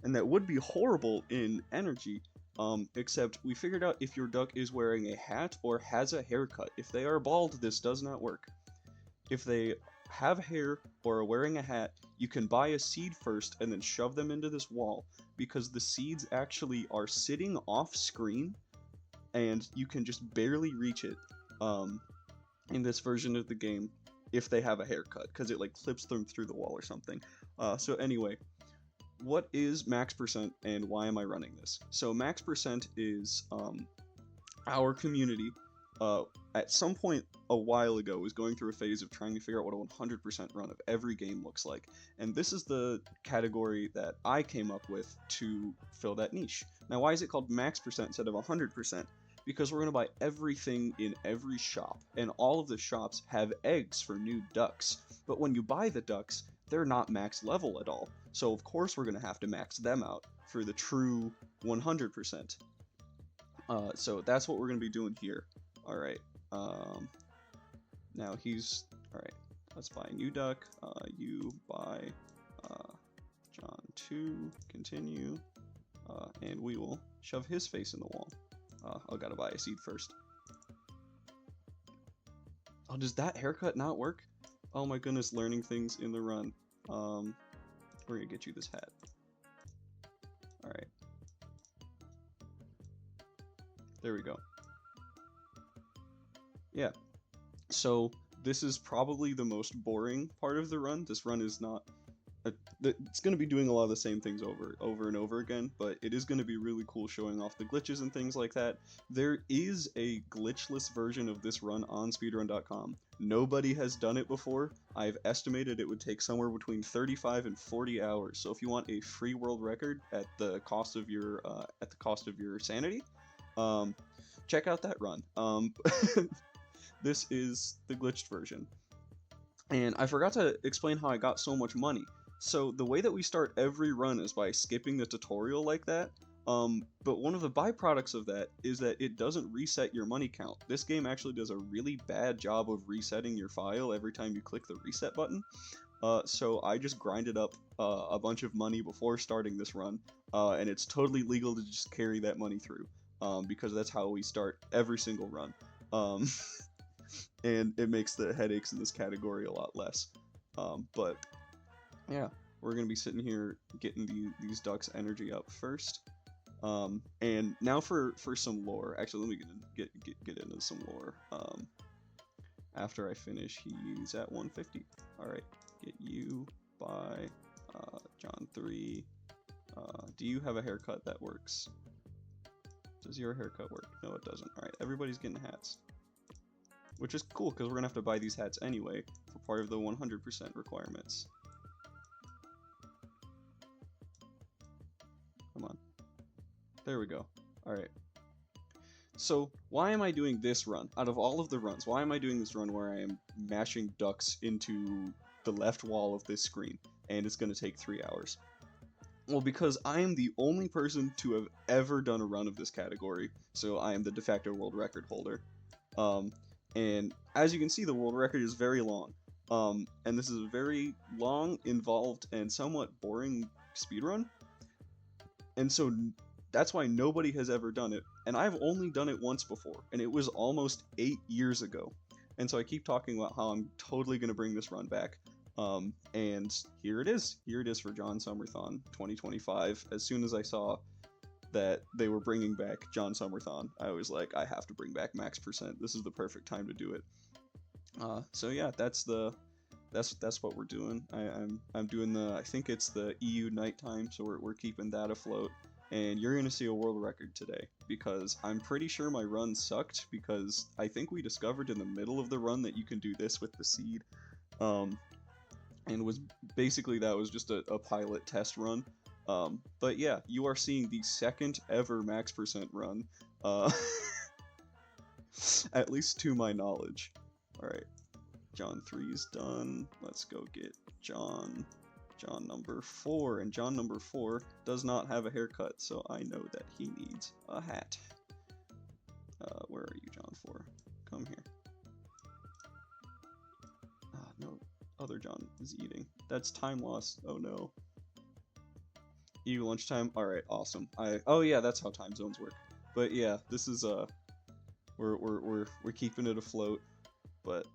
and that would be horrible in energy. Except we figured out if your duck is wearing a hat or has a haircut. If they are bald, this does not work. If they have hair or are wearing a hat, you can buy a seed first and then shove them into this wall because the seeds actually are sitting off screen and you can just barely reach it in this version of the game if they have a haircut because it like clips them through the wall or something. So anyway, what is max percent and why am I running this? So max percent is our community at some point a while ago was going through a phase of trying to figure out what a 100% run of every game looks like. And this is the category that I came up with to fill that niche. Now, why is it called max percent instead of 100%? Because we're going to buy everything in every shop, and all of the shops have eggs for new ducks. But when you buy the ducks, they're not max level at all. So of course we're going to have to max them out for the true 100%. So that's what we're going to be doing here. Alright, now he's, alright, let's buy a new duck, you buy, John 2, continue, and we will shove his face in the wall. I gotta buy a seed first. Oh, does that haircut not work? Oh my goodness, learning things in the run. We're gonna get you this hat. Alright. There we go. Yeah, so this is probably the most boring part of the run. This run is not it's going to be doing a lot of the same things over and over again, but it is going to be really cool showing off the glitches and things like that. There is a glitchless version of this run on speedrun.com. Nobody has done it before. I've estimated it would take somewhere between 35 and 40 hours. So if you want a free world record at the cost of your sanity, check out that run. This is the glitched version. And I forgot to explain how I got so much money. So the way that we start every run is by skipping the tutorial like that. But one of the byproducts of that is that it doesn't reset your money count. This game actually does a really bad job of resetting your file every time you click the reset button. So I just grinded up a bunch of money before starting this run, and it's totally legal to just carry that money through, because that's how we start every single run. And it makes the headaches in this category a lot less. But yeah, we're gonna be sitting here getting these ducks energy up first. And now for some lore. Actually, let me get into some lore. After I finish, he's at 150. All right, get you by John 3. Do you have a haircut that works? Does your haircut work? No, it doesn't. All right, everybody's getting hats. Which is cool, because we're going to have to buy these hats anyway, for part of the 100% requirements. Come on. There we go. Alright. So, why am I doing this run? Out of all of the runs, why am I doing this run where I am mashing ducks into the left wall of this screen, and it's going to take 3 hours? Well, because I am the only person to have ever done a run of this category, so I am the de facto world record holder. And as you can see, the world record is very long. And this is a very long, involved, and somewhat boring speedrun. And so that's why nobody has ever done it. And I've only done it once before, and it was almost 8 years ago. And so I keep talking about how I'm totally going to bring this run back. And here it is. Here it is for Jon Summer-thon 2025. As soon as I saw that they were bringing back Jon Summer-thon, I was like, I have to bring back max percent. This is the perfect time to do it. So yeah, that's what we're doing. I'm doing I think it's the EU nighttime, so we're keeping that afloat. And you're gonna see a world record today, because I'm pretty sure my run sucked, because I think we discovered in the middle of the run that you can do this with the seed. And was basically, that was just a pilot test run. But yeah, you are seeing the second ever max percent run, at least to my knowledge. Alright, John 3's done. Let's go get John number 4, and John number 4 does not have a haircut, so I know that he needs a hat. Where are you, John 4? Come here. No, other John is eating. That's time loss. Oh no. EU lunchtime. All right, awesome. Oh yeah, that's how time zones work. But yeah, this is we're keeping it afloat. But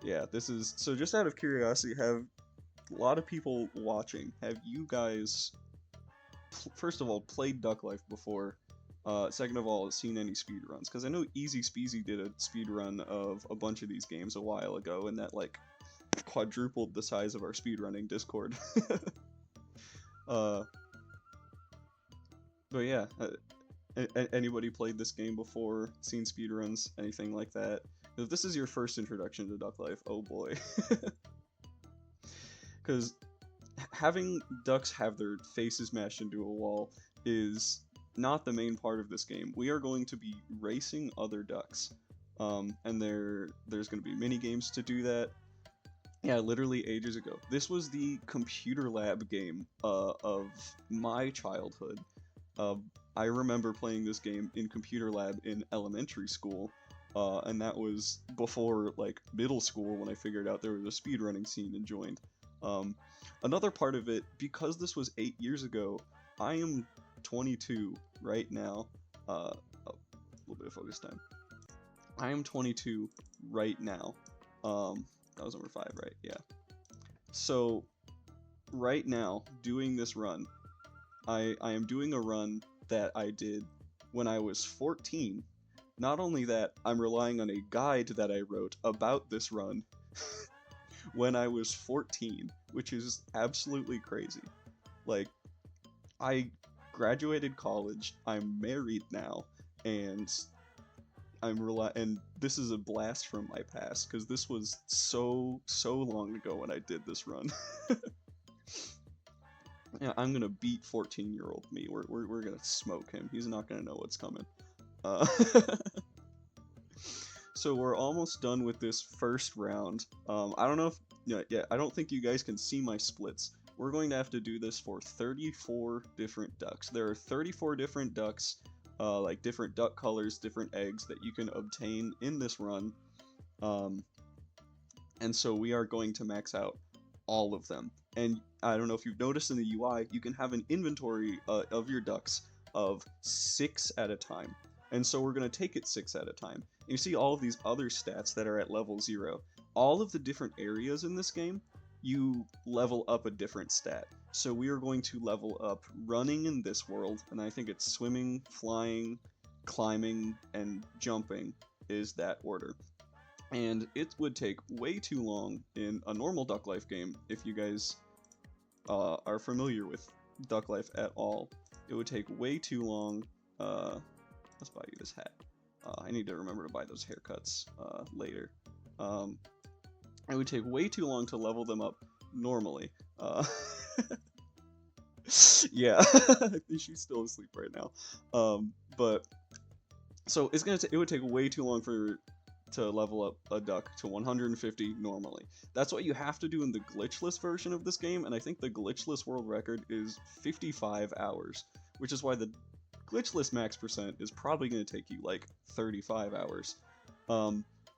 yeah, this is so. Just out of curiosity, have a lot of people watching? Have you guys, first of all, played Duck Life before? Second of all, seen any speed runs? Because I know Easy Speezy did a speed run of a bunch of these games a while ago, and that like quadrupled the size of our speedrunning Discord. uh, but yeah, anybody played this game before? Seen speedruns? Anything like that? If this is your first introduction to Duck Life, oh boy. Because having ducks have their faces mashed into a wall is not the main part of this game. We are going to be racing other ducks. And there's going to be mini games to do that. Yeah, literally ages ago. This was the computer lab game of my childhood. I remember playing this game in computer lab in elementary school, and that was before like middle school when I figured out there was a speedrunning scene and joined. Another part of it, because this was 8 years ago, I am 22 right now. A little bit of focus time. I am 22 right now. That was number 5, right? Yeah. So, right now, doing this run, I am doing a run that I did when I was 14. Not only that, I'm relying on a guide that I wrote about this run when I was 14, which is absolutely crazy. Like, I graduated college, I'm married now, and and this is a blast from my past, because this was so long ago when I did this run. Yeah, I'm gonna beat 14-year-old me. We're gonna smoke him. He's not gonna know what's coming. Uh, so we're almost done with this first round. I don't know if yeah, I don't think you guys can see my splits. We're going to have to do this for 34 different ducks. There are 34 different ducks, like different duck colors, different eggs that you can obtain in this run. And so we are going to max out all of them. And I don't know if you've noticed in the UI, you can have an inventory of your ducks of 6 at a time. And so we're going to take it 6 at a time. And you see all of these other stats that are at level 0. All of the different areas in this game, you level up a different stat. So we are going to level up running in this world, and I think it's swimming, flying, climbing, and jumping is that order. And it would take way too long in a normal Duck Life game, if you guys are familiar with Duck Life at all. It would take way too long. Let's buy you this hat. I need to remember to buy those haircuts later. It would take way too long to level them up normally. Yeah, I think she's still asleep right now. But so it would take way too long to level up a duck to 150 normally. That's what you have to do in the glitchless version of this game, and I think the glitchless world record is 55 hours, which is why the glitchless max percent is probably going to take you like 35 hours.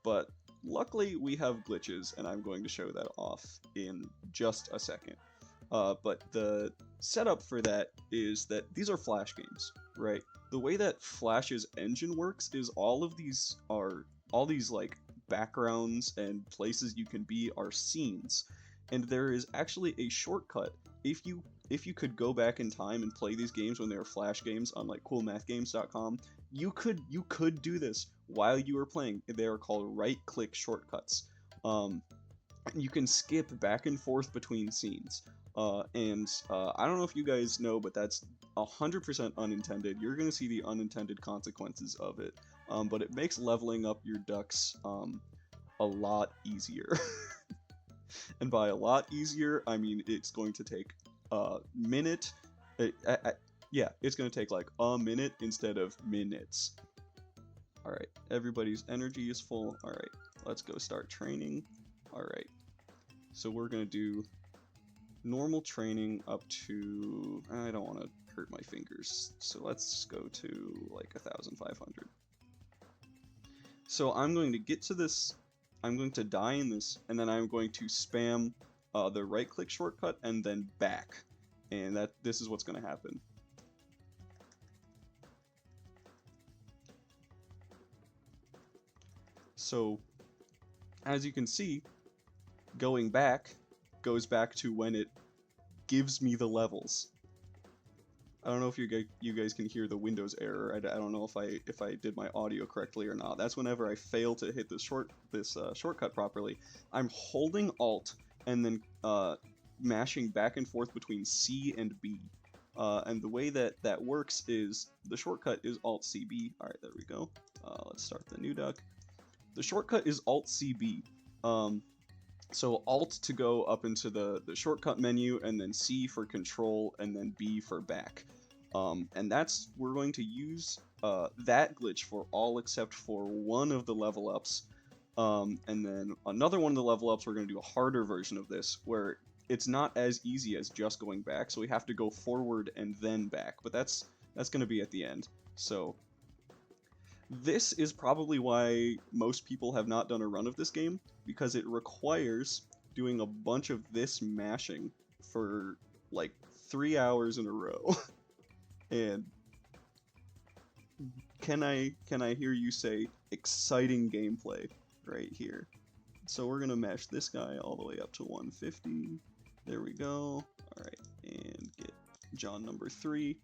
But luckily we have glitches, and I'm going to show that off in just a second. But the setup for that is that these are Flash games, right? The way that Flash's engine works is all these like backgrounds and places you can be are scenes, and there is actually a shortcut. If you could go back in time and play these games when they were Flash games on like coolmathgames.com, you could do this while you were playing. They are called right-click shortcuts. You can skip back and forth between scenes. I don't know if you guys know, but that's 100% unintended. You're going to see the unintended consequences of it. But it makes leveling up your ducks a lot easier. And by a lot easier, I mean it's going to take a minute. Yeah, it's going to take like a minute instead of minutes. Alright, everybody's energy is full. Alright, let's go start training. Alright, so we're going to do normal training up to... I don't want to hurt my fingers, so let's go to like 1,500. So I'm going to get to this, I'm going to die in this, and then I'm going to spam the right-click shortcut and then back. and this is what's going to happen. So, as you can see, going back goes back to when it gives me the levels. I don't know if you guys can hear the Windows error. I don't know if I did my audio correctly or not. That's whenever I fail to hit this shortcut properly. I'm holding Alt and then mashing back and forth between C and B. And the way that works is the shortcut is Alt CB. All right, there we go. Let's start the new duck. The shortcut is Alt CB. So Alt to go up into the shortcut menu, and then C for control, and then B for back. And we're going to use that glitch for all except for one of the level ups. And then another one of the level ups, we're going to do a harder version of this, where it's not as easy as just going back, so we have to go forward and then back. But that's going to be at the end. So this is probably why most people have not done a run of this game, because it requires doing a bunch of this mashing for like 3 hours in a row. And can I hear you say exciting gameplay right here? So we're gonna mash this guy all the way up to 150. There we go. All right, and get Jon number 3. Here,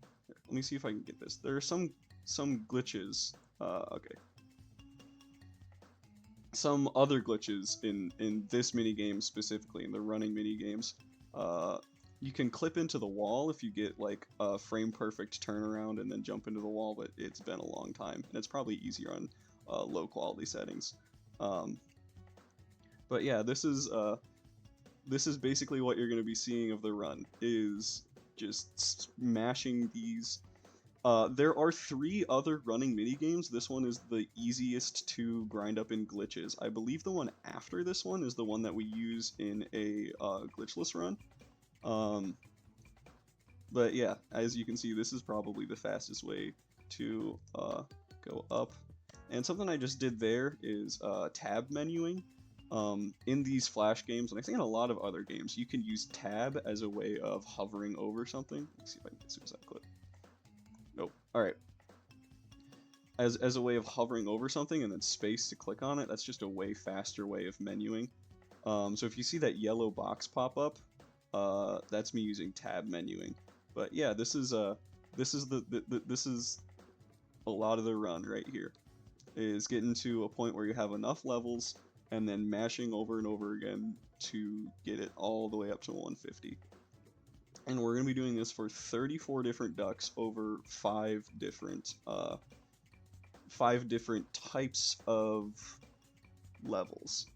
let me see if I can get this. There are some glitches. Okay. Some other glitches in this minigame specifically, in the running minigames. You can clip into the wall if you get like a frame perfect turnaround and then jump into the wall, but it's been a long time, and it's probably easier on low quality settings. But yeah, this is basically what you're going to be seeing of the run, is just smashing these. There are 3 other running minigames. This one is the easiest to grind up in glitches. I believe the one after this one is the one that we use in a glitchless run. But yeah, as you can see, this is probably the fastest way to go up. And something I just did there is tab menuing. In these Flash games, and I think in a lot of other games, you can use tab as a way of hovering over something. Let's see if I can get a suicide clip. Nope. Alright. As a way of hovering over something and then space to click on it, that's just a way faster way of menuing. So if you see that yellow box pop up, that's me using tab menuing. But yeah, this is a lot of the run right here. Is getting to a point where you have enough levels and then mashing over and over again to get it all the way up to 150. And we're going to be doing this for 34 different ducks over 5 different types of levels.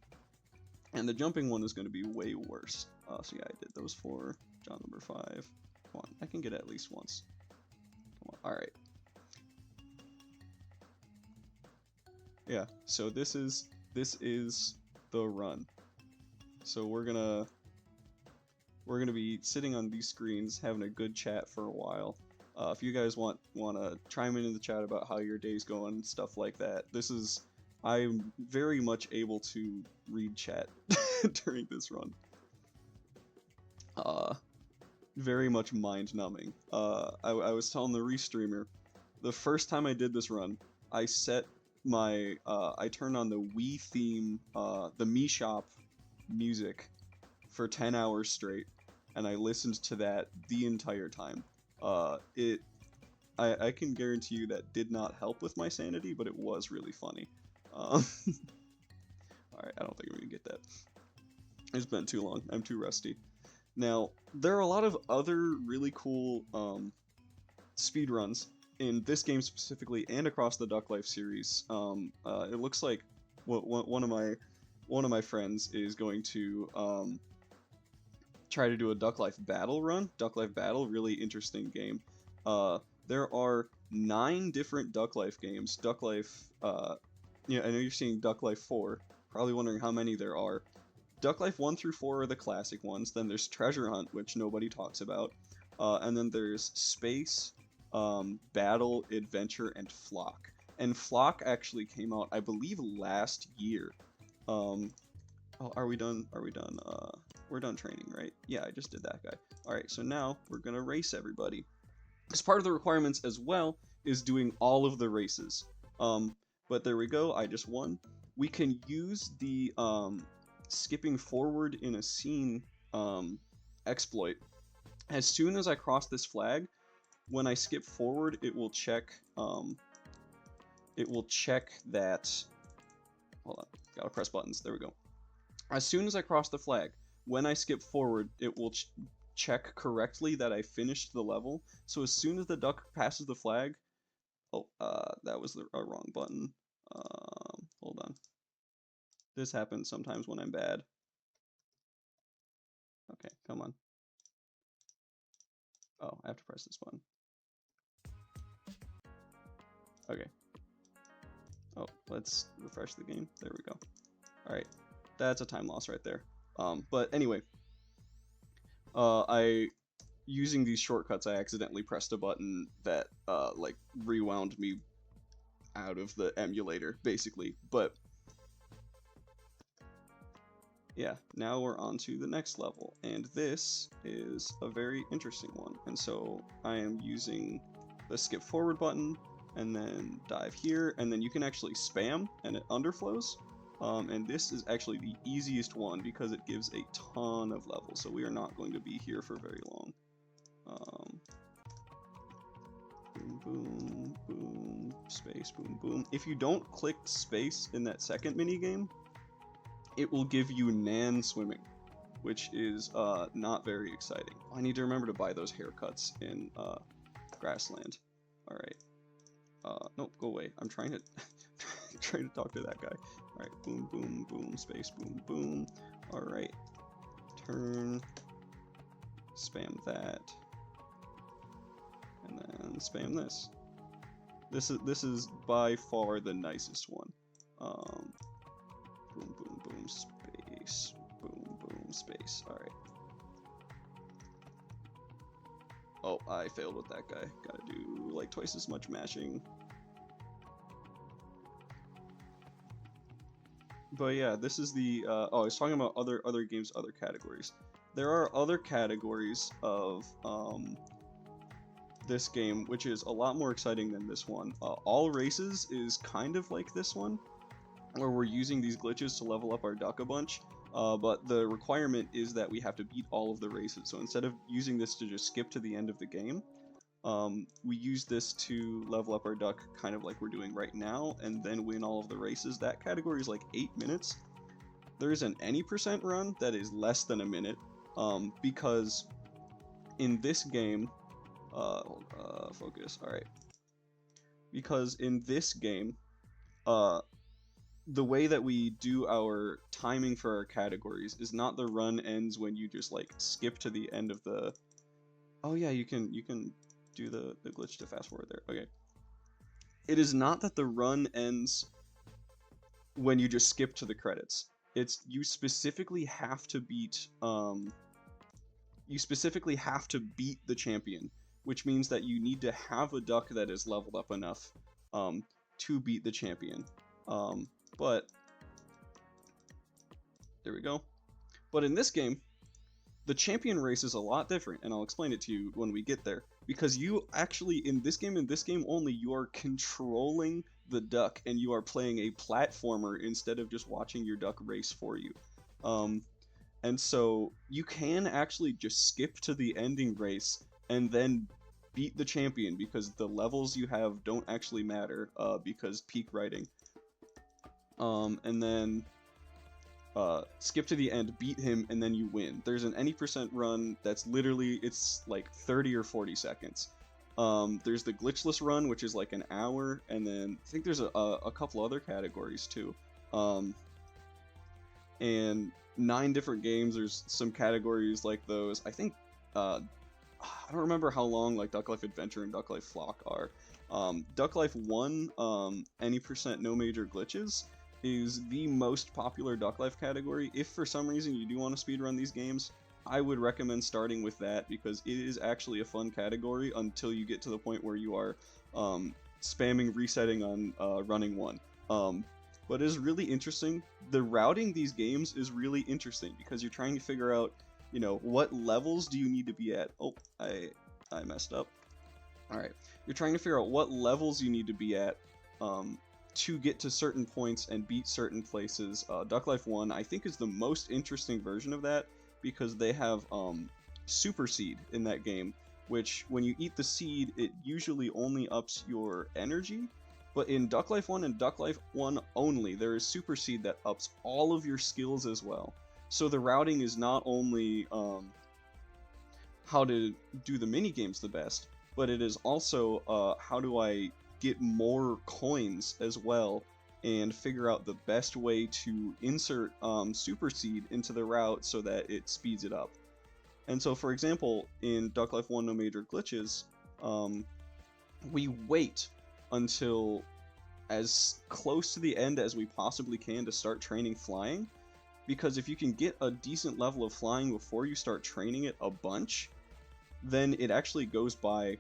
And the jumping one is going to be way worse. So yeah, I did those for Jon number 5. Come on, I can get it at least once. Come on, alright. Yeah, so this is the run. So we're gonna be sitting on these screens having a good chat for a while. If you guys want to chime in the chat about how your day's going, stuff like that. I'm very much able to read chat during this run. Very much mind-numbing. I was telling the restreamer, the first time I did this run, I set my I turned on the Wii theme, the Mii Shop music for 10 hours straight, and I listened to that the entire time. I can guarantee you that did not help with my sanity, but it was really funny. Alright, I don't think I'm gonna get that. It's been too long. I'm too rusty. Now, there are a lot of other really cool speedruns in this game specifically, and across the Duck Life series. It looks like one of my friends is going to try to do a Duck Life Battle run. Duck Life Battle, really interesting game. There are 9 different Duck Life games. Duck Life, yeah, I know you're seeing Duck Life 4. Probably wondering how many there are. Duck Life 1 through 4 are the classic ones. Then there's Treasure Hunt, which nobody talks about. And then there's Space, Battle, Adventure, and Flock. And Flock actually came out, I believe, last year. Oh, are we done? Are we done? we're done training, right? Yeah, I just did that guy. Alright, so now we're gonna race everybody. Because part of the requirements as well is doing all of the races. But there we go, I just won. We can use the skipping forward in a scene exploit. As soon as I cross this flag, when I skip forward, it will check that. Hold on, gotta press buttons. There we go. As soon as I cross the flag, when I skip forward, it will check correctly that I finished the level. So as soon as the duck passes the flag, oh, that was a wrong button. Hold on. This happens sometimes when I'm bad. Okay, come on. Oh, I have to press this button. Okay. Oh, let's refresh the game. There we go. Alright, that's a time loss right there. But anyway, using these shortcuts, I accidentally pressed a button that, like, rewound me out of the emulator, basically. But yeah, now we're on to the next level, and this is a very interesting one. And so I am using the skip forward button, and then dive here, and then you can actually spam, and it underflows. And this is actually the easiest one because it gives a ton of levels, so we are not going to be here for very long. Boom, boom, boom, space, boom, boom. If you don't click space in that second minigame, it will give you Nan swimming, which is not very exciting. I need to remember to buy those haircuts in Grassland. Alright. Nope, go away. I'm trying to trying to talk to that guy. Alright, boom, boom, boom, space, boom, boom. Alright. Turn. Spam that. And then spam this. This is by far the nicest one. Boom, boom, boom, space. Boom, boom, space. Alright. Oh, I failed with that guy. Gotta do like twice as much mashing. But yeah, this is the, oh, I was talking about other games, other categories. There are other categories of this game, which is a lot more exciting than this one. All Races is kind of like this one, where we're using these glitches to level up our duck a bunch. But the requirement is that we have to beat all of the races. So instead of using this to just skip to the end of the game, we use this to level up our duck kind of like we're doing right now, and then win all of the races. That category is like 8 minutes. There is an any percent run that is less than a minute, because in this game, focus, alright. Because in this game, the way that we do our timing for our categories is not the run ends when you just like skip to the end of the. Oh yeah, you can do the glitch to fast forward there. Okay. It is not that the run ends when you just skip to the credits. It's you specifically have to beat the champion, which means that you need to have a duck that is leveled up enough to beat the champion. But there we go. But in this game, the champion race is a lot different, and I'll explain it to you when we get there. Because you actually, in this game only, you are controlling the duck, and you are playing a platformer instead of just watching your duck race for you. And so you can actually just skip to the ending race and then beat the champion, because the levels you have don't actually matter, because peak writing. And then skip to the end, beat him, and then you win. There's an any percent run that's literally, it's like 30 or 40 seconds. There's the glitchless run, which is like an hour, and then I think there's a couple other categories too. And 9 different games, there's some categories like those. I think, I don't remember how long like Duck Life Adventure and Duck Life Flock are. Duck Life 1, any percent no major glitches, is the most popular Duck Life category. If for some reason you do want to speedrun these games, I would recommend starting with that, because it is actually a fun category until you get to the point where you are spamming resetting on running 1. but it is really interesting. The routing these games is really interesting because you're trying to figure out, you know, what levels do you need to be at. Oh, I messed up. All right, you're trying to figure out what levels you need to be at to get to certain points and beat certain places. Duck Life 1, I think, is the most interesting version of that because they have Super Seed in that game, which when you eat the seed, it usually only ups your energy. But in Duck Life 1 and Duck Life 1 only, there is Super Seed that ups all of your skills as well. So the routing is not only how to do the mini games the best, but it is also how do I get more coins as well and figure out the best way to insert Super Seed into the route so that it speeds it up. And so, for example, in Duck Life 1 No Major Glitches, we wait until as close to the end as we possibly can to start training flying, because if you can get a decent level of flying before you start training it a bunch, then it actually goes by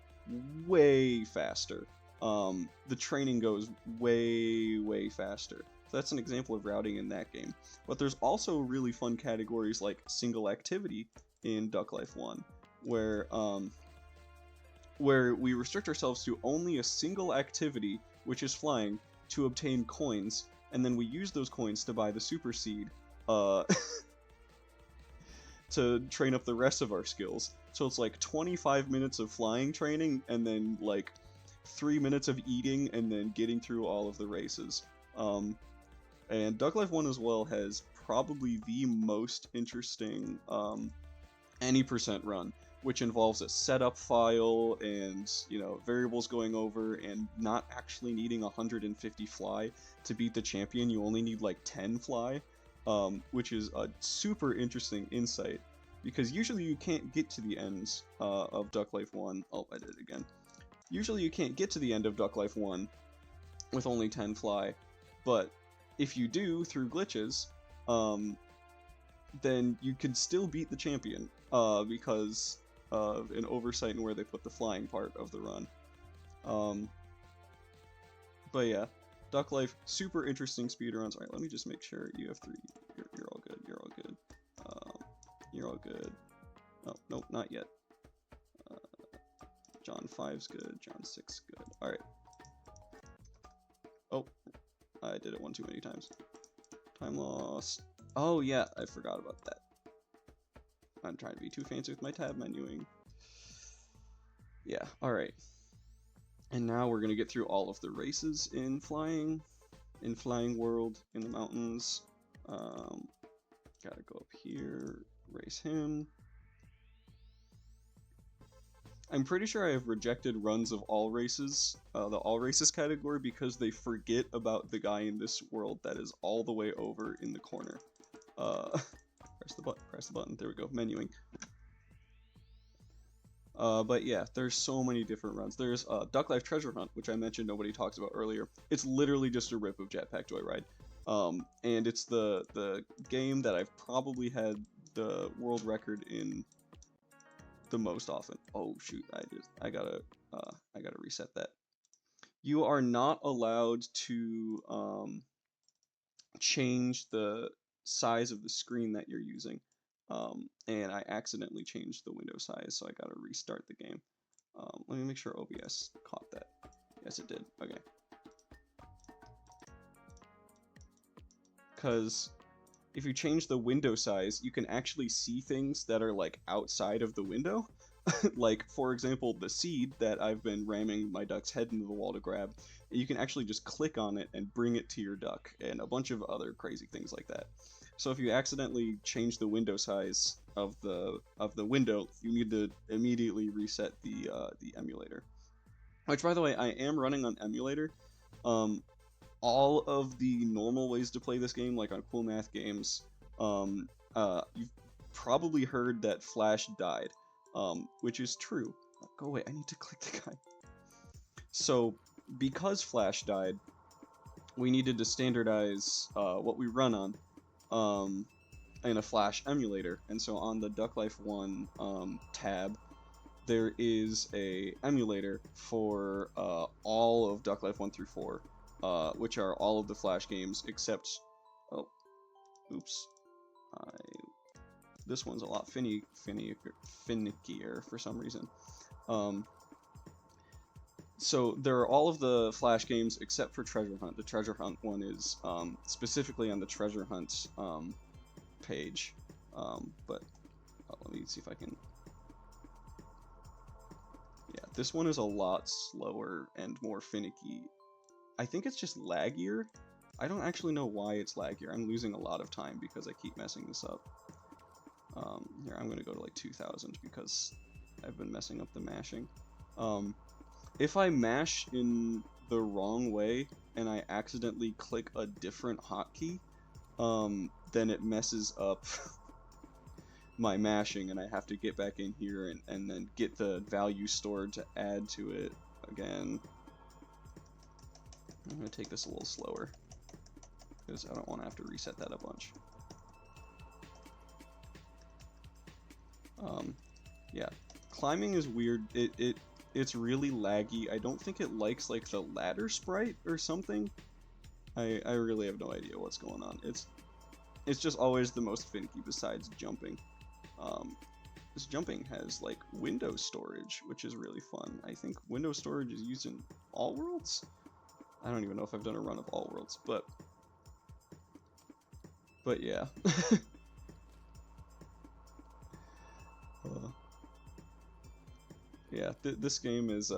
way faster. The training goes way faster. So that's an example of routing in that game. But there's also really fun categories like single activity in Duck Life 1, where we restrict ourselves to only a single activity, which is flying, to obtain coins, and then we use those coins to buy the Super Seed to train up the rest of our skills. So it's like 25 minutes of flying training, and then like 3 minutes of eating, and then getting through all of the races. And Duck Life 1 as well has probably the most interesting any percent run, which involves a setup file and, you know, variables going over and not actually needing 150 fly to beat the champion. You only need like 10 fly, which is a super interesting insight, because usually you can't get to the ends of Duck Life 1. Oh, I did it again. Usually you can't get to the end of Duck Life 1 with only 10 fly, but if you do through glitches, then you can still beat the champion because of an oversight in where they put the flying part of the run. But yeah, Duck Life, super interesting speedruns. Alright, let me just make sure you have 3. You're all good. You're all good. You're all good. Oh, nope, not yet. John 5's good. John 6's good. Alright. Oh, I did it one too many times. Time loss. Oh yeah, I forgot about that. I'm trying to be too fancy with my tab menuing. Yeah, alright. And now we're gonna get through all of the races in Flying World, in the mountains. Gotta go up here, race him. I'm pretty sure I have rejected runs of all races, the all races category, because they forget about the guy in this world that is all the way over in the corner. Press the button, there we go, menuing. But yeah, there's so many different runs. There's Duck Life Treasure Hunt, which I mentioned nobody talks about earlier. It's literally just a rip of Jetpack Joyride. And it's the game that I've probably had the world record in the most often. Oh shoot, I gotta reset that. You are not allowed to change the size of the screen that you're using. And I accidentally changed the window size, so I gotta restart the game. Let me make sure OBS caught that. Yes, it did. Okay. Because if you change the window size, you can actually see things that are like outside of the window. Like, for example, the seed that I've been ramming my duck's head into the wall to grab. You can actually just click on it and bring it to your duck, and a bunch of other crazy things like that. So if you accidentally change the window size of the window, you need to immediately reset the emulator. Which, by the way, I am running on emulator. All of the normal ways to play this game, like on Cool Math Games, you've probably heard that Flash died, which is true. Oh, go away, I need to click the guy. So, because Flash died, we needed to standardize what we run on in a Flash emulator. And so on the Duck Life 1 tab, there is a emulator for all of Duck Life 1 through 4. which are all of the Flash games except, oh, oops, this one's a lot finickier for some reason. So there are all of the Flash games except for Treasure Hunt. The Treasure Hunt one is specifically on the Treasure Hunt page, but let me see if I can. Yeah, this one is a lot slower and more finicky. I think it's just laggier. I don't actually know why it's laggier. I'm losing a lot of time because I keep messing this up. Here, I'm going to go to like 2000 because I've been messing up the mashing. If I mash in the wrong way and I accidentally click a different hotkey, then it messes up my mashing and I have to get back in here and then get the value stored to add to it again. I'm going to take this a little slower because I don't want to have to reset that a bunch. Yeah, climbing is weird. It's really laggy. I don't think it likes like the ladder sprite or something. I really have no idea what's going on. It's just always the most finicky besides jumping. This jumping has like window storage, which is really fun. I think window storage is used in all worlds. I don't even know if I've done a run of all worlds, but yeah. Yeah, this game is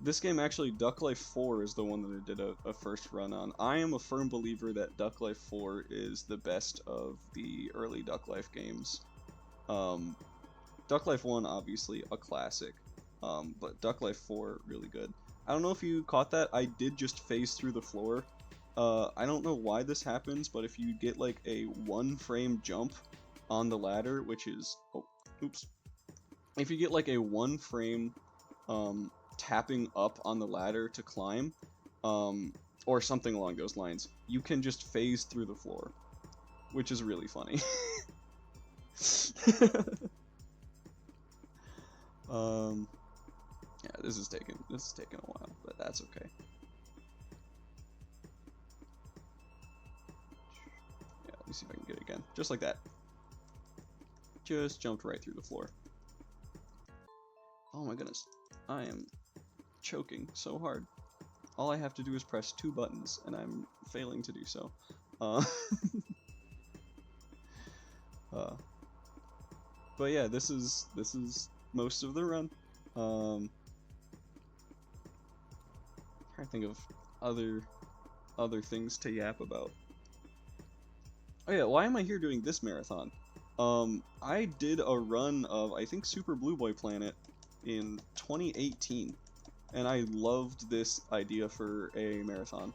this game actually, Duck Life 4 is the one that I did a first run on. I am a firm believer that Duck Life 4 is the best of the early Duck Life games. Duck Life 1 obviously a classic, but Duck Life 4 really good. I don't know if you caught that. I did just phase through the floor. I don't know why this happens, but if you get like a 1-frame jump on the ladder, which is, oh, oops. If you get like a 1-frame tapping up on the ladder to climb, or something along those lines, you can just phase through the floor, which is really funny. Yeah, this is taking a while, but that's okay. Yeah, let me see if I can get it again, just like that. Just jumped right through the floor. Oh my goodness, I am choking so hard. All I have to do is press 2 buttons, and I'm failing to do so. But yeah, this is most of the run. Trying to think of other things to yap about. Oh yeah, why am I here doing this marathon? I did a run of, I think, Super Blue Boy Planet in 2018, and I loved this idea for a marathon,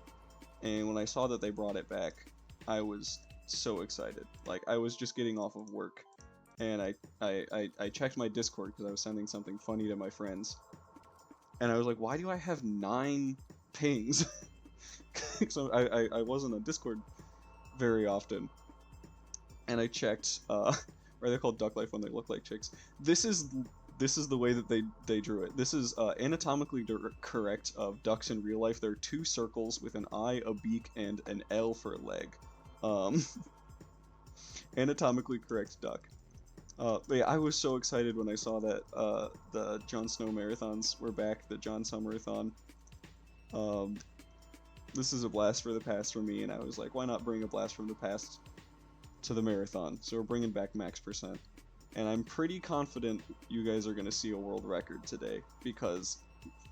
and when I saw that they brought it back, I was so excited. Like, I was just getting off of work, and I checked my Discord because I was sending something funny to my friends, and I was like, why do I have 9 pings? So I wasn't on Discord very often, and I checked, or they're called Duck Life when they look like chicks. This is the way that they drew it. This is anatomically correct of ducks in real life. There are 2 circles with an eye, a beak, and an L for a leg. Anatomically correct duck. But yeah, I was so excited when I saw that the Jon Snow marathons were back, the Jon Summer-thon. This is a blast for the past for me, and I was like, why not bring a blast from the past to the marathon? So we're bringing back max %. And I'm pretty confident you guys are going to see a world record today, because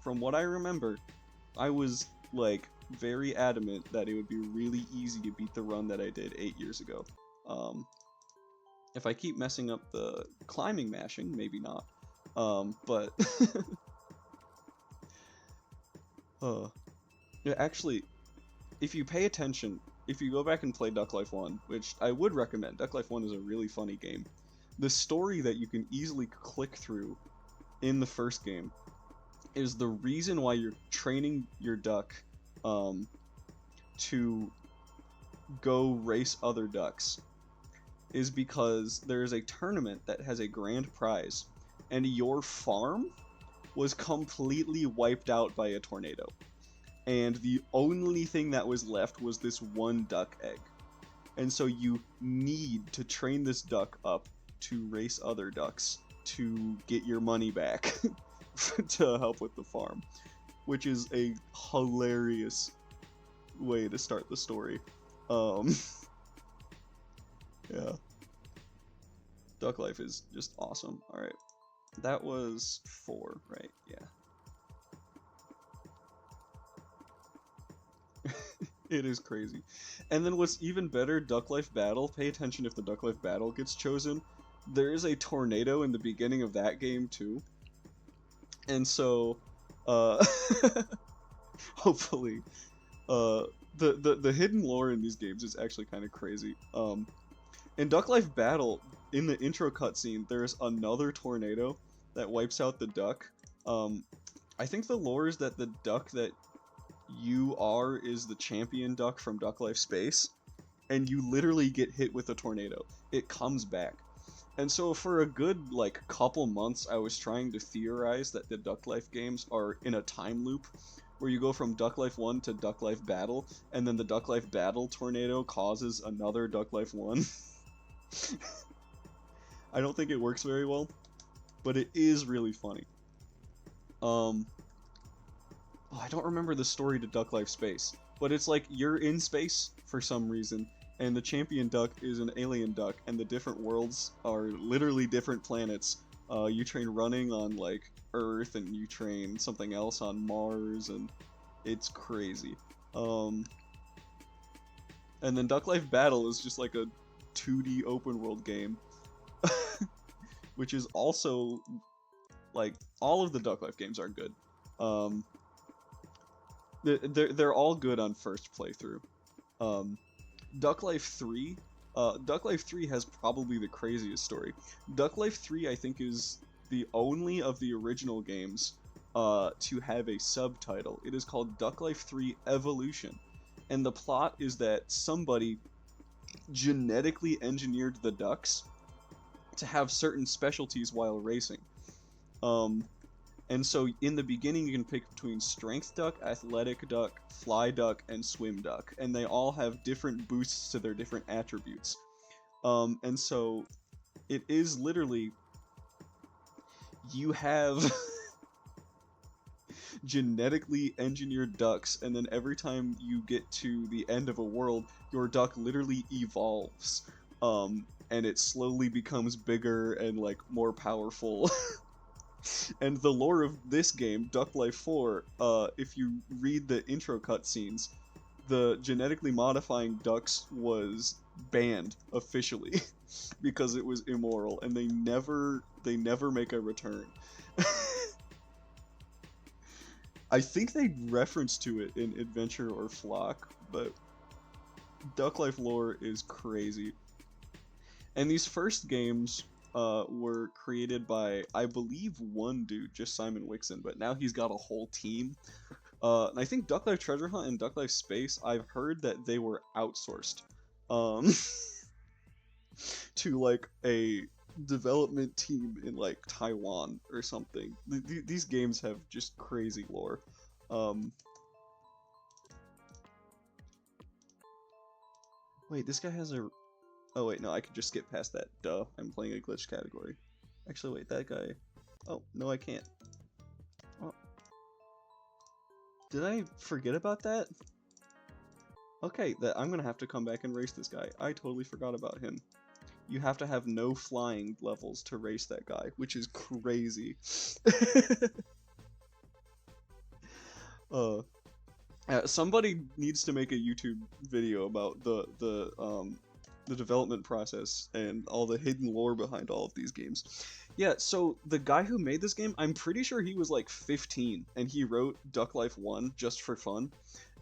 from what I remember, I was like very adamant that it would be really easy to beat the run that I did 8 years ago. If I keep messing up the climbing mashing, maybe not. But yeah, actually, if you pay attention, if you go back and play Duck Life 1, which I would recommend, Duck Life 1 is a really funny game. The story that you can easily click through in the first game is the reason why you're training your duck to go race other ducks is because there is a tournament that has a grand prize, and your farm was completely wiped out by a tornado. and the only thing that was left was this one duck egg. And so you need to train this duck up to race other ducks to get your money back to help with the farm, which is a hilarious way to start the story. Yeah. Duck life is just awesome. Alright. That was 4, right? Yeah. It is crazy. And then what's even better, Duck Life Battle, pay attention if the Duck Life Battle gets chosen. There is a tornado in the beginning of that game too. And so, hopefully, the hidden lore in these games is actually kind of crazy. In Duck Life Battle, in the intro cutscene, there's another tornado that wipes out the duck. I think the lore is that the duck that you are is the champion duck from Duck Life Space, and you literally get hit with a tornado. It comes back. And so for a good, like, couple months, I was trying to theorize that the Duck Life games are in a time loop, where you go from Duck Life 1 to Duck Life Battle, and then the Duck Life Battle tornado causes another Duck Life 1. I don't think it works very well, but it is really funny. I don't remember the story to Duck Life Space, but it's like you're in space for some reason, and the champion duck is an alien duck, and the different worlds are literally different planets. You train running on, like, Earth, and you train something else on Mars, and it's crazy. And then Duck Life Battle is just like a 2D open world game, which is also, like, all of the Duck Life games are good. They're all good on first playthrough. Duck Life 3, Duck Life 3 has probably the craziest story. Duck Life 3, I think, is the only of the original games to have a subtitle. It is called Duck Life 3 Evolution, and the plot is that somebody genetically engineered the ducks to have certain specialties while racing. And so in the beginning you can pick between Strength Duck, Athletic Duck, Fly Duck, and Swim Duck, and they all have different boosts to their different attributes. And so it is literally, you have genetically engineered ducks, and then every time you get to the end of a world, your duck literally evolves, and it slowly becomes bigger and, like, more powerful. And the lore of this game, Duck Life 4, if you read the intro cutscenes, the genetically modifying ducks was banned officially because it was immoral, and they never make a return. I think they reference to it in Adventure or Flock, but Duck Life lore is crazy. And these first games were created by, I believe, one dude, just Simon Wixon, but now he's got a whole team. And I think Duck Life Treasure Hunt and Duck Life Space, I've heard that they were outsourced to, like, a development team in, like, Taiwan or something. These games have just crazy lore. Wait, this guy has a... Oh wait, no, I could just skip past that. Duh, I'm playing a glitch category. Actually, wait, that guy... Oh, no, I can't. Oh. Did I forget about that? Okay, I'm gonna have to come back and race this guy. I totally forgot about him. You have to have no flying levels to race that guy, which is crazy. Somebody needs to make a YouTube video about the development process and all the hidden lore behind all of these games. Yeah, so the guy who made this game, I'm pretty sure he was like 15, and he wrote Duck Life 1 just for fun,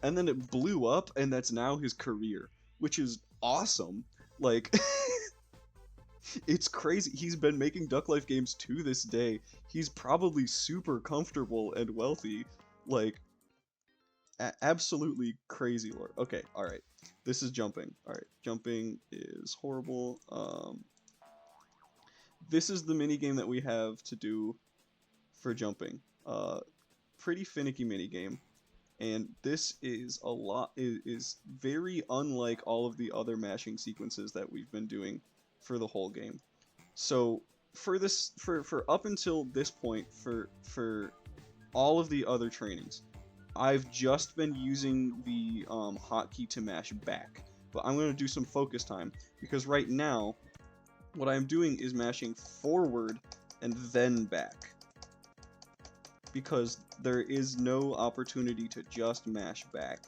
and then it blew up, and that's now his career, which is awesome. Like, it's crazy. He's been making Duck Life games to this day. He's probably super comfortable and wealthy. Like, absolutely crazy lore. Okay, alright. This is jumping. Alright, jumping is horrible. This is the minigame that we have to do for jumping. Pretty finicky minigame. And this is is very unlike all of the other mashing sequences that we've been doing for the whole game. So for up until this point, for all of the other trainings, I've just been using the hotkey to mash back. But I'm going to do some focus time, because right now, what I'm doing is mashing forward and then back. Because there is no opportunity to just mash back.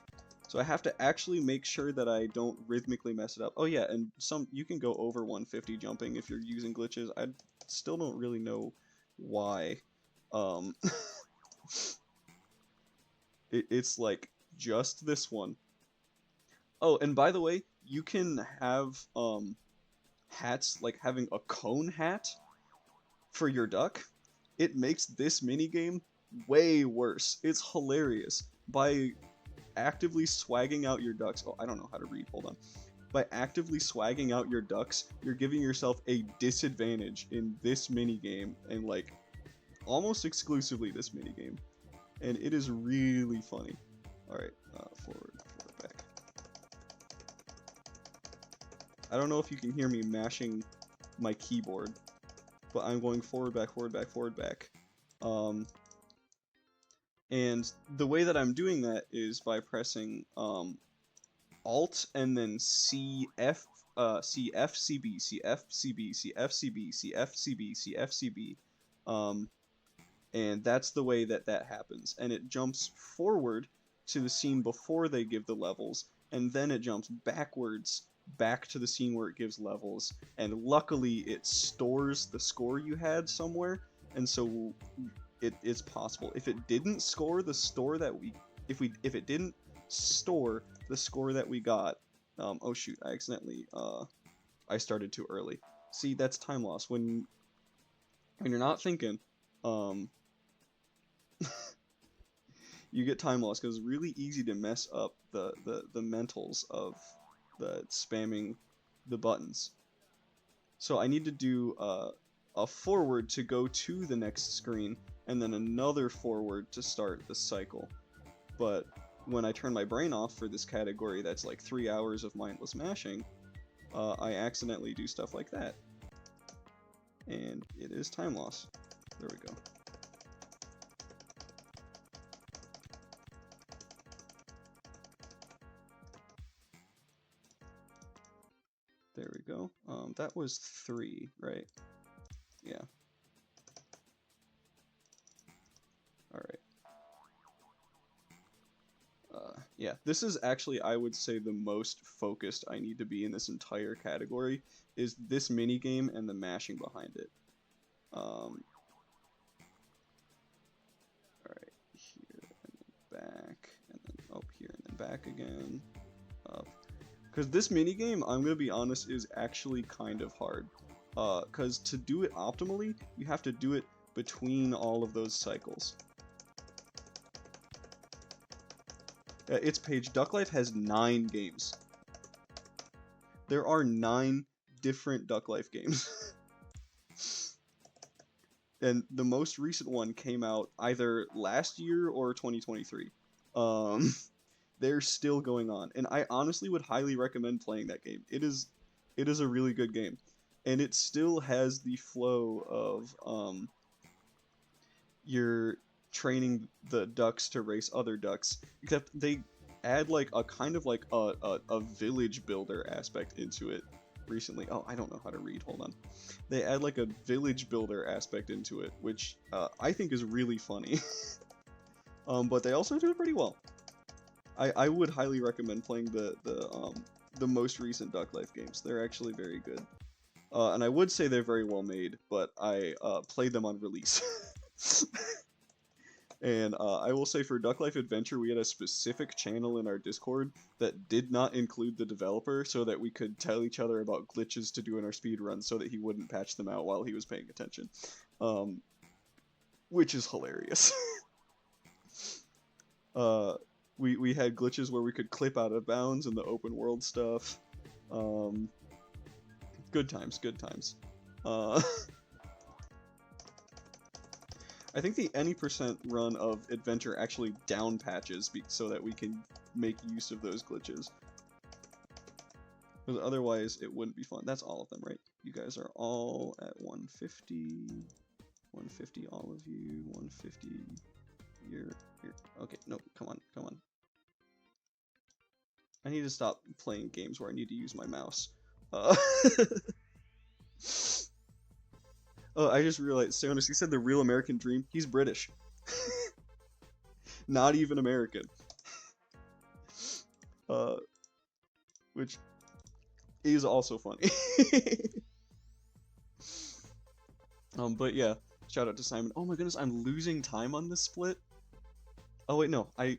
So I have to actually make sure that I don't rhythmically mess it up. Oh yeah, and you can go over 150 jumping if you're using glitches. I still don't really know why. It's like just this one. Oh, and by the way, you can have hats, like having a cone hat for your duck. It makes this minigame way worse. It's hilarious. By actively swagging out your ducks. Oh, I don't know how to read. Hold on. By actively swagging out your ducks, you're giving yourself a disadvantage in this minigame, and like almost exclusively this minigame. And it is really funny. Alright, forward, back. I don't know if you can hear me mashing my keyboard, but I'm going forward, back, forward, back, forward, back. And the way that I'm doing that is by pressing Alt and then CF, CFCB, CFCB, CFCB, CFCB, CFCB, and that's the way that that happens. And it jumps forward to the scene before they give the levels, and then it jumps backwards back to the scene where it gives levels, and luckily it stores the score you had somewhere, and so it's possible. If it didn't score the store that if it didn't store the score that we got, oh shoot, I accidentally I started too early. See, that's time loss when you're not thinking. You get time loss because it's really easy to mess up the mentals of the spamming the buttons. So I need to do a forward to go to the next screen, and then another forward to start the cycle. But when I turn my brain off for this category that's like 3 hours of mindless mashing, I accidentally do stuff like that. And it is time loss. There we go. There we go. That was 3, right? Yeah. Alright. Yeah, this is actually, I would say, the most focused I need to be in this entire category, is this minigame and the mashing behind it. Alright, here, and then back, and then up here, and then back again, up. Because this minigame, I'm going to be honest, is actually kind of hard. Because to do it optimally, you have to do it between all of those cycles. Its page, Duck Life has 9 games. There are 9 different Duck Life games. And the most recent one came out either last year or 2023. They're still going on, and I honestly would highly recommend playing that game. It is a really good game, and it still has the flow of you're training the ducks to race other ducks, except they add like a kind of like a village builder aspect into it recently. Oh, I don't know how to read, hold on. They add like a village builder aspect into it, which I think is really funny. But they also do it pretty well. I would highly recommend playing the most recent Duck Life games. They're actually very good. And I would say they're very well made, but I played them on release. And I will say, for Duck Life Adventure, we had a specific channel in our Discord that did not include the developer, so that we could tell each other about glitches to do in our speedruns so that he wouldn't patch them out while he was paying attention. Which is hilarious. We had glitches where we could clip out of bounds in the open world stuff. Good times, good times. I think the any percent run of Adventure actually down patches so that we can make use of those glitches. Because otherwise it wouldn't be fun. That's all of them, right? You guys are all at 150. 150, all of you. 150. You're okay, no, come on, come on. I need to stop playing games where I need to use my mouse. Oh, I just realized, Sonos, he said the real American dream. He's British. Not even American. Which is also funny. But yeah, shout out to Simon. Oh my goodness, I'm losing time on this split. Oh wait, no, I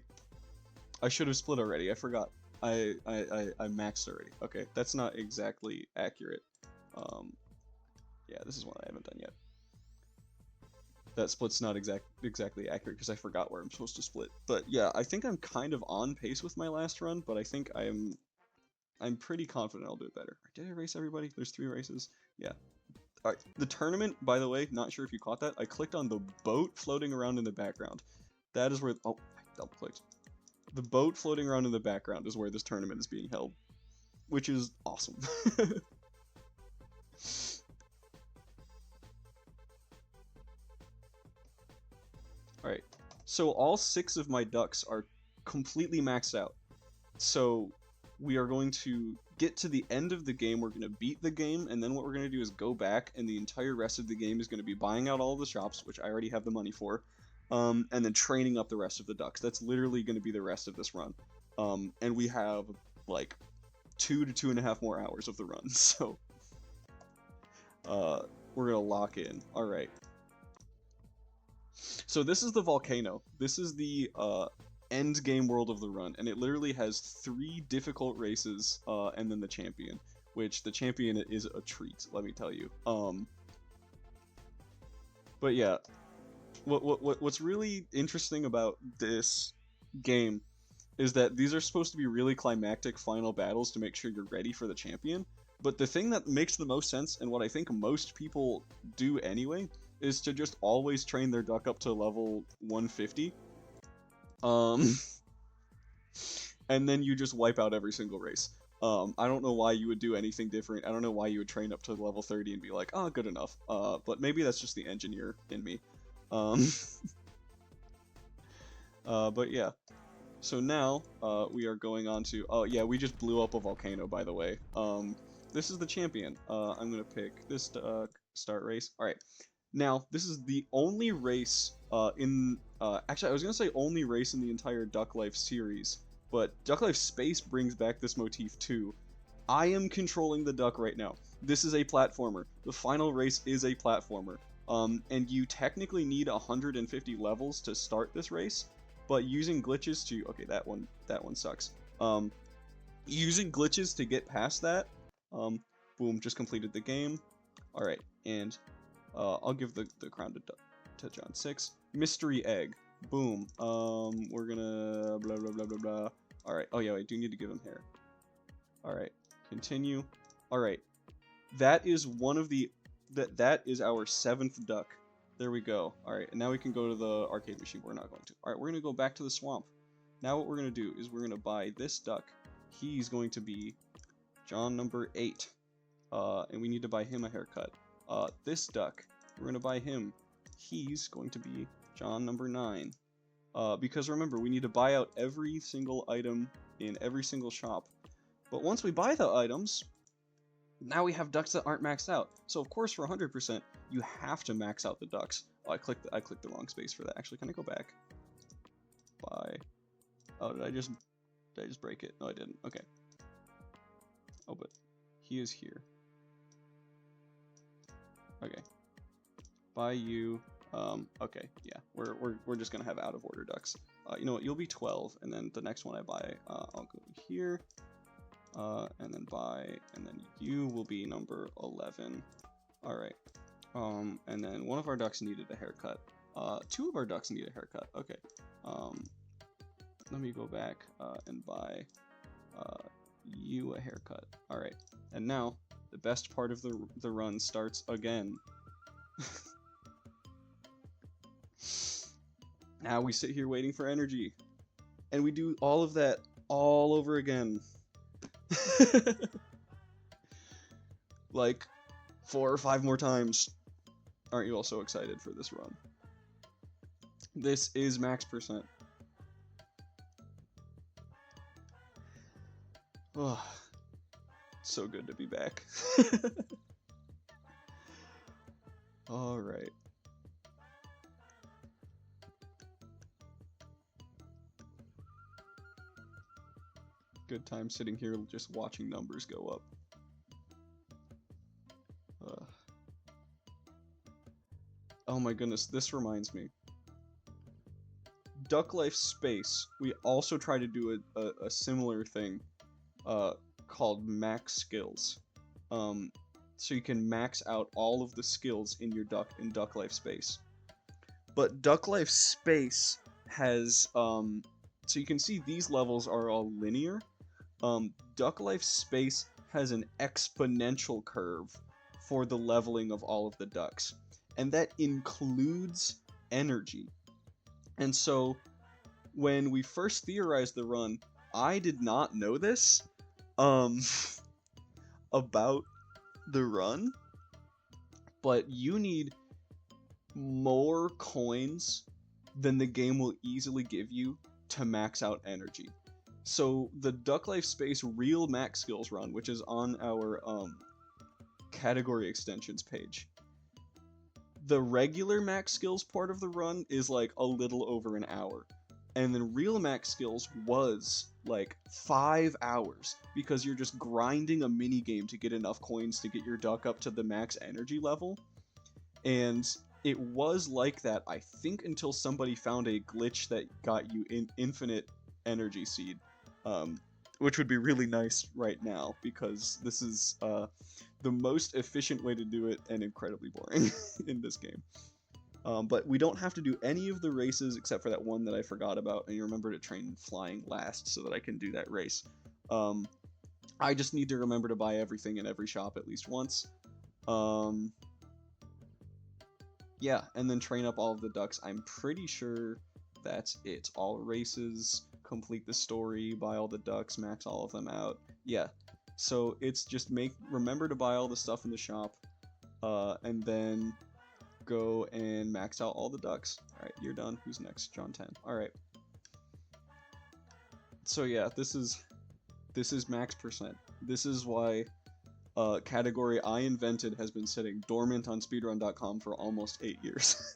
should have split already. I forgot. I maxed already. Okay, that's not exactly accurate. Yeah, this is one I haven't done yet. That split's not exactly accurate because I forgot where I'm supposed to split. But yeah, I think I'm kind of on pace with my last run, but I think I'm pretty confident I'll do it better. Did I race everybody? There's 3 races. Yeah. Alright, the tournament, by the way, not sure if you caught that. I clicked on the boat floating around in the background. That is where, oh, I double clicked. The boat floating around in the background is where this tournament is being held, which is awesome. Alright, so all 6 of my ducks are completely maxed out. So we are going to get to the end of the game, we're going to beat the game, and then what we're going to do is go back, and the entire rest of the game is going to be buying out all of the shops, which I already have the money for, and then training up the rest of the ducks. That's literally going to be the rest of this run. And we have, like, 2 to 2.5 more hours of the run, so we're going to lock in. Alright. So this is the volcano. This is the end game world of the run, and it literally has 3 difficult races, and then the champion, which the champion is a treat, let me tell you. But yeah, what's really interesting about this game is that these are supposed to be really climactic final battles to make sure you're ready for the champion. But the thing that makes the most sense, and what I think most people do anyway, is to just always train their duck up to level 150. And then you just wipe out every single race. I don't know why you would do anything different. I don't know why you would train up to level 30 and be like, oh, good enough. But maybe that's just the engineer in me. But yeah. So now, we are going on to... Oh, yeah, we just blew up a volcano, by the way. This is the champion. I'm gonna pick this duck, start race. Alright. Now, this is the only race actually, I was going to say only race in the entire Duck Life series, but Duck Life Space brings back this motif too. I am controlling the duck right now. This is a platformer. The final race is a platformer. And you technically need 150 levels to start this race, but using glitches to... Okay, that one sucks. Using glitches to get past that, boom, just completed the game. Alright, and... I'll give the crown to John 6. Mystery egg. Boom. We're gonna blah blah blah blah blah. Alright. Oh yeah, I do need to give him hair. Alright. Continue. Alright. That is one of the... That is our 7th duck. There we go. Alright, and now we can go to the arcade machine. We're not going to. Alright, we're gonna go back to the swamp. Now what we're gonna do is we're gonna buy this duck. He's going to be John number 8. And we need to buy him a haircut. This duck, we're going to buy him. He's going to be John number 9. Because remember, we need to buy out every single item in every single shop. But once we buy the items, now we have ducks that aren't maxed out. So of course, for 100%, you have to max out the ducks. Oh, I clicked the wrong space for that. Actually, can I go back? Buy. Oh, did I just break it? No, I didn't. Okay. Oh, but he is here. Okay. Buy you. Okay, yeah. We're just gonna have out of order ducks. You know what? You'll be 12, and then the next one I buy, I'll go here. And then buy, and then you will be number 11. Alright. And then one of our ducks needed a haircut. 2 of our ducks need a haircut. Okay. Let me go back and buy you a haircut. Alright. And now the best part of the run starts again. Now we sit here waiting for energy. And we do all of that all over again. Like 4 or 5 more times. Aren't you all so excited for this run? This is max percent. Oh, so good to be back. Alright. Good time sitting here just watching numbers go up. Oh my goodness, this reminds me. Duck Life Space, we also try to do a similar thing called max skills. So you can max out all of the skills in your Duck Life Space. But Duck Life Space has, so you can see these levels are all linear. Duck Life Space has an exponential curve for the leveling of all of the ducks. And that includes energy. And so, when we first theorized the run, I did not know this, about the run, but you need more coins than the game will easily give you to max out energy. So, the Duck Life Space Real Max Skills run, which is on our, category extensions page, the regular max skills part of the run is like a little over an hour. And then real max skills was like 5 hours because you're just grinding a mini game to get enough coins to get your duck up to the max energy level. And it was like that, I think, until somebody found a glitch that got you infinite energy seed. Which would be really nice right now because this is the most efficient way to do it and incredibly boring in this game. But we don't have to do any of the races except for that one that I forgot about, and you remember to train flying last so that I can do that race. I just need to remember to buy everything in every shop at least once. Yeah, and then train up all of the ducks. I'm pretty sure that's it. All races, complete the story, buy all the ducks, max all of them out. Yeah. So it's just remember to buy all the stuff in the shop, and then go and max out all the ducks. Alright, you're done. Who's next? John 10. Alright. So yeah, this is max percent. This is why category I invented has been sitting dormant on speedrun.com for almost 8 years.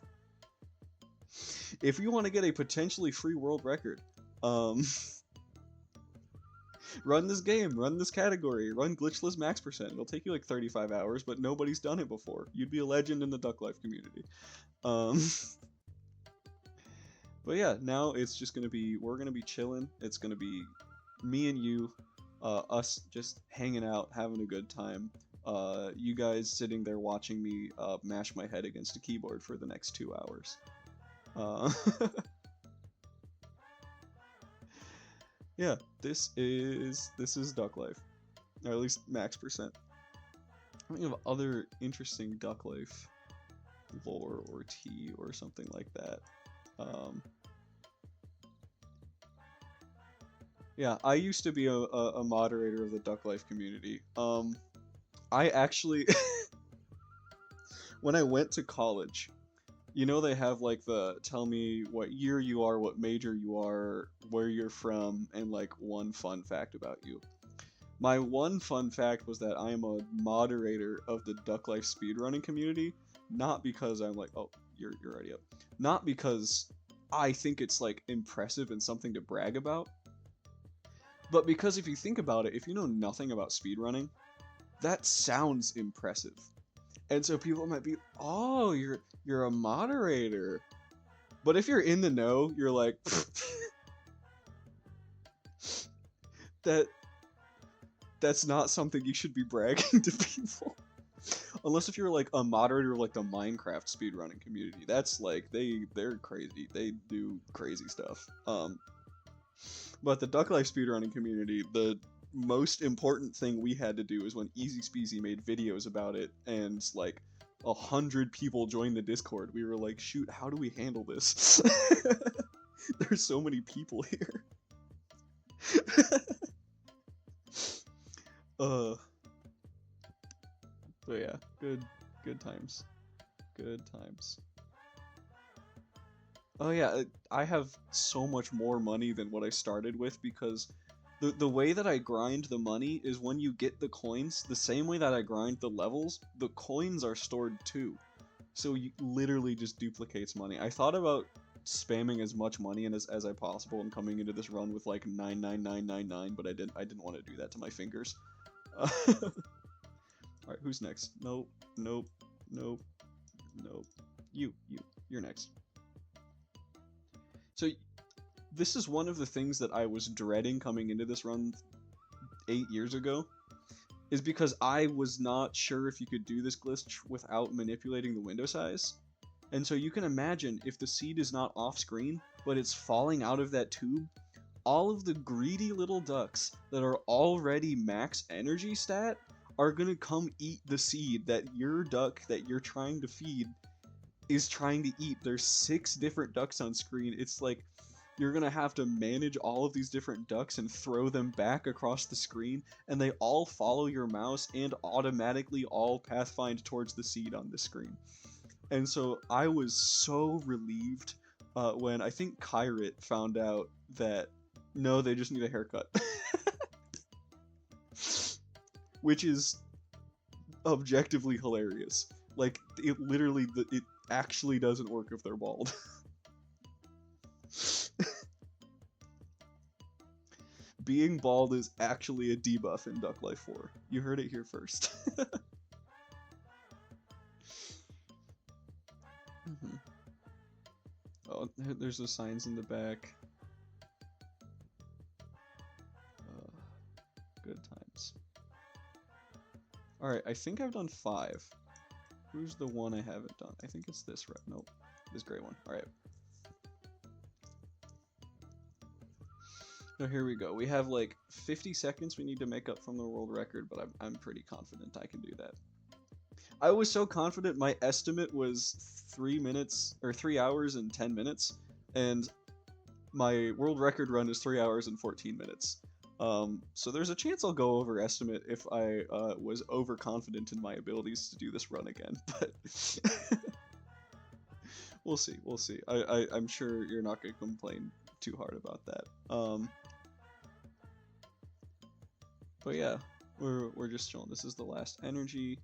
If you want to get a potentially free world record, run this game, run this category, run glitchless max percent. It'll take you like 35 hours, but nobody's done it before. You'd be a legend in the Duck Life community. But yeah, now it's just gonna be, we're gonna be chilling. It's gonna be me and you, us just hanging out, having a good time. You guys sitting there watching me mash my head against a keyboard for the next 2 hours. Yeah, this is Duck Life, or at least max percent. I think of other interesting Duck Life lore or tea or something like that. Yeah, I used to be a moderator of the Duck Life community. I actually, when I went to college, you know they have like the tell me what year you are, what major you are, where you're from, and like one fun fact about you. My one fun fact was that I am a moderator of the Duck Life speedrunning community, not because I'm like, oh, you're already up. Not because I think it's like impressive and something to brag about, but because if you think about it, if you know nothing about speedrunning, that sounds impressive. And so people might be, oh, you're a moderator. But if you're in the know, you're like, that's not something you should be bragging to people. Unless if you're like a moderator of like the Minecraft speedrunning community. That's like, they're crazy. They do crazy stuff. But the Duck Life speedrunning community, the most important thing we had to do is when Easy Speezy made videos about it and like 100 people joined the Discord. We were like, shoot, how do we handle this? There's so many people here. But yeah, good times. Good times. Oh yeah, I have so much more money than what I started with because the way that I grind the money is when you get the coins, the same way that I grind the levels, the coins are stored too. So you literally just duplicates money. I thought about spamming as much money in as I possible and coming into this run with like 99999, but I didn't want to do that to my fingers. Alright, who's next? Nope, nope, nope, nope. You're next. So this is one of the things that I was dreading coming into this run 8 years ago, is because I was not sure if you could do this glitch without manipulating the window size. And so you can imagine if the seed is not off screen, but it's falling out of that tube, all of the greedy little ducks that are already max energy stat are gonna come eat the seed that your duck that you're trying to feed is trying to eat. There's 6 different ducks on screen. It's like you're gonna have to manage all of these different ducks and throw them back across the screen, and they all follow your mouse and automatically all pathfind towards the seed on the screen. And so I was so relieved when I think Kyrit found out that no, they just need a haircut. Which is objectively hilarious. Like, it literally, it actually doesn't work if they're bald. Being bald is actually a debuff in Duck Life 4. You heard it here first. Oh, there's the signs in the back. Good times. Alright, I think I've done 5. Who's the one I haven't done? I think it's this red. Nope. This gray one. Alright. So here we go. We have like 50 seconds we need to make up from the world record, but I'm pretty confident I can do that. I was so confident my estimate was 3 minutes, or 3 hours and 10 minutes, and my world record run is 3 hours and 14 minutes. So there's a chance I'll go over estimate if I was overconfident in my abilities to do this run again, but we'll see, we'll see. I'm sure you're not going to complain too hard about that. But yeah, we're just chilling. This is the last energy,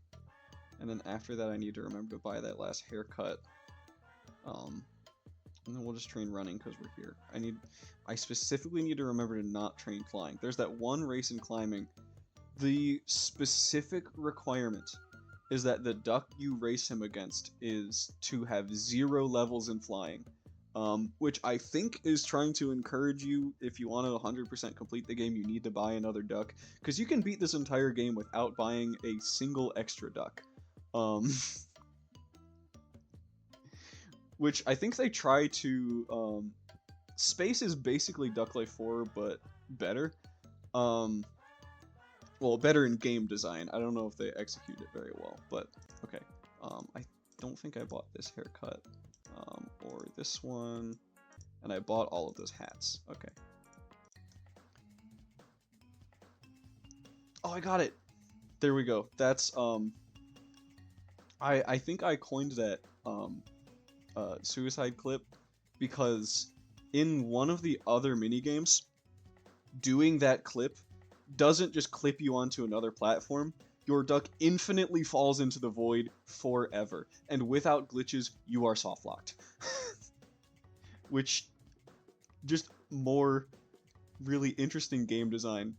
and then after that I need to remember to buy that last haircut. And then we'll just train running because we're here. I specifically need to remember to not train flying. There's that one race in climbing. The specific requirement is that the duck you race him against is to have 0 levels in flying. Which I think is trying to encourage you, if you want to 100% complete the game, you need to buy another duck. Because you can beat this entire game without buying a single extra duck. Which I think they try to, Space is basically Duck Life 4, but better. Well, better in game design. I don't know if they execute it very well, but okay. I don't think I bought this haircut, or this one, and I bought all of those hats. Okay. Oh, I got it! There we go. That's, I think I coined that, suicide clip because in one of the other minigames, doing that clip doesn't just clip you onto another platform. Your duck infinitely falls into the void forever, and without glitches, you are soft locked. Which, just more really interesting game design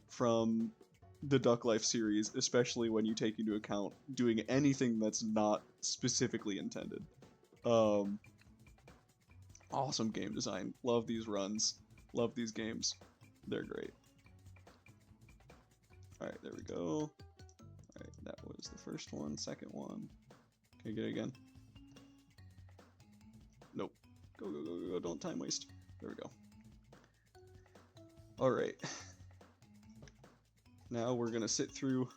from the Duck Life series, especially when you take into account doing anything that's not specifically intended. Awesome game design. Love these runs. Love these games. They're great. Alright, there we go. Alright, that was the first one. Second one. Can I get it again? Nope. Go, go, go, go, go. Don't time waste. There we go. Alright. Now we're gonna sit through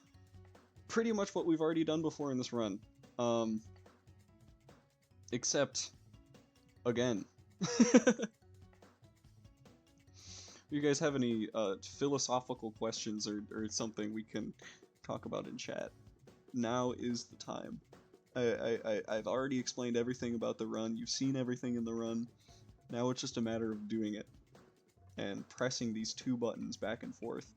pretty much what we've already done before in this run. Except, again, you guys have any philosophical questions or something we can talk about in chat, now is the time. I've already explained everything about the run. You've seen everything in the run. Now it's just a matter of doing it and pressing these two buttons back and forth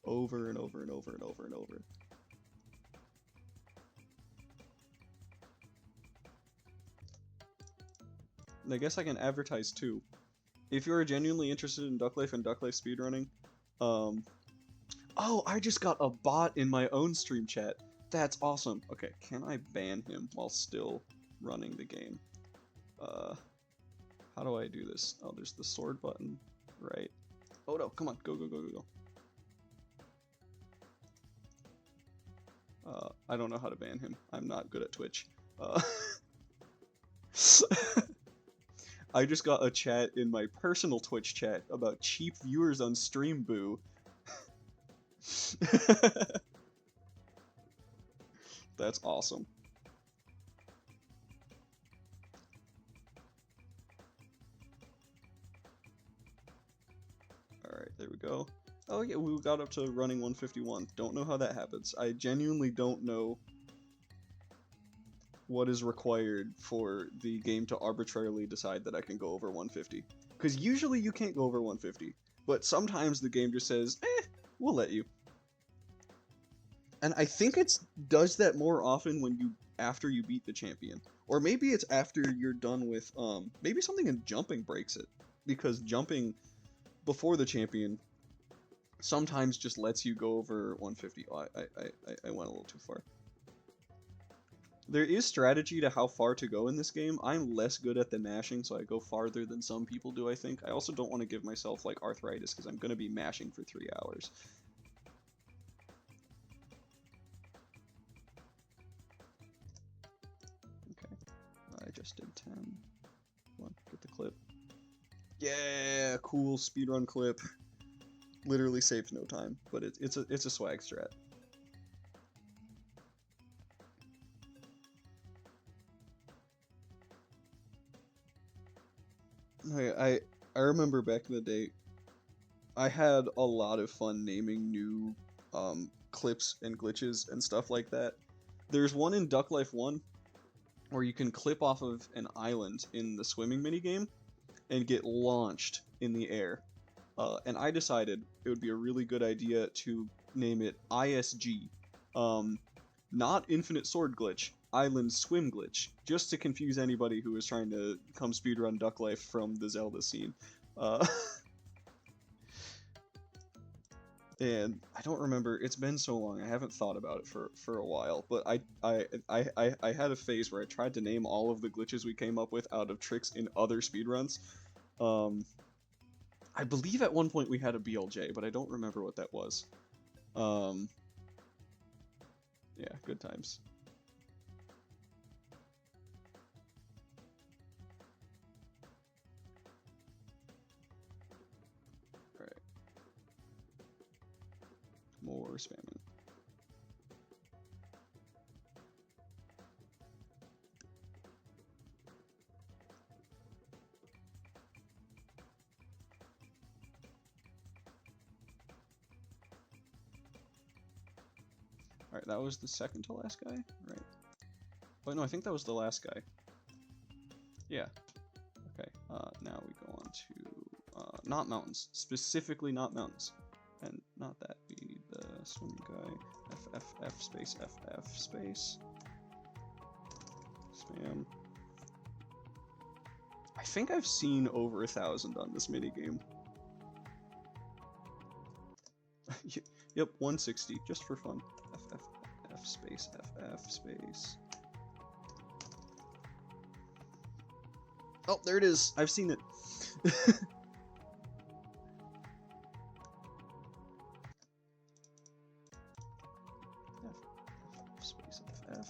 over and over and over and over and over. And I guess I can advertise too. If you're genuinely interested in Duck Life and Duck Life speedrunning, oh, I just got a bot in my own stream chat. That's awesome. Okay, can I ban him while still running the game? How do I do this? Oh, there's the sword button, right? Oh no, come on, go, go, go, go, go. I don't know how to ban him. I'm not good at Twitch. I just got a chat in my personal Twitch chat about cheap viewers on stream, boo. That's awesome. Alright, there we go. Oh yeah, we got up to running 151. Don't know how that happens. I genuinely don't know what is required for the game to arbitrarily decide that I can go over 150. Because usually you can't go over 150, but sometimes the game just says, we'll let you. And I think it does that more often when after you beat the champion. Or maybe it's after you're done with, maybe something in jumping breaks it. Because jumping before the champion sometimes just lets you go over 150. Oh, I went a little too far. There is strategy to how far to go in this game. I'm less good at the mashing, so I go farther than some people do, I think. I also don't want to give myself, like, arthritis, because I'm going to be mashing for 3 hours. Okay. I just did 10. Come on, get the clip. Yeah, cool speedrun clip. Literally saves no time, but it's a swag strat. I remember back in the day, I had a lot of fun naming new clips and glitches and stuff like that. There's one in Duck Life 1 where you can clip off of an island in the swimming minigame and get launched in the air. And I decided it would be a really good idea to name it ISG. Not Infinite Sword Glitch, Island Swim Glitch, just to confuse anybody who was trying to come speedrun Duck Life from the Zelda scene. And I don't remember, it's been so long, I haven't thought about it for a while, but I had a phase where I tried to name all of the glitches we came up with out of tricks in other speedruns. I believe at one point we had a BLJ, but I don't remember what that was. Yeah, good times. Alright. More spamming. Alright, that was the second to last guy, right? Oh no, I think that was the last guy. Yeah. Okay, now we go on to, not mountains. Specifically not mountains. And not that, we need the swim guy. F space, FF space. Spam. I think I've seen over 1,000 on this minigame. Yep, 160, just for fun. F space, FF space. Oh, there it is. I've seen it. F space, FF.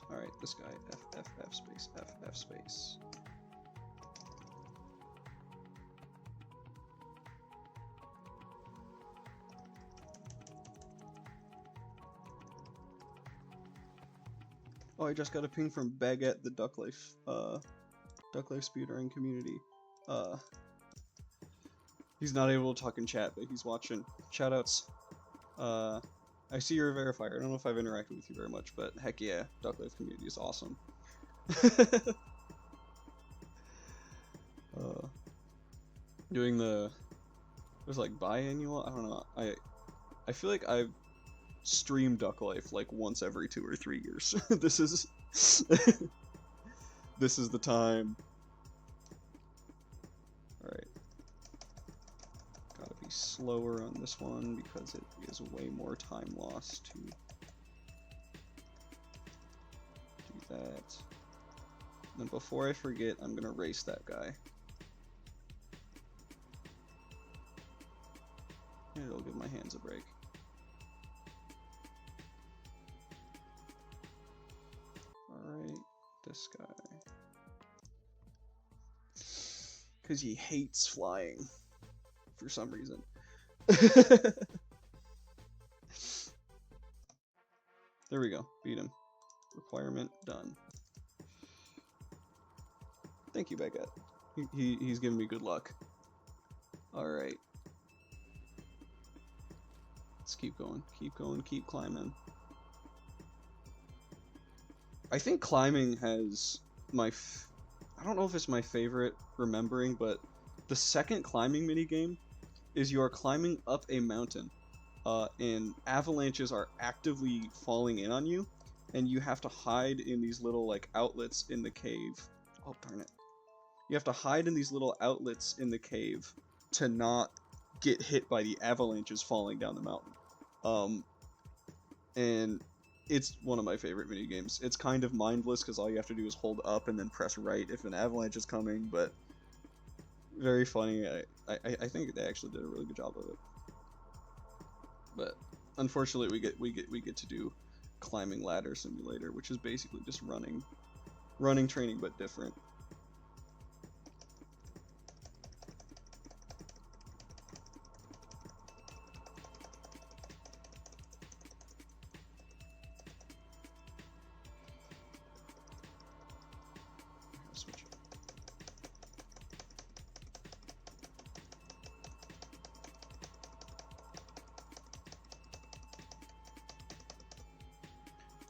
Alright, this guy, F space, F space. Oh, I just got a ping from Baguette, the Duck Life speedrunning community. He's not able to talk in chat, but he's watching. Shoutouts. I see you're a verifier. I don't know if I've interacted with you very much, but heck yeah, Duck Life community is awesome. Doing the, there's like biannual. I don't know. I feel like I've streamed Duck Life like once every 2 or 3 years. This is this is the time. Alright. Gotta be slower on this one because it is way more time lost to do that. And then before I forget, I'm gonna race that guy. And it'll give my hands a break. Alright, this guy. Because he hates flying. For some reason. There we go. Beat him. Requirement done. Thank you, Baguette. He's giving me good luck. Alright. Let's keep going. Keep going. Keep climbing. I think climbing has my... I don't know if it's my favorite remembering, but the second climbing minigame is you are climbing up a mountain, and avalanches are actively falling in on you, and you have to hide in these little like outlets in the cave. Oh darn it! You have to hide in these little outlets in the cave to not get hit by the avalanches falling down the mountain. And it's one of my favorite minigames. It's kind of mindless because all you have to do is hold up and then press right if an avalanche is coming, but very funny. I think they actually did a really good job of it. But unfortunately, we get to do climbing ladder simulator, which is basically just running training but different.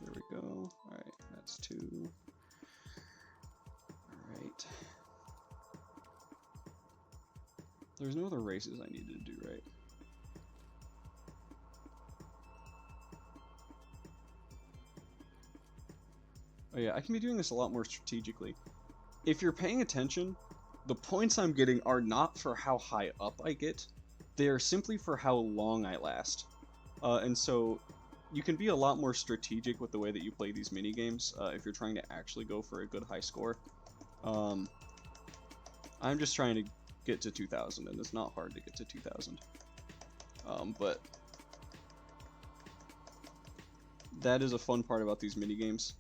There we go. Alright, that's 2. Alright. There's no other races I needed to do, right? Oh yeah, I can be doing this a lot more strategically. If you're paying attention, the points I'm getting are not for how high up I get. They are simply for how long I last. And so you can be a lot more strategic with the way that you play these minigames if you're trying to actually go for a good high score. I'm just trying to get to 2,000, and it's not hard to get to 2,000. But that is a fun part about these minigames.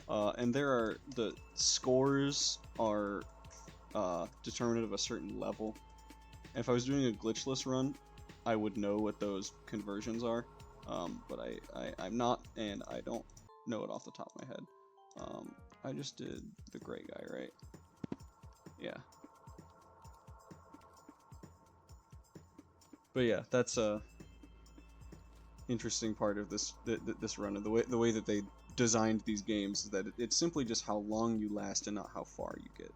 And the scores are determined of a certain level. And if I was doing a glitchless run, I would know what those conversions are. But I'm not, and I don't know it off the top of my head. I just did the gray guy, right? Yeah. But yeah, that's a interesting part of this run, and the way that they designed these games is that it's simply just how long you last and not how far you get.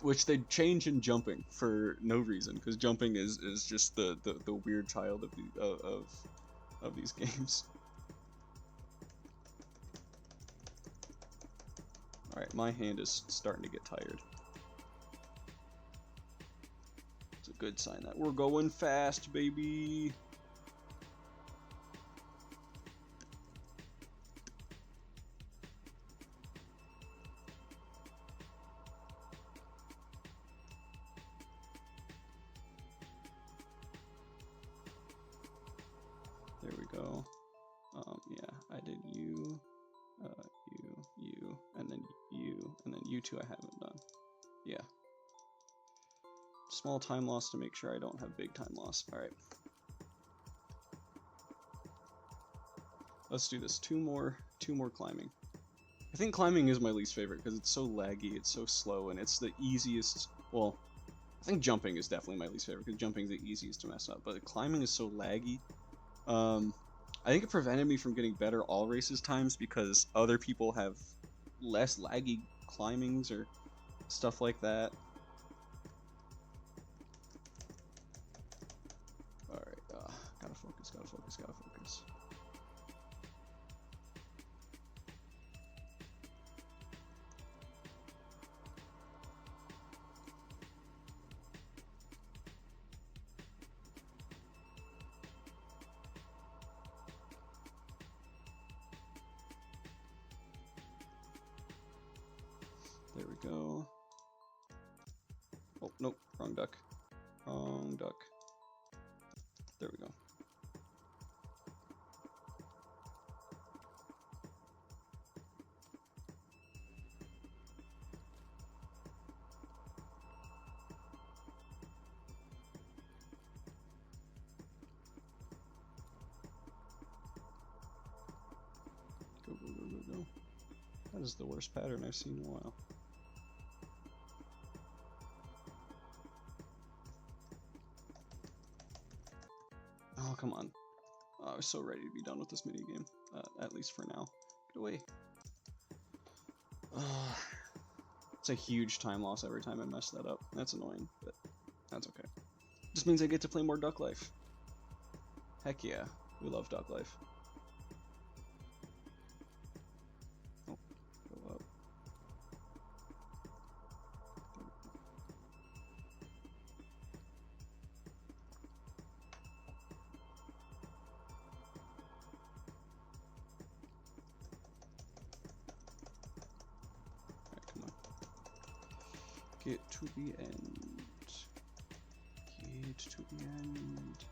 Which they change in jumping for no reason, because jumping is just the weird child of these games. Alright, my hand is starting to get tired. It's a good sign that we're going fast, baby. There we go. Yeah, I did you, you, and then you two I haven't done. Yeah. Small time loss to make sure I don't have big time loss. Alright. Let's do this. Two more climbing. I think climbing is my least favorite because it's so laggy, it's so slow, and it's the easiest. Well, I think jumping is definitely my least favorite because jumping is the easiest to mess up, but climbing is so laggy. I think it prevented me from getting better all races times because other people have less laggy climbings or stuff like that. Alright, gotta focus. There we go. Oh, nope, wrong duck. Wrong duck. There we go. Go. That is the worst pattern I've seen in a while. Oh, come on. Oh, I was so ready to be done with this minigame, at least for now. Get away. It's a huge time loss every time I mess that up. That's annoying, but that's okay. Just means I get to play more Duck Life. Heck yeah, we love Duck Life. Oh, go up. Alright, come on. Get to the end. Get to the end.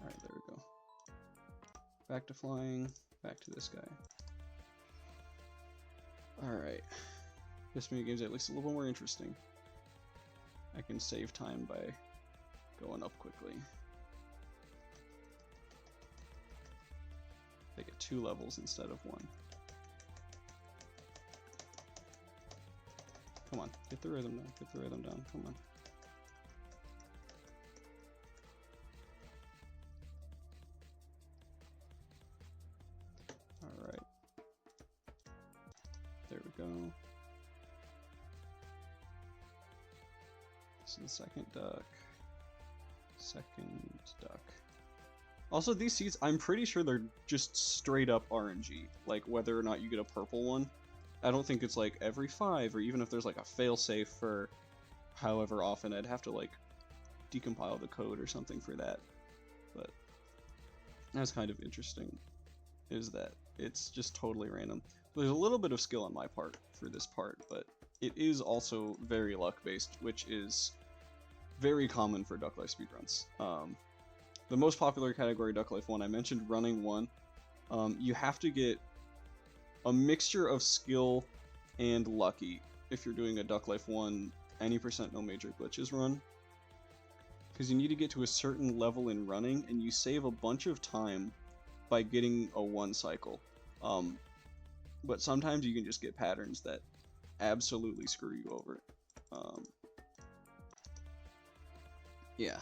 Alright, there we go. Back to flying, back to this guy. Alright. This minigame's at least a little more interesting. I can save time by going up quickly. They get 2 levels instead of 1. Come on, get the rhythm down, come on. Alright. There we go. This is the second duck. Also, these seeds, I'm pretty sure they're just straight up RNG. Like, whether or not you get a purple one. I don't think it's like every 5, or even if there's like a failsafe for however often. I'd have to like decompile the code or something for that. But that's kind of interesting, is that it's just totally random. There's a little bit of skill on my part for this part, but it is also very luck-based, which is very common for Duck Life speedruns. The most popular category, Duck Life 1, I mentioned running 1. You have to get a mixture of skill and lucky if you're doing a Duck Life 1 any % no major glitches run. Because you need to get to a certain level in running, and you save a bunch of time by getting a 1 cycle. But sometimes you can just get patterns that absolutely screw you over. Yeah.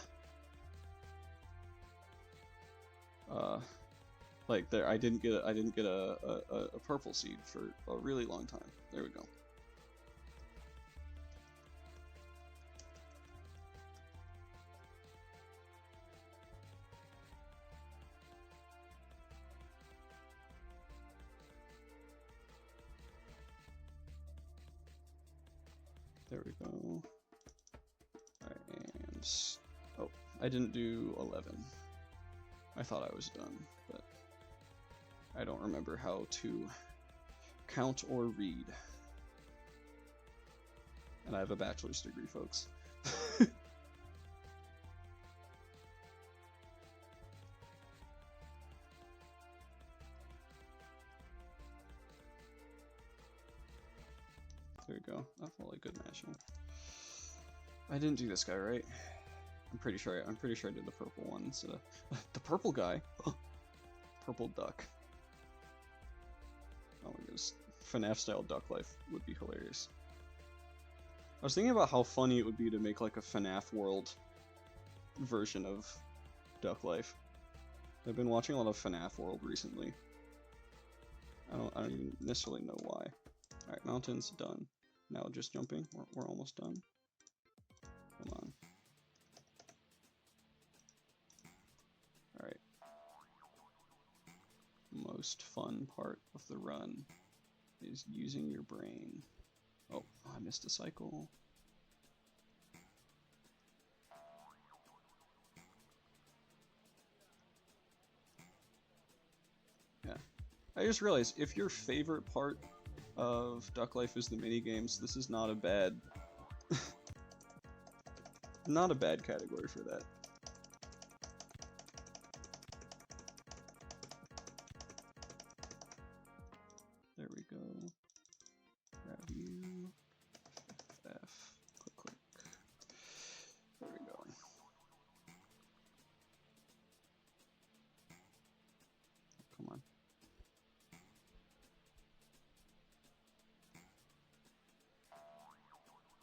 Like there, I didn't get a purple seed for a really long time. There we go. There we go. Alright, and oh, I didn't do 11. I thought I was done, but I don't remember how to count or read. And I have a bachelor's degree, folks. There we go. That felt like good mashing. I didn't do this guy, right? I'm pretty sure I did the purple one instead of the purple guy. Purple duck. Oh my goodness. FNAF style duck life would be hilarious. I was thinking about how funny it would be to make like a FNAF world version of Duck Life. I've been watching a lot of FNAF World recently. I don't even necessarily know why. Alright, mountains, done. Now just jumping. We're almost done. Come on. Alright. Most fun part of the run is using your brain. Oh, I missed a cycle. Yeah. I just realized, if your favorite part of Duck Life is the minigames, this is not a bad... not a bad category for that. There we go. Grab you. F. Click, click. There we go. Come on.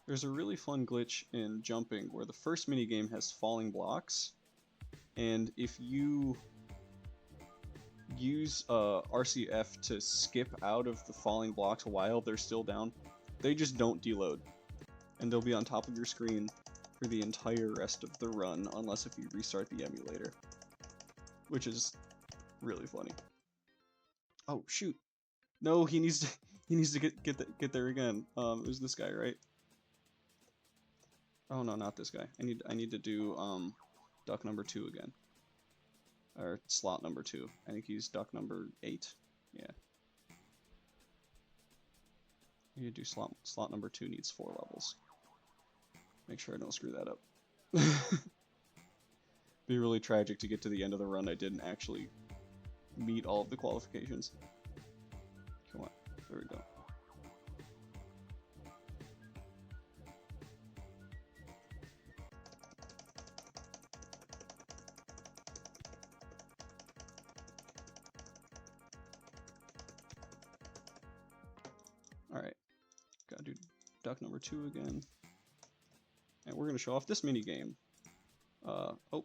There's a really fun glitch in jumping where the first minigame has falling blocks, and if you use RCF to skip out of the falling blocks while they're still down, they just don't deload, and they'll be on top of your screen for the entire rest of the run, unless if you restart the emulator, which is really funny. Oh shoot! No, he needs to get there again. It was this guy, right? Oh no, not this guy. I need to do duck number 2 again. Or slot number 2. I think he's duck number 8. Yeah. I need to do slot number 2 needs 4 levels. Make sure I don't screw that up. Be really tragic to get to the end of the run I didn't actually meet all of the qualifications. Come on. There we go. Alright, gotta do duck number 2 again. And we're gonna show off this mini game. Oh.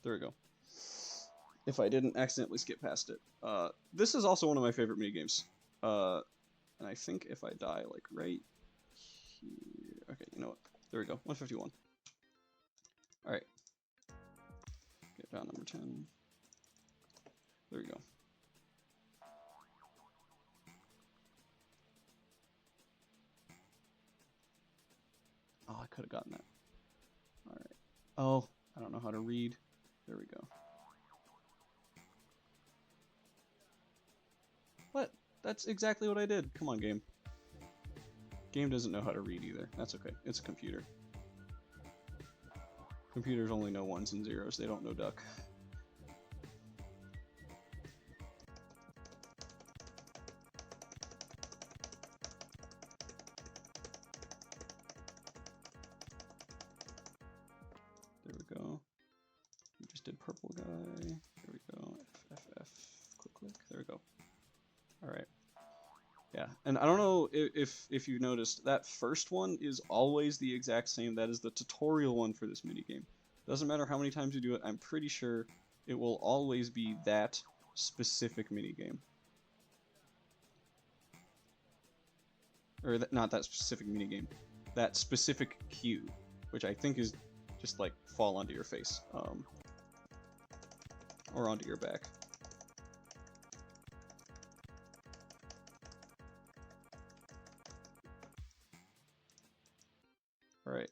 There we go. If I didn't accidentally skip past it. This is also one of my favorite mini games. And I think if I die, like, right here... Okay, you know what? There we go, 151. Alright. Get down number 10. There we go. Oh, I could have gotten that. Alright. Oh, I don't know how to read. There we go. What? That's exactly what I did. Come on, game. Game doesn't know how to read either. That's okay. It's a computer. Computers only know 1s and 0s. They don't know duck. There we go. We just did purple guy. There we go. F. Click, click. There we go. Alright. Yeah, and I don't know if you noticed, that first one is always the exact same. That is the tutorial one for this minigame. Doesn't matter how many times you do it, I'm pretty sure it will always be that specific minigame. Or not that specific minigame. That specific cue, which I think is just like fall onto your face. Or onto your back. Alright.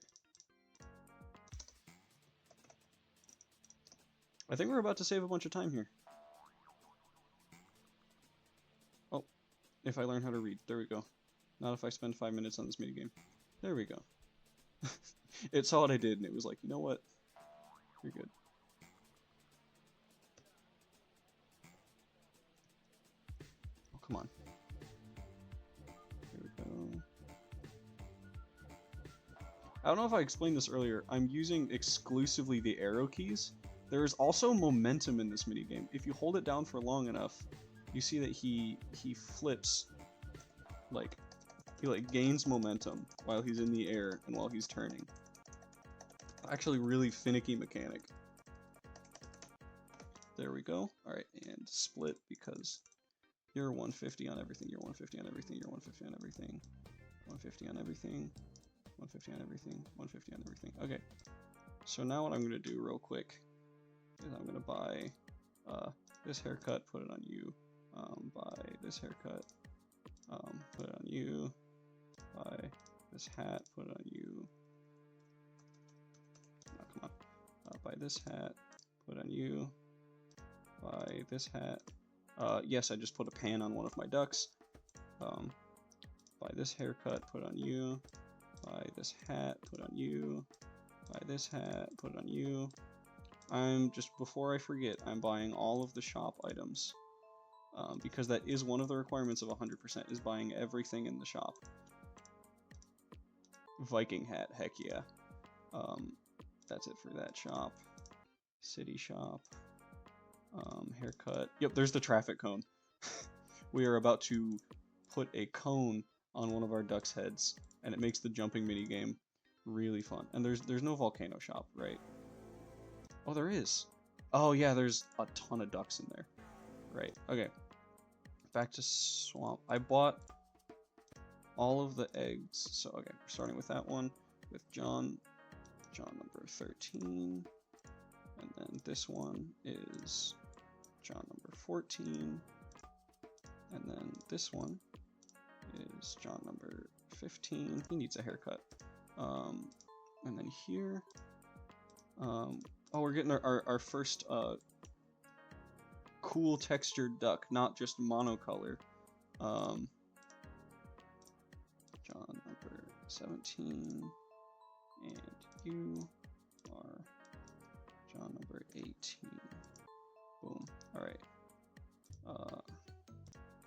I think we're about to save a bunch of time here. Oh, if I learn how to read. There we go. Not if I spend 5 minutes on this minigame. There we go. It saw what I did and it was like, you know what? You're good. Oh, come on. There we go. I don't know if I explained this earlier. I'm using exclusively the arrow keys. There is also momentum in this minigame. If you hold it down for long enough, you see that he flips, like, he like gains momentum while he's in the air and while he's turning. Actually, really finicky mechanic. There we go. All right, and split because you're 150 on everything. You're 150 on everything. You're 150 on everything. 150 on everything. 150 on everything. 150 on everything. Okay. So now what I'm gonna do real quick is I'm gonna buy this haircut, put it on you. Buy this haircut, put it on you. Buy this hat, put it on you. Oh, come on. Buy this hat, put it on you. Buy this hat. Yes, I just put a pan on one of my ducks. Buy this haircut, put it on you. Buy this hat, put it on you. Buy this hat, put it on you. I'm just, before I forget, I'm buying all of the shop items. Because that is one of the requirements of 100%, is buying everything in the shop. Viking hat, heck yeah. That's it for that shop. City shop. Haircut. Yep, there's the traffic cone. We are about to put a cone on one of our ducks' heads, and it makes the jumping minigame really fun. And there's no volcano shop, right? Oh, there is. Oh yeah, there's a ton of ducks in there. Right, okay. Back to swamp. I bought all of the eggs. So, okay, we're starting with that one. With John number 13. And then this one is John number 14. And then this one is John number 15. He needs a haircut. And then here, oh, we're getting our first cool textured duck, not just monocolor. John number 17, and you are John number 18. Boom. All right.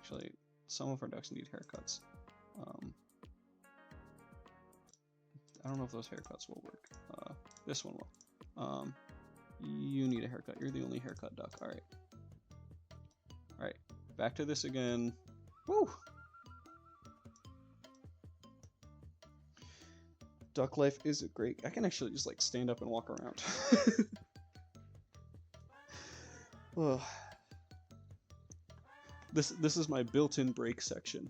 Actually, some of our ducks need haircuts. I don't know if those haircuts will work. This one will. You need a haircut. You're the only haircut duck. All right. All right. Back to this again. Woo! Duck life is great. I can actually just like stand up and walk around. Ugh. This is my built-in break section.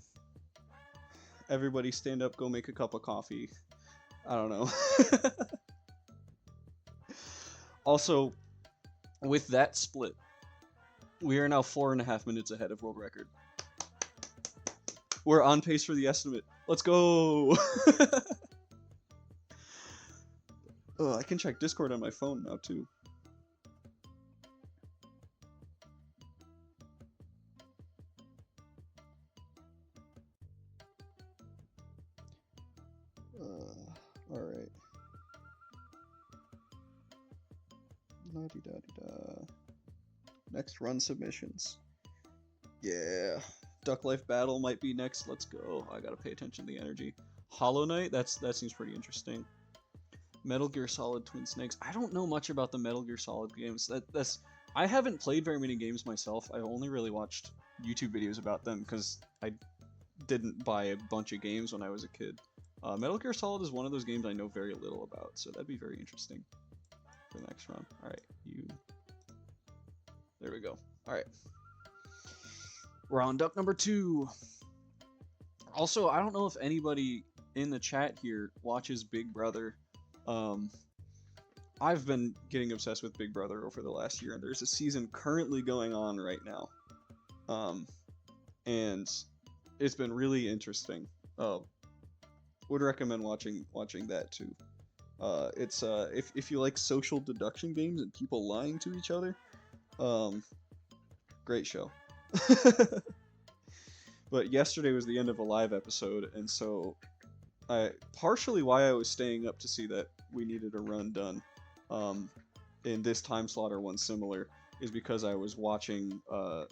Everybody stand up, go make a cup of coffee. I don't know. Also, with that split, we are now 4.5 minutes ahead of world record. We're on pace for the estimate. Let's go! Oh, I can check Discord on my phone now, too. Alright. La-di-da-di-da. Next run submissions. Yeah. Duck Life Battle might be next. Let's go. I gotta pay attention to the energy. Hollow Knight? That seems pretty interesting. Metal Gear Solid Twin Snakes. I don't know much about the Metal Gear Solid games. I haven't played very many games myself. I've only really watched YouTube videos about them because I didn't buy a bunch of games when I was a kid. Metal Gear Solid is one of those games I know very little about, so that'd be very interesting for the next round. Alright, there we go. Alright. Round duck number 2. Also, I don't know if anybody in the chat here watches Big Brother. I've been getting obsessed with Big Brother over the last year, and there's a season currently going on right now. And it's been really interesting. Would recommend watching that too. It's if you like social deduction games and people lying to each other, Great show. But yesterday was the end of a live episode, and so partially why I was staying up to see that we needed a run done in this time slot or one similar is because I was watching the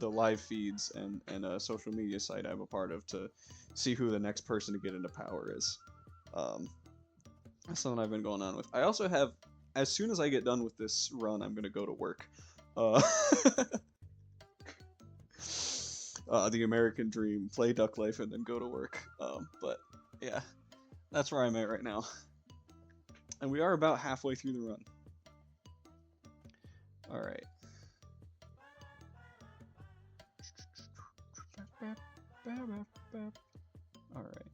live feeds and a social media site I'm a part of to see who the next person to get into power is. That's something I've been going on with. I also have, as soon as I get done with this run, I'm gonna go to work. The American dream, play Duck Life and then go to work. But yeah, that's where I'm at right now. And we are about halfway through the run. Alright. Alright.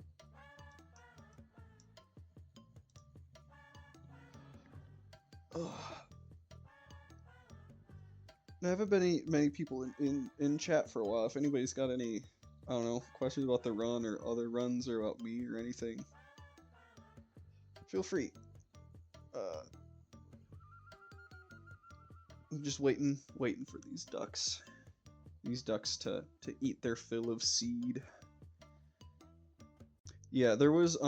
There haven't been many people in chat for a while. If anybody's got any, I don't know, questions about the run or other runs or about me or anything, feel free. I'm just waiting for these ducks to eat their fill of seed. Yeah, there was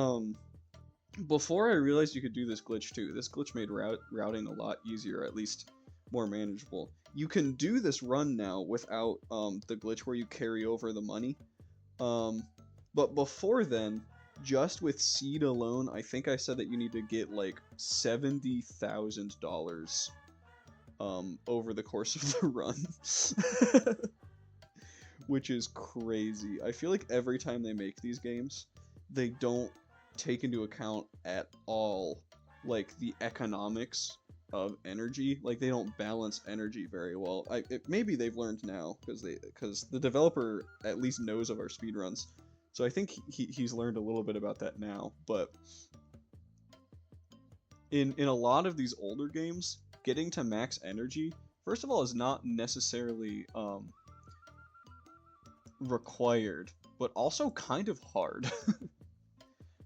before I realized you could do this glitch too. This glitch made routing a lot easier, or at least more manageable. You can do this run now without the glitch where you carry over the money. But before then, just with seed alone, I think I said that you need to get like $70,000 over the course of the run. Which is crazy. I feel like every time they make these games, they don't take into account at all like the economics of energy. Like they don't balance energy very well. Maybe they've learned now because the developer at least knows of our speedruns, so I think he's learned a little bit about that now. But in a lot of these older games, getting to max energy, first of all, is not necessarily required, but also kind of hard.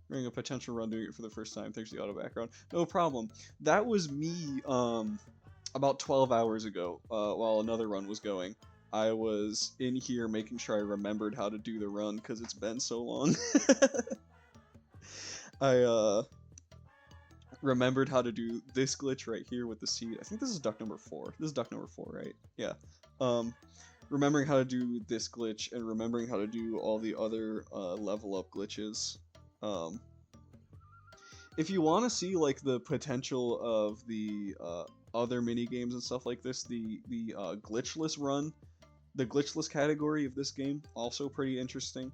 Running a potential run doing it for the first time. Thanks to the auto background. No problem. That was me about 12 hours ago while another run was going. I was in here making sure I remembered how to do the run because it's been so long. I remembered how to do this glitch right here with the seed. I think this is duck number 4. This is duck number 4, right? Yeah. Remembering how to do this glitch and remembering how to do all the other level up glitches. If you want to see like the potential of the other mini games and stuff like this, the glitchless run, the glitchless category of this game, also pretty interesting.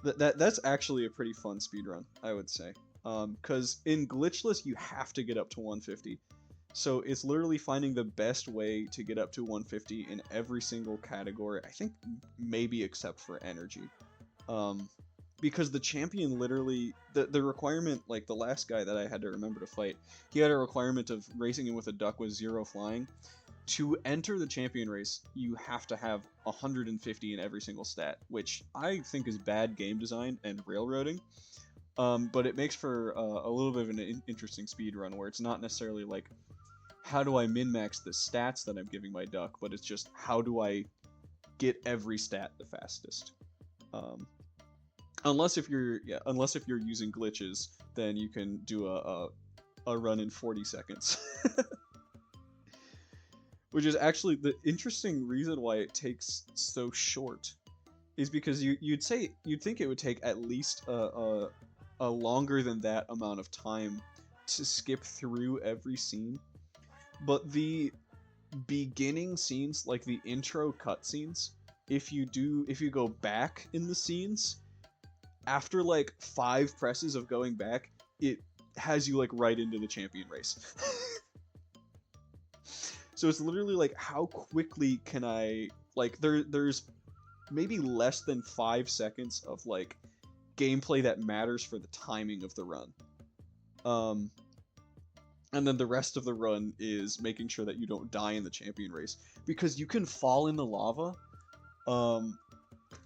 That's actually a pretty fun speedrun, I would say. Because in glitchless you have to get up to 150. So it's literally finding the best way to get up to 150 in every single category. I think maybe except for energy. Because the champion literally, the requirement, like the last guy that I had to remember to fight, he had a requirement of racing him with a duck with 0 flying. To enter the champion race, you have to have 150 in every single stat, which I think is bad game design and railroading. But it makes for a little bit of an interesting speed run where it's not necessarily like, how do I min-max the stats that I'm giving my duck, but it's just how do I get every stat the fastest. Unless if you're using glitches, then you can do a run in 40 seconds. Which is actually the interesting reason why it takes so short, is because you'd think it would take at least a longer than that amount of time to skip through every scene. But the beginning scenes, like the intro cutscenes, if you go back in the scenes, after like 5 presses of going back, it has you like right into the champion race. So it's literally like, how quickly can I, like, there's maybe less than 5 seconds of like gameplay that matters for the timing of the run. And then the rest of the run is making sure that you don't die in the champion race, because you can fall in the lava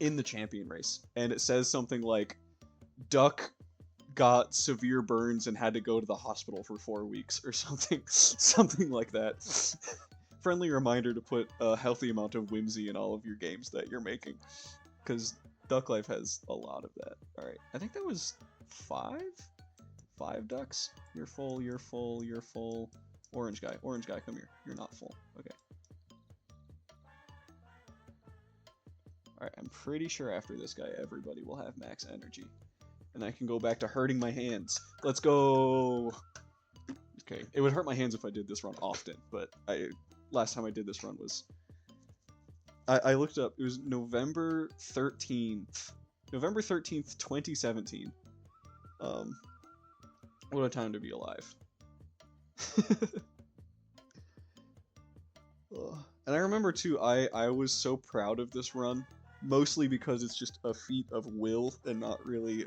in the champion race, and it says something like duck got severe burns and had to go to the hospital for 4 weeks or something, something like that. Friendly reminder to put a healthy amount of whimsy in all of your games that you're making, because Duck Life has a lot of that. All right, I think that was 5 ducks. You're full. You're full. You're full. Orange guy, come here. You're not full. Okay. Alright, I'm pretty sure after this guy, everybody will have max energy. And I can go back to hurting my hands. Let's go! Okay, it would hurt my hands if I did this run often, but last time I did this run was... I looked up, it was November 13th. November 13th, 2017. What a time to be alive. And I remember too, I was so proud of this run, mostly because it's just a feat of will and not really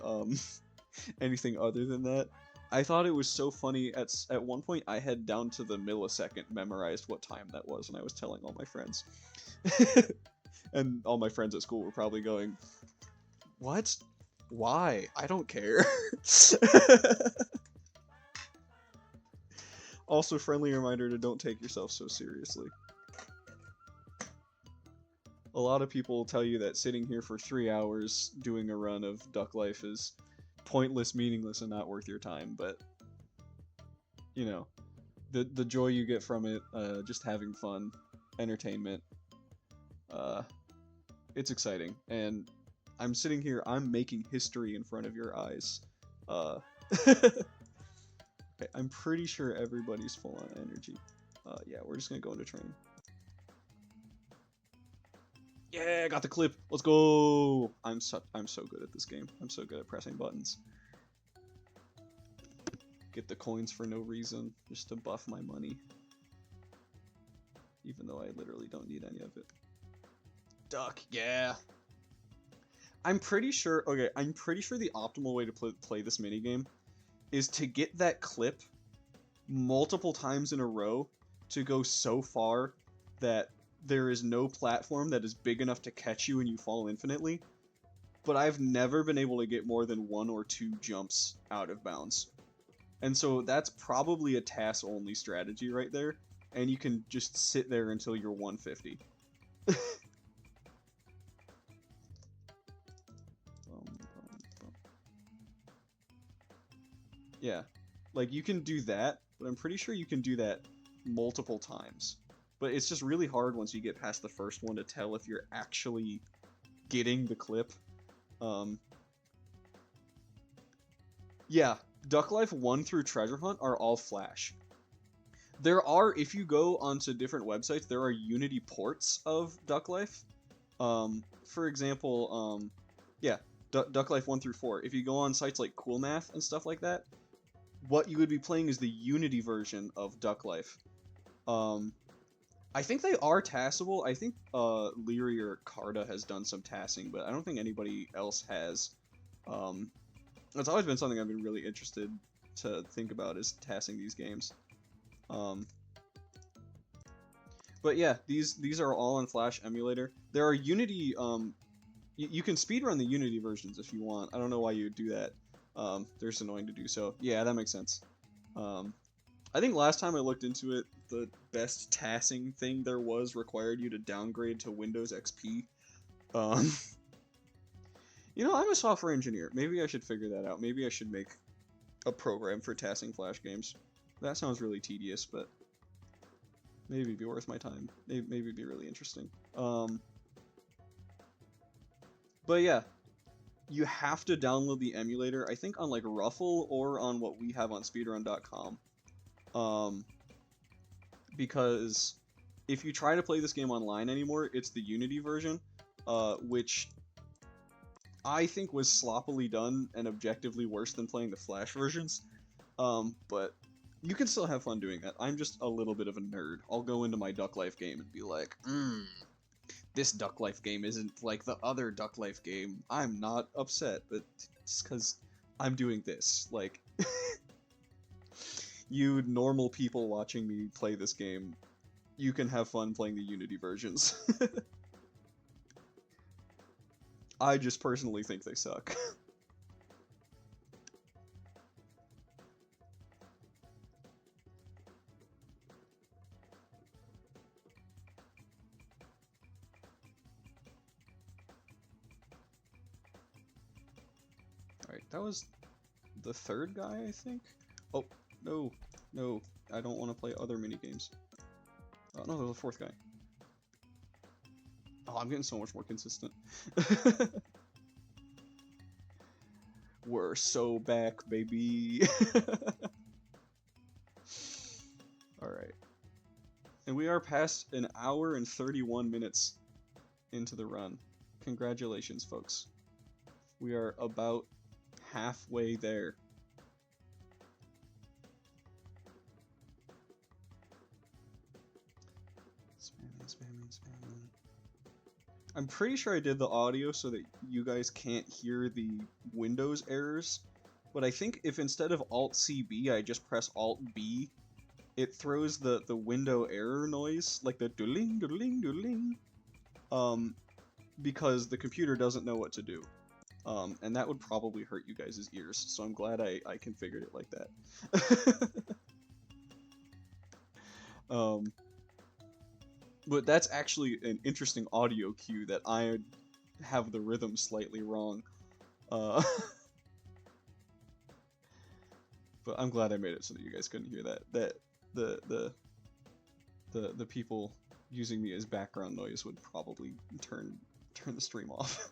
anything other than that. I thought it was so funny. At one point, I had down to the millisecond memorized what time that was, and I was telling all my friends. And all my friends at school were probably going, "What? Why? I don't care." Also, friendly reminder to don't take yourself so seriously. A lot of people will tell you that sitting here for 3 hours doing a run of Duck Life is pointless, meaningless, and not worth your time, but, you know, the joy you get from it, just having fun, entertainment, it's exciting, and I'm sitting here, I'm making history in front of your eyes. Okay, I'm pretty sure everybody's full on energy. Yeah, we're just gonna go into training. Yeah, got the clip. Let's go. I'm so good at this game. I'm so good at pressing buttons. Get the coins for no reason, just to buff my money. Even though I literally don't need any of it. Duck, yeah. I'm pretty sure, okay, I'm pretty sure the optimal way to play this minigame is to get that clip multiple times in a row to go so far that there is no platform that is big enough to catch you and you fall infinitely. But I've never been able to get more than 1 or 2 jumps out of bounds. And so that's probably a TAS-only strategy right there. And you can just sit there until you're 150. Yeah. Like, you can do that, but I'm pretty sure you can do that multiple times. But it's just really hard once you get past the first one to tell if you're actually getting the clip. Yeah, Duck Life 1 through Treasure Hunt are all Flash. There are, if you go onto different websites, there are Unity ports of Duck Life. For example, yeah, Duck Life 1 through 4. If you go on sites like Cool Math and stuff like that, what you would be playing is the Unity version of Duck Life. I think they are tassable. I think Leary or Carta has done some tassing, but I don't think anybody else has. It's always been something I've been really interested to think about, is tassing these games. But yeah, these are all on Flash emulator. There are Unity. You can speedrun the Unity versions if you want. I don't know why you would do that. They're just annoying to do so. Yeah, that makes sense. I think last time I looked into it, the best tassing thing there was required you to downgrade to Windows XP. You know, I'm a software engineer. Maybe I should figure that out. Maybe I should make a program for tassing Flash games. That sounds really tedious, but maybe it'd be worth my time. Maybe it'd be really interesting. But yeah, you have to download the emulator, I think on like Ruffle or on what we have on speedrun.com. Because if you try to play this game online anymore, it's the Unity version, which I think was sloppily done and objectively worse than playing the Flash versions. But you can still have fun doing that. I'm just a little bit of a nerd. I'll go into my Duck Life game and be like, this Duck Life game isn't like the other Duck Life game. I'm not upset, but it's because I'm doing this. Like, you normal people watching me play this game, you can have fun playing the Unity versions. I just personally think they suck. Wait, that was the third guy, I think? Oh, no, no, I don't want to play other minigames. Oh, no, there's a fourth guy. Oh, I'm getting so much more consistent. We're so back, baby. Alright. And we are past an hour and 31 minutes into the run. Congratulations, folks. We are about halfway there. Spamming. I'm pretty sure I did the audio so that you guys can't hear the Windows errors, but I think if instead of Alt-CB I just press Alt-B, it throws the window error noise, like the doodling, doodling, doodling, because the computer doesn't know what to do. And that would probably hurt you guys' ears, so I'm glad I configured it like that. But that's actually an interesting audio cue that I have the rhythm slightly wrong. But I'm glad I made it so that you guys couldn't hear that. The people using me as background noise would probably turn the stream off.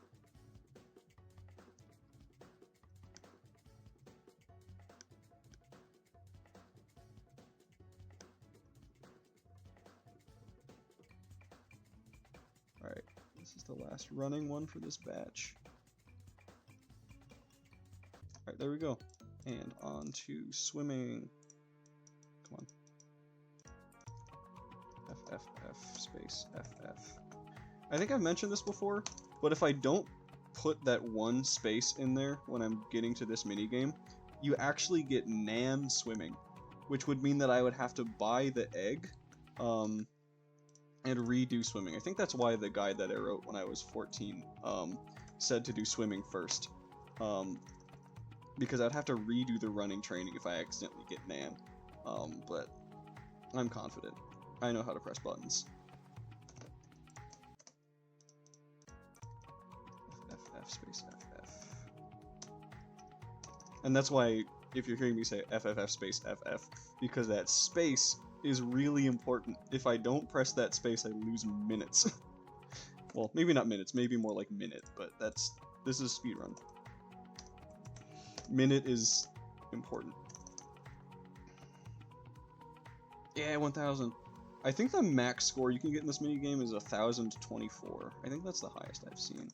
Alright, this is the last running one for this batch. Alright, there we go. And on to swimming. Come on. FFF space FF. I think I've mentioned this before, but if I don't put that one space in there when I'm getting to this minigame, you actually get nan swimming, which would mean that I would have to buy the egg, and redo swimming. I think that's why the guide that I wrote when I was 14, said to do swimming first. Because I'd have to redo the running training if I accidentally get nan. But I'm confident. I know how to press buttons. FF space FF. And that's why, if you're hearing me say FFF space FF, because that space is really important. If I don't press that space, I lose minutes. Well, maybe not minutes, maybe more like minute, but this is speedrun. Minute is important. Yeah, 1000. I think the max score you can get in this minigame is 1024. I think that's the highest I've seen.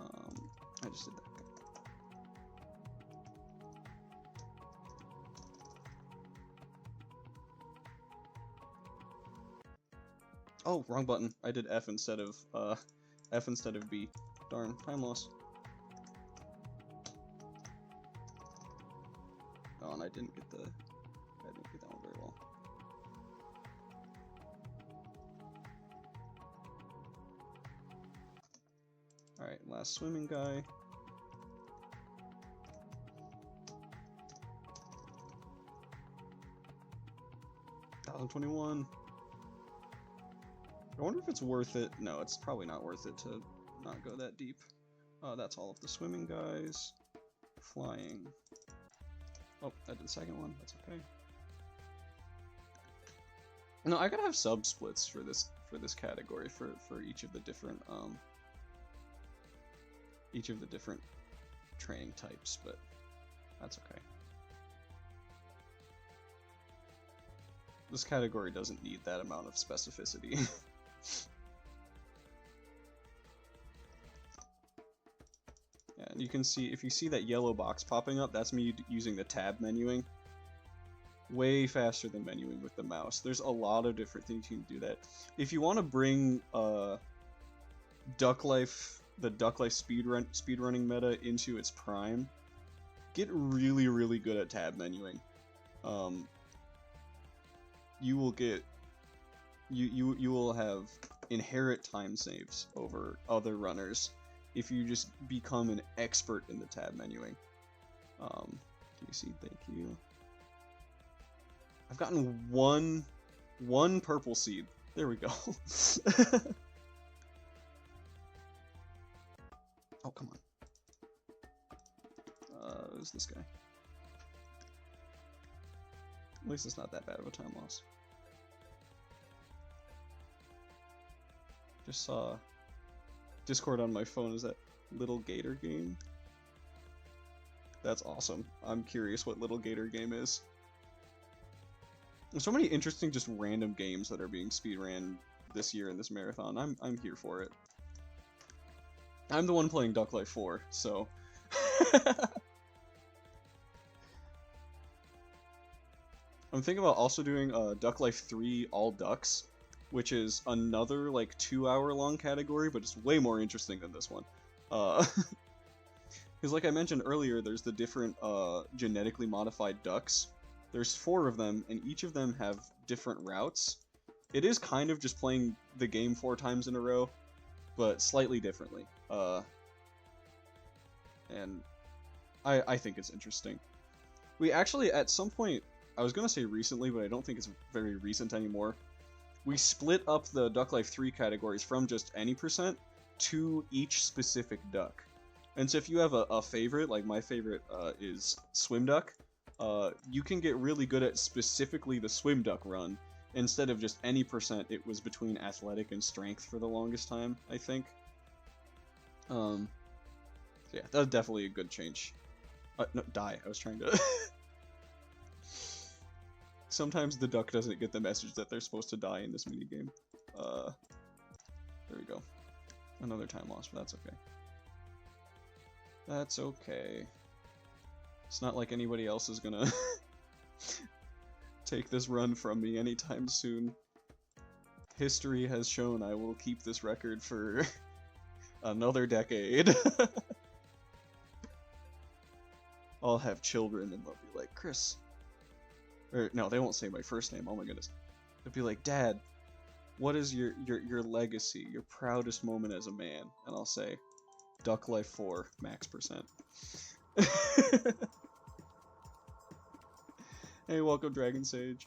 I just did that. Oh, wrong button. I did F instead of B. Darn, time loss. Oh, and I didn't get that one very well. Alright, last swimming guy. $1,021. I wonder if it's worth it. No, it's probably not worth it to not go that deep. That's all of the swimming guys. Flying. Oh, I did the second one. That's okay. No, I gotta have sub splits for this category for each of the different training types, but that's okay. This category doesn't need that amount of specificity. Yeah, and you can see, if you see that yellow box popping up, that's me using the tab menuing. Way faster than menuing with the mouse. There's a lot of different things you can do that. If you want to bring Duck Life, the Duck Life speedrunning meta into its prime, get really, really good at tab menuing. You will get you will have inherent time saves over other runners if you just become an expert in the tab menuing. Can you see? Thank you. I've gotten one purple seed. There we go. Oh, come on. Who's this guy? At least it's not that bad of a time loss. Just saw Discord on my phone. Is that Little Gator Game? That's awesome. I'm curious what Little Gator Game is. There's so many interesting, just random games that are being speedran this year in this marathon. I'm here for it. I'm the one playing Duck Life 4, so I'm thinking about also doing Duck Life 3 All Ducks, which is another like 2-hour-long category, but it's way more interesting than this one. Because like I mentioned earlier, there's the different genetically modified ducks. There's 4 of them, and each of them have different routes. It is kind of just playing the game 4 times in a row, but slightly differently. And I think it's interesting. We actually, at some point, I was going to say recently, but I don't think it's very recent anymore, we split up the Duck Life 3 categories from just any percent to each specific duck. And so if you have a favorite, like my favorite is Swim Duck, you can get really good at specifically the Swim Duck run. Instead of just any percent, it was between athletic and strength for the longest time, I think. So yeah, that's definitely a good change. No, die. I was trying to... Sometimes the duck doesn't get the message that they're supposed to die in this minigame. There we go. Another time loss, but that's okay. That's okay. It's not like anybody else is gonna take this run from me anytime soon. History has shown I will keep this record for another decade. I'll have children and they'll be like, Chris. Or no, they won't say my first name. Oh my goodness. They'll be like, Dad, what is your legacy, your proudest moment as a man? And I'll say, Duck Life 4, max percent. Hey, welcome, Dragon Sage.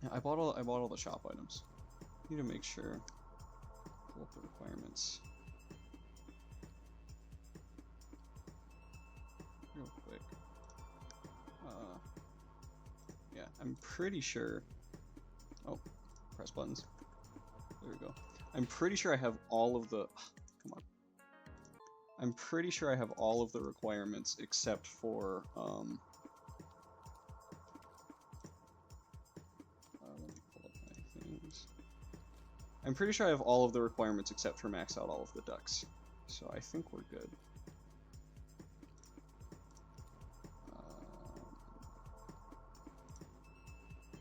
Yeah, I bought all the shop items. Need to make sure. Pull up the requirements. Real quick. Yeah, I'm pretty sure. Oh, press buttons. There we go. I'm pretty sure I have all of the... Come on. I'm pretty sure I have all of the requirements except for... let me pull up my things. I'm pretty sure I have all of the requirements except for max out all of the ducks. So I think we're good.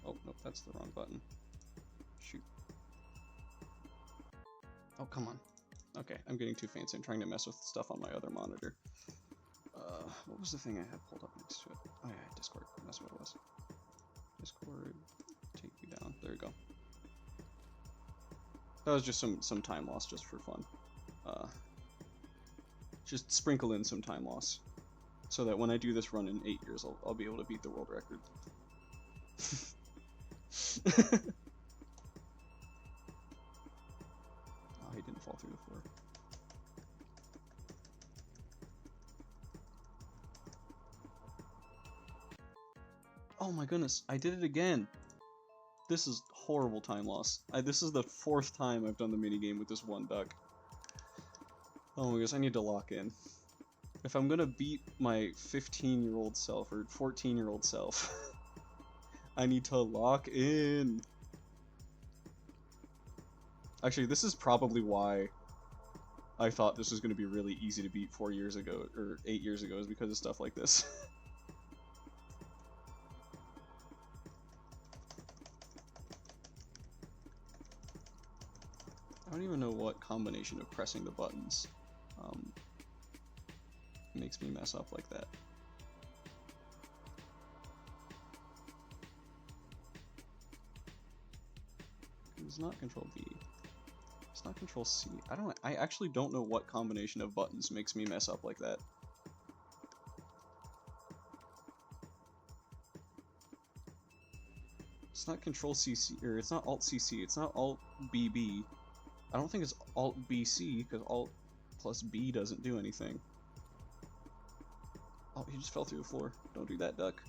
Oh, nope, that's the wrong button. Shoot. Oh, come on. Okay, I'm getting too fancy. I'm trying to mess with stuff on my other monitor. What was the thing I had pulled up next to it? Oh yeah, Discord. That's what it was. Discord, take you down. There we go. That was just some time loss just for fun. Just sprinkle in some time loss. So that when I do this run in 8 years, I'll be able to beat the world record. Oh, he didn't fall through the floor. Oh my goodness, I did it again! This is horrible time loss. This is the 4th time I've done the minigame with this one duck. Oh my goodness, I need to lock in. If I'm gonna beat my 15-year-old self, or 14-year-old self, I need to lock in. Actually, this is probably why I thought this was going to be really easy to beat 4 years ago, or 8 years ago, is because of stuff like this. I don't even know what combination of pressing the buttons makes me mess up like that. It's not Control V. It's not Control C. I actually don't know what combination of buttons makes me mess up like that. It's not Control CC, or it's not Alt CC, it's not Alt BB. I don't think it's Alt BC, because Alt plus B doesn't do anything. Oh, he just fell through the floor. Don't do that, duck.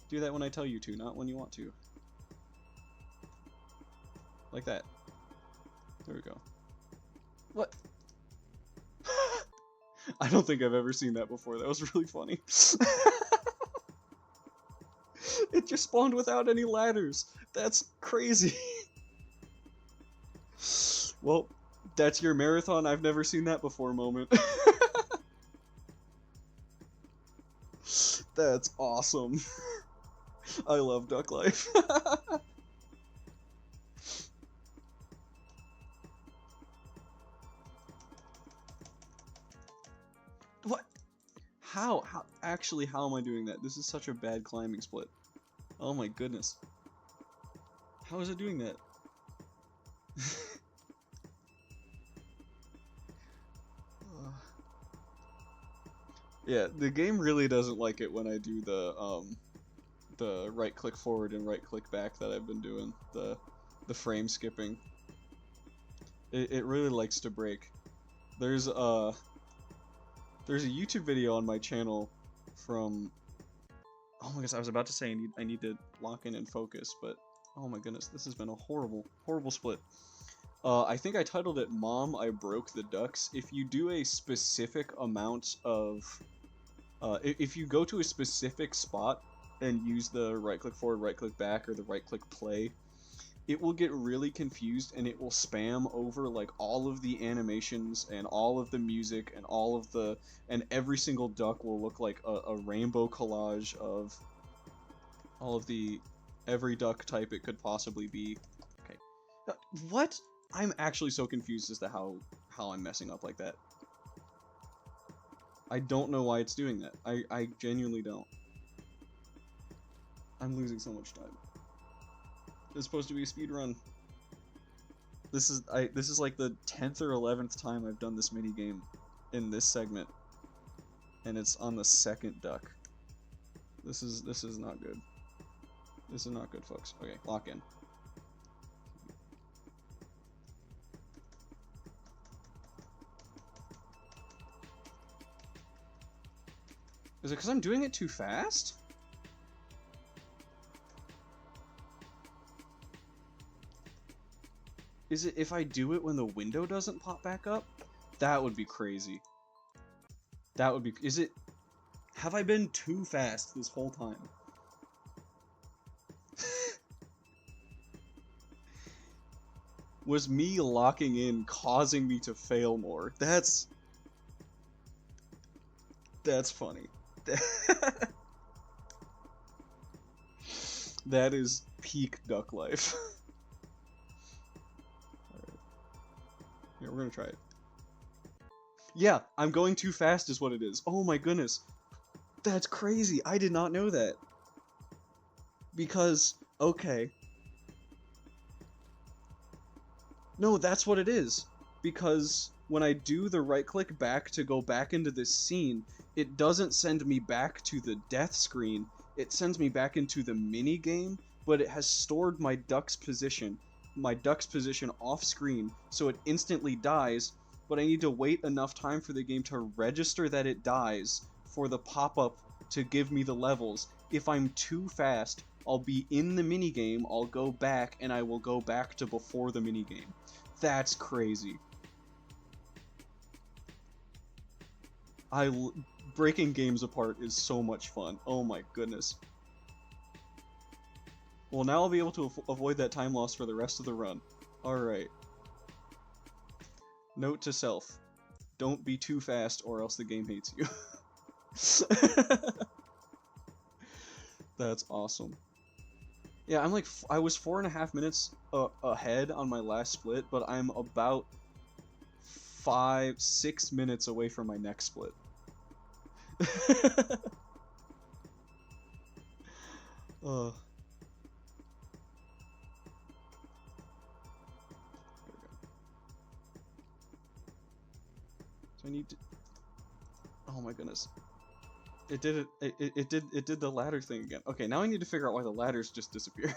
Do that when I tell you to, not when you want to. Like that. There we go. What? I don't think I've ever seen that before. That was really funny. It just spawned without any ladders. That's crazy. Well, that's your marathon I've never seen that before moment. That's awesome. I love duck life. What? How? Actually, how am I doing that? This is such a bad climbing split. Oh my goodness. How is it doing that? Yeah, the game really doesn't like it when I do the right click forward and right click back that I've been doing, the frame skipping. It really likes to break. There's a YouTube video on my channel from, oh my gosh, I was about to say I need to lock in and focus, but oh my goodness, this has been a horrible split. I think I titled it "Mom, I Broke the Ducks." If you do a specific amount of, if you go to a specific spot and use the right click forward, right click back, or the right click play, it will get really confused and it will spam over like all of the animations and all of the music and all of the, and every single duck will look like a rainbow collage of all of the, every duck type it could possibly be. Okay. What? I'm actually so confused as to how I'm messing up like that. I don't know why it's doing that. I genuinely don't. I'm losing so much time. It's supposed to be a speed run. This is like the 10th or 11th time I've done this mini game in this segment, and it's on the second duck. This is not good. This is not good, folks. Okay, lock in. Is it because I'm doing it too fast? Is it if I do it when the window doesn't pop back up? That would be crazy. That would be... Is it... Have I been too fast this whole time? Was me locking in causing me to fail more? That's funny. That is peak duck life. Alright. Here, we're gonna try it. Yeah, I'm going too fast is what it is. Oh my goodness. That's crazy. I did not know that. Because, okay. No, that's what it is. Because when I do the right click back to go back into this scene, it doesn't send me back to the death screen. It sends me back into the mini game, but it has stored my duck's position off screen, so it instantly dies, but I need to wait enough time for the game to register that it dies for the pop-up to give me the levels. If I'm too fast, I'll be in the minigame, I'll go back, and I will go back to before the minigame. That's crazy. Breaking games apart is so much fun. Oh my goodness. Well, now I'll be able to avoid that time loss for the rest of the run. Alright. Note to self. Don't be too fast or else the game hates you. That's awesome. Yeah, I'm like, I was 4.5 minutes ahead on my last split, but I'm about 5-6 minutes away from my next split. So I need to... Oh my goodness. It did it. It did the ladder thing again. Okay, now I need to figure out why the ladders just disappear.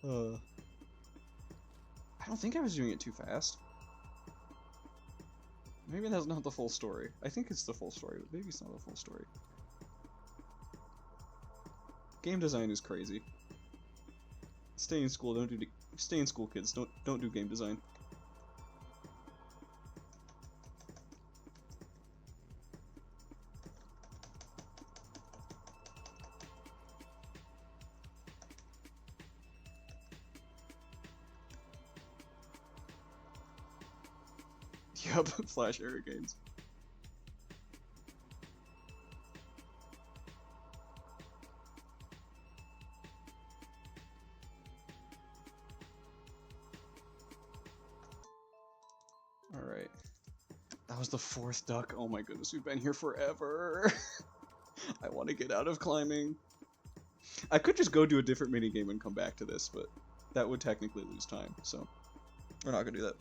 I don't think I was doing it too fast. Maybe that's not the full story. I think it's the full story, but maybe it's not the full story. Game design is crazy. Stay in school. Stay in school, kids. Don't do game design. Yup, Flash era games. Alright. That was the 4th duck. Oh my goodness, we've been here forever. I want to get out of climbing. I could just go do a different minigame and come back to this, but that would technically lose time, so we're not gonna do that.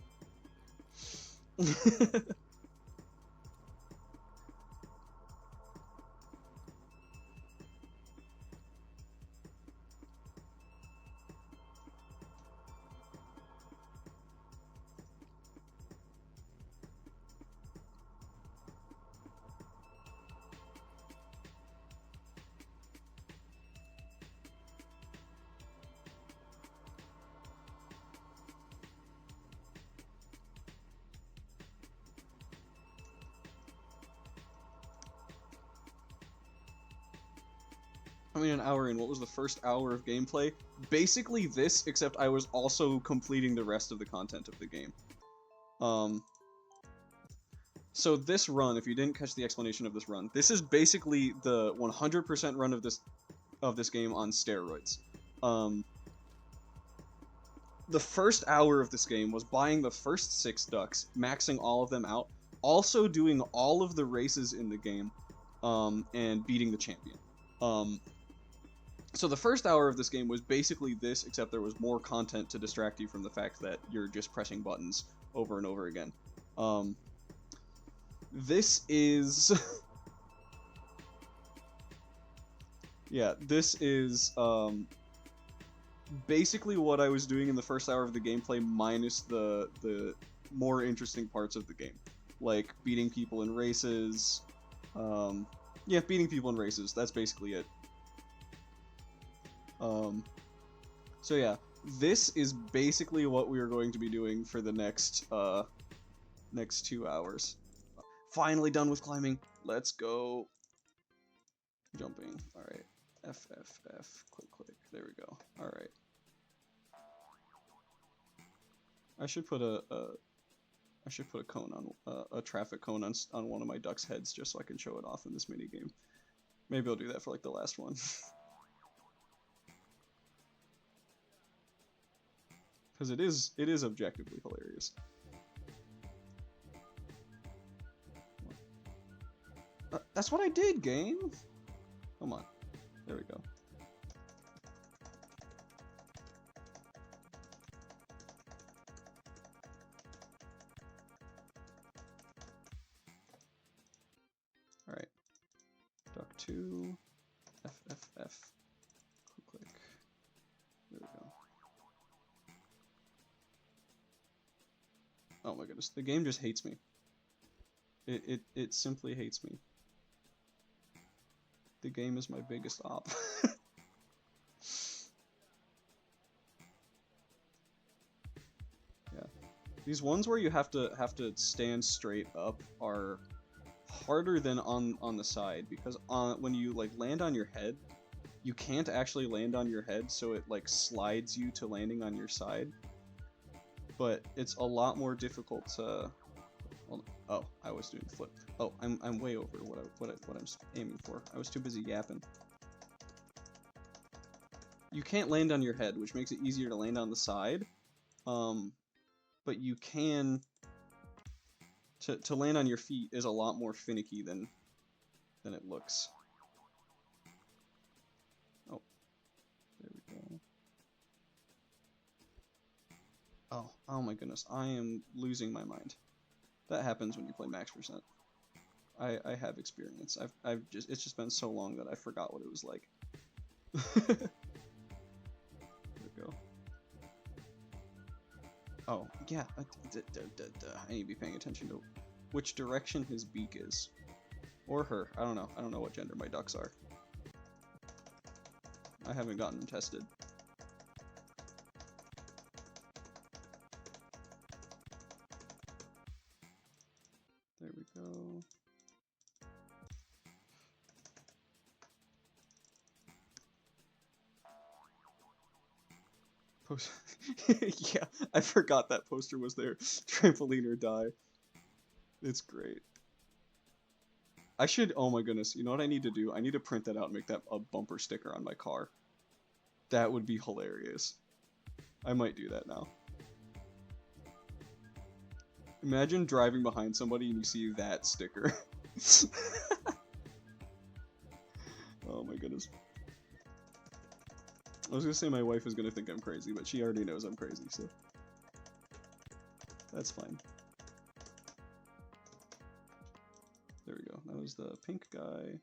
I mean, an hour in. What was the first hour of gameplay? Basically this, except I was also completing the rest of the content of the game. So this run, if you didn't catch the explanation of this run, this is basically the 100% run of this game on steroids. The first hour of this game was buying the first 6 ducks, maxing all of them out, also doing all of the races in the game, and beating the champion. So the first hour of this game was basically this, except there was more content to distract you from the fact that you're just pressing buttons over and over again. This is... yeah, this is basically what I was doing in the first hour of the gameplay, minus the more interesting parts of the game. Like, beating people in races. Yeah, beating people in races, that's basically it. So yeah, this is basically what we are going to be doing for the next 2 hours. Finally done with climbing. Let's go. Jumping. Alright. F, F, F. Click, click. There we go. Alright. I should put a cone on, a traffic cone on one of my ducks' heads just so I can show it off in this minigame. Maybe I'll do that for like the last one. Because it is objectively hilarious. That's what I did, game! Come on. There we go. Alright. Duck 2. F, F, F. Click, click. There we go. Oh my goodness, the game just hates me. It simply hates me. The game is my biggest op. Yeah. These ones where you have to stand straight up are harder than on the side, because when you like land on your head, you can't actually land on your head, so it like slides you to landing on your side. But it's a lot more difficult to... Oh, I was doing the flip. Oh, I'm way over what I'm aiming for. I was too busy yapping. You can't land on your head, which makes it easier to land on the side. But you can... To land on your feet is a lot more finicky than it looks. Oh, there we go. Oh my goodness, I am losing my mind. That happens when you play max percent. I have experience. It's just been so long that I forgot what it was like. There we go. Oh, yeah. I need to be paying attention to which direction his beak is. Or her. I don't know. I don't know what gender my ducks are. I haven't gotten them tested. There we go. Yeah, I forgot that poster was there. Trampoline or die. It's great. I should, oh my goodness, you know what I need to do? I need to print that out and make that a bumper sticker on my car. That would be hilarious. I might do that now. Imagine driving behind somebody and you see that sticker. Oh my goodness. I was gonna say my wife is gonna think I'm crazy, but she already knows I'm crazy, so that's fine. There we go. That was the pink guy.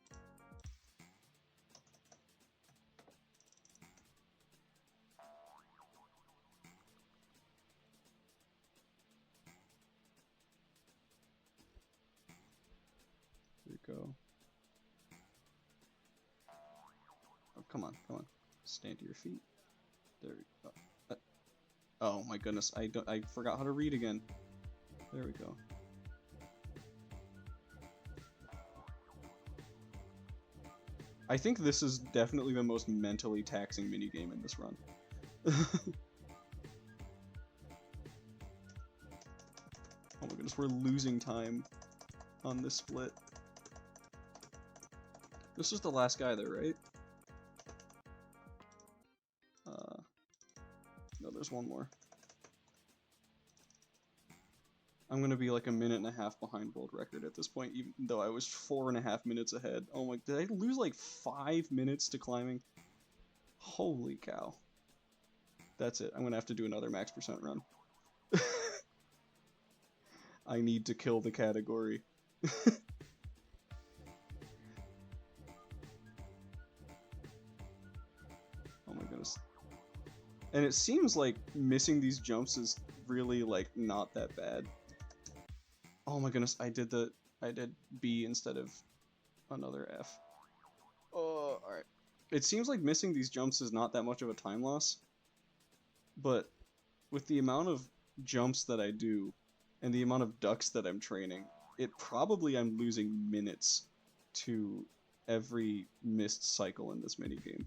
There we go. Oh, come on, come on. Stand to your feet. There we go. Oh my goodness, I forgot how to read again. There we go. I think this is definitely the most mentally taxing minigame in this run. Oh my goodness, we're losing time on this split. This is the last guy there, right? No, there's one more. I'm gonna be like a minute and a half behind world record at this point, even though I was 4.5 minutes ahead. Oh my, did I lose like 5 minutes to climbing? Holy cow. That's it, I'm gonna have to do another max percent run. I need to kill the category. Oh my goodness. And it seems like missing these jumps is really like not that bad. Oh my goodness, I did B instead of another F. Oh, alright. It seems like missing these jumps is not that much of a time loss, but with the amount of jumps that I do and the amount of ducks that I'm training, I'm losing minutes to every missed cycle in this minigame.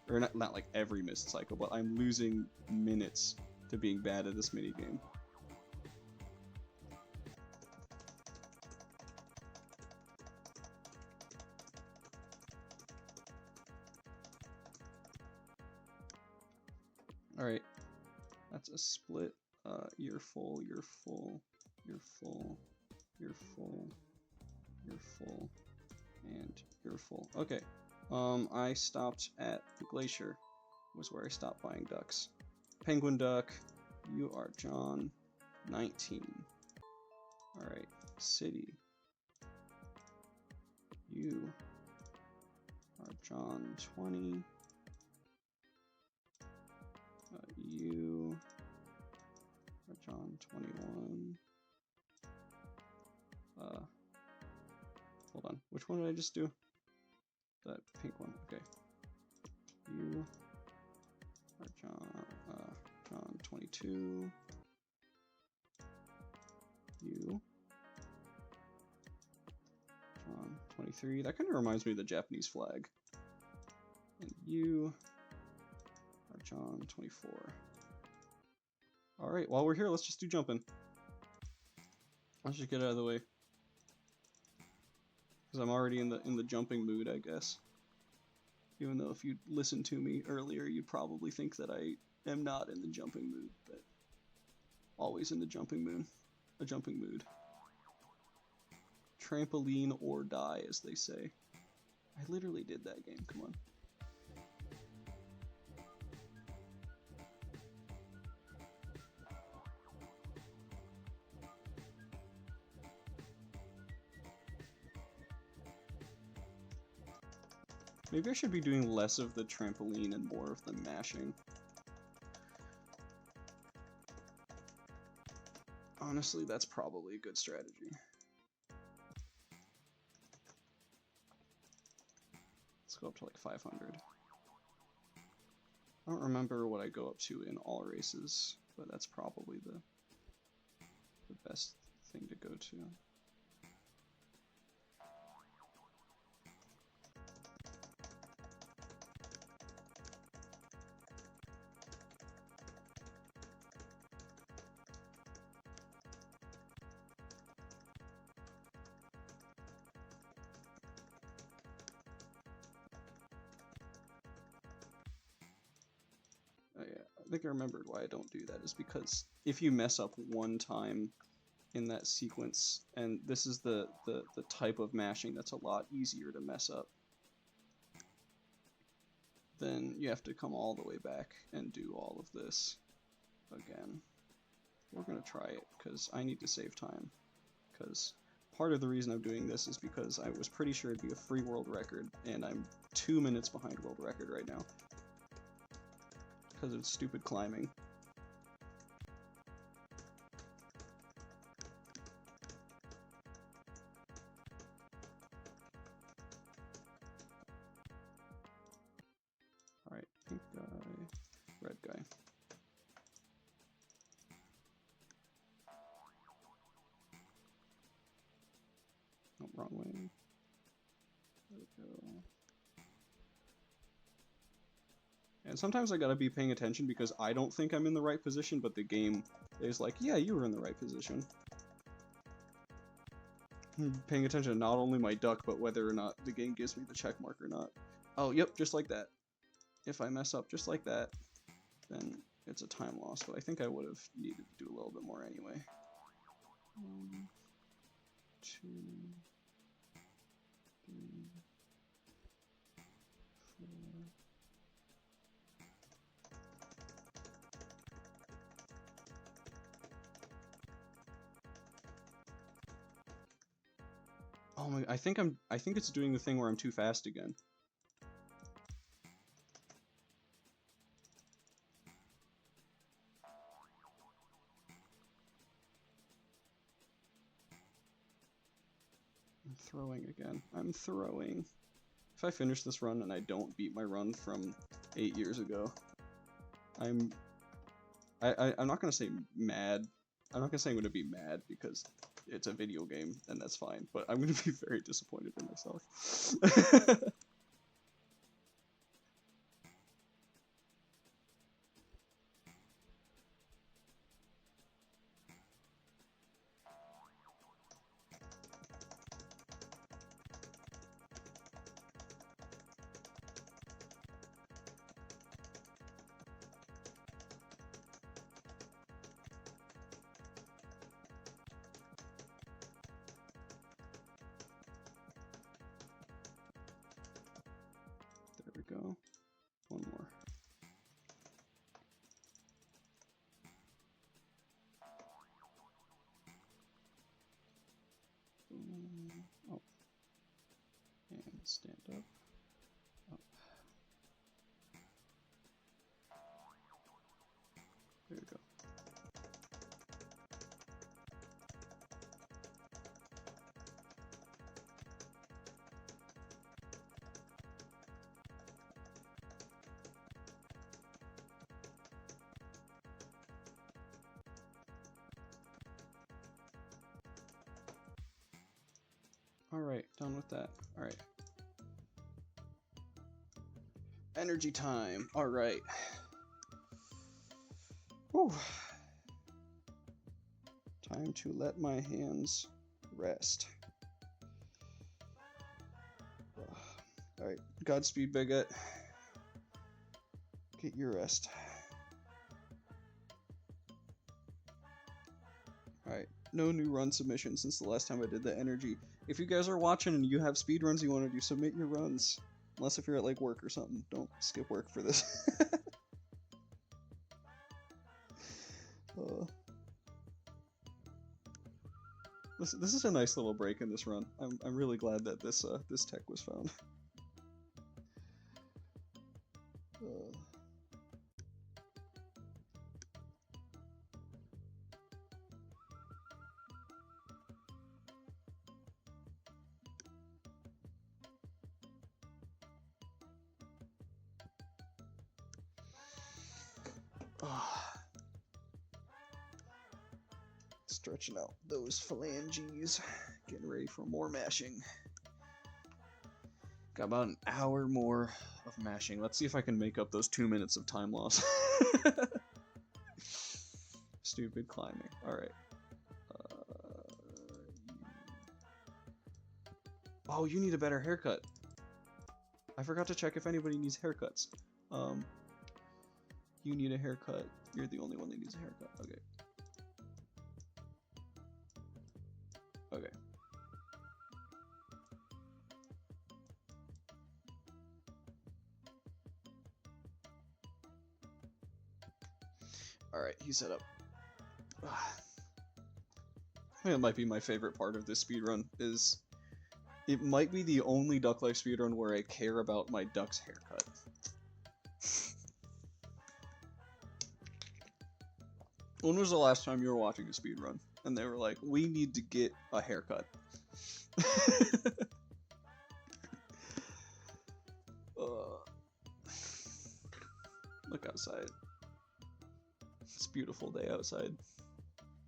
Or not like every missed cycle, but I'm losing minutes to being bad at this minigame. Alright, that's a split. You're full, you're full, you're full, you're full, you're full, and you're full. Okay, I stopped at the glacier, was where I stopped buying ducks. Penguin duck, you are Jon 19. Alright, city. You are Jon 20. You are Jon 21. Hold on. Which one did I just do? That pink one. Okay. You are Jon 22. You Jon 23. That kind of reminds me of the Japanese flag. And you are Jon 24. Alright, while we're here, let's just do jumping. Let's just get out of the way. Because I'm already in the jumping mood, I guess. Even though if you listened to me earlier, you'd probably think that I am not in the jumping mood, but always in the jumping mood. A jumping mood. Trampoline or die, as they say. I literally did that game, come on. Maybe I should be doing less of the trampoline and more of the mashing. Honestly, that's probably a good strategy. Let's go up to like 500. I don't remember what I go up to in all races, but that's probably the best thing to go to. Oh yeah, I think I remembered why I don't do that is because if you mess up one time in that sequence, and this is the type of mashing that's a lot easier to mess up, then you have to come all the way back and do all of this again. We're gonna try it because I need to save time, because part of the reason I'm doing this is because I was pretty sure it'd be a free world record, and I'm 2 minutes behind world record right now because of stupid climbing. Alright, pink guy, red guy. Oh, wrong way. There we go. And sometimes I gotta be paying attention because I don't think I'm in the right position, but the game is like, yeah, you were in the right position. Paying attention to not only my duck, but whether or not the game gives me the check mark or not. Oh, yep, just like that. If I mess up just like that, then it's a time loss, but I think I would have needed to do a little bit more anyway. 1, 2, 3, 4. Oh my, I think it's doing the thing where I'm too fast again. I'm throwing again. I'm throwing. If I finish this run and I don't beat my run from 8 years ago, I'm not gonna say mad. I'm not gonna say I'm gonna be mad because it's a video game and that's fine, but I'm gonna be very disappointed in myself. There we go. One more. Oh. And stand up. Up. There we go. Alright, done with that. Alright. Energy time. Alright. Whew. Time to let my hands rest. Alright, Godspeed, Bigot. Get your rest. Alright, no new run submissions since the last time I did the energy. If you guys are watching and you have speed runs you want to do, submit your runs. Unless if you're at like work or something. Don't skip work for this. This is a nice little break in this run. I'm really glad that this tech was found. Stretching out those phalanges, getting ready for more mashing. Got about an hour more of mashing. Let's see if I can make up those 2 minutes of time loss. Stupid climbing. Alright. Oh, you need a better haircut. I forgot to check if anybody needs haircuts. You need a haircut. You're the only one that needs a haircut. Okay. Okay. Alright, he's set up. I think it might be my favorite part of this speedrun, is it might be the only Duck Life speedrun where I care about my duck's haircut. When was the last time you were watching a speedrun and they were like, we need to get a haircut? Look outside. It's a beautiful day outside.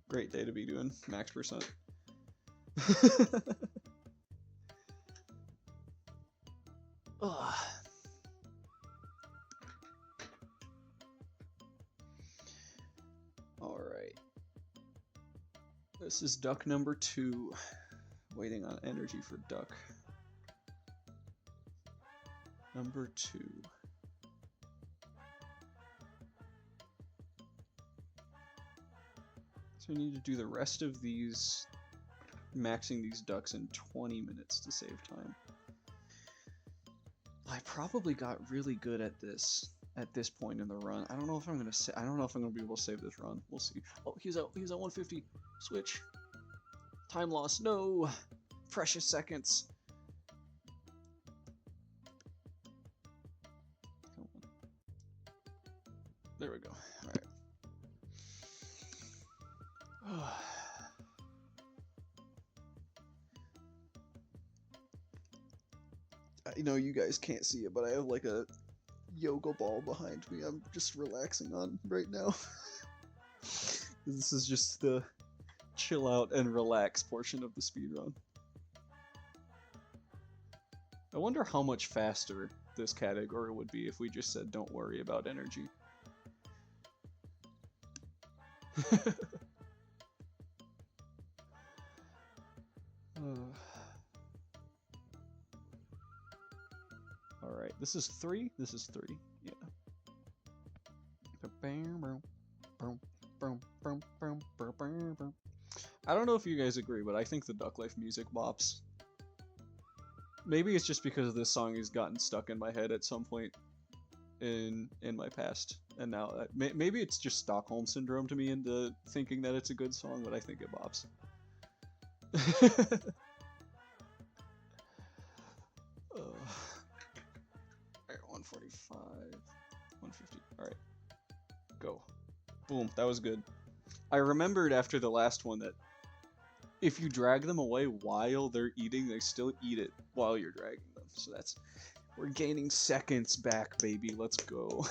Great day to be doing max percent. Alright. This is duck number 2. Waiting on energy for duck number 2. So I need to do the rest of these, maxing these ducks in 20 minutes to save time. I probably got really good at this point in the run. I don't know if I'm gonna be able to save this run. We'll see. Oh, he's at 150. Switch. Time loss. No. Precious seconds. Come on. There we go. All right. I know you guys can't see it, but I have like a yoga ball behind me. I'm just relaxing on right now. This is just the chill out and relax portion of the speedrun. I wonder how much faster this category would be if we just said don't worry about energy. Alright, this is 3? This is 3, yeah. I don't know if you guys agree, but I think the Duck Life music bops. Maybe it's just because this song has gotten stuck in my head at some point in my past, and now maybe it's just Stockholm Syndrome to me into thinking that it's a good song, but I think it bops. Alright, 145, 150. Alright, go. Boom, that was good. I remembered after the last one that if you drag them away while they're eating, they still eat it while you're dragging them. So we're gaining seconds back, baby. Let's go.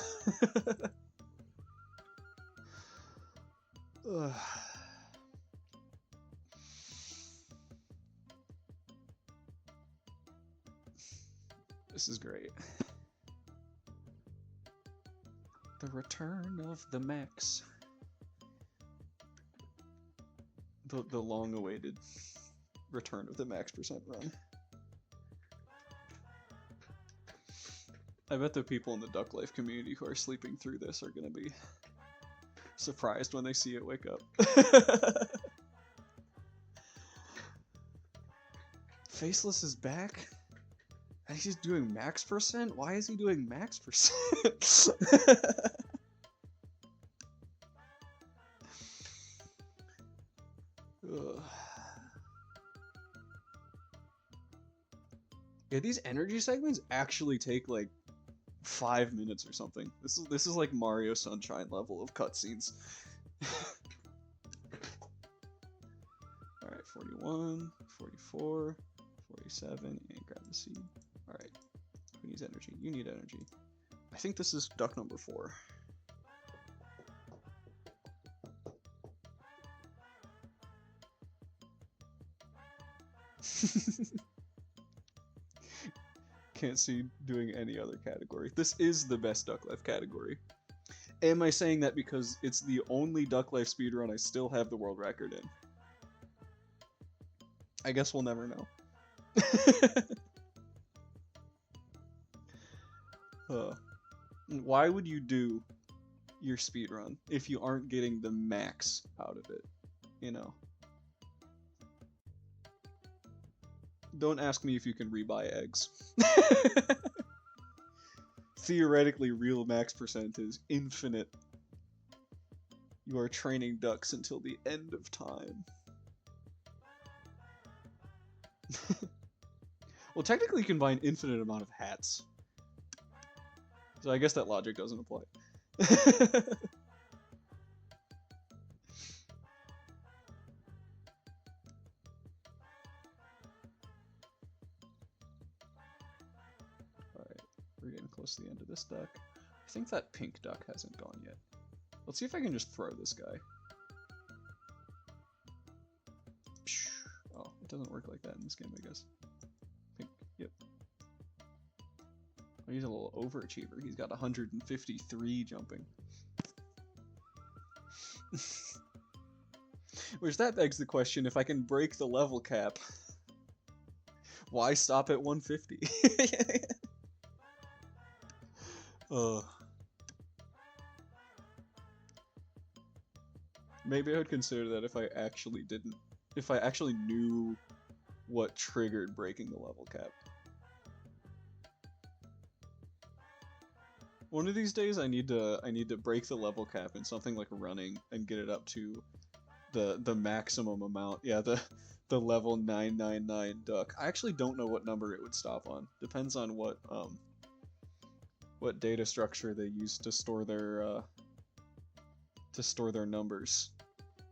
This is great. The return of the max. The long-awaited return of the max percent run. I bet the people in the Duck Life community who are sleeping through this are gonna be surprised when they see it wake up. Fqceless is back? And he's doing max percent? Why is he doing max percent? Yeah, these energy segments actually take like 5 minutes or something. This is like Mario Sunshine level of cutscenes. Alright, 41, 44, 47, and grab the seed. Alright. Who needs energy? You need energy. I think this is duck number 4. Can't see doing any other category. This is the best Duck Life category. Am I saying that because it's the only Duck Life speedrun I still have the world record in? I guess we'll never know. Why would you do your speedrun if you aren't getting the max out of it? You know? Don't ask me if you can rebuy eggs. Theoretically, real max percent is infinite. You are training ducks until the end of time. Well, technically you can buy an infinite amount of hats. So I guess that logic doesn't apply. Alright, we're getting close to the end of this duck. I think that pink duck hasn't gone yet. Let's see if I can just throw this guy. Oh, it doesn't work like that in this game, I guess. Pink, yep. Oh, he's a little overachiever. He's got 153 jumping. Which that begs the question, if I can break the level cap, why stop at 150? Maybe I would consider that if I actually knew what triggered breaking the level cap. One of these days I need to break the level cap in something like running and get it up to the maximum amount. Yeah, the level 999 duck. I actually don't know what number it would stop on. Depends on what data structure they use to store their numbers.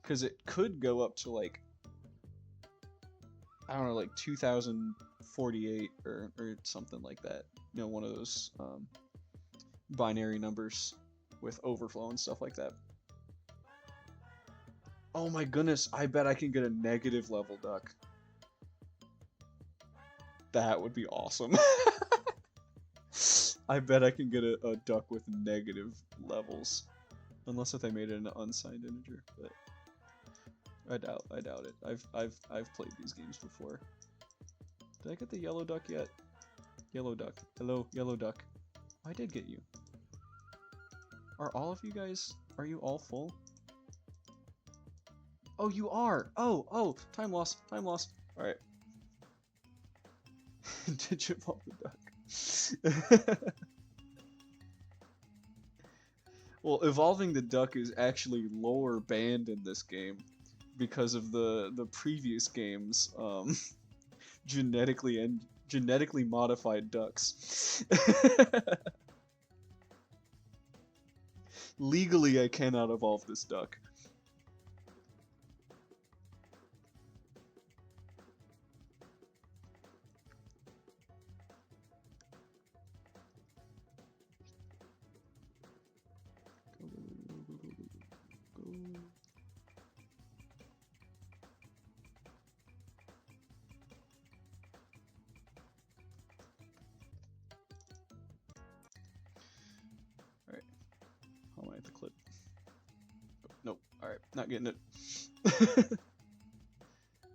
Cuz it could go up to like, I don't know, like 2048 or something like that. You know, one of those binary numbers with overflow and stuff like that. Oh my goodness, I bet I can get a negative level duck. That would be awesome. I bet I can get a duck with negative levels. Unless if they made it an unsigned integer, but I doubt it. I've played these games before. Did I get the yellow duck yet? Yellow duck. Hello, yellow duck. I did get you. Are all of you guys, are you all full? Oh, you are! Oh, time loss. Alright. Digivolve the duck. Well, evolving the duck is actually lower banned in this game because of the previous games genetically modified ducks. Legally, I cannot evolve this duck. Go. Alright. How am I at the clip? Oh, nope. Alright, not getting it.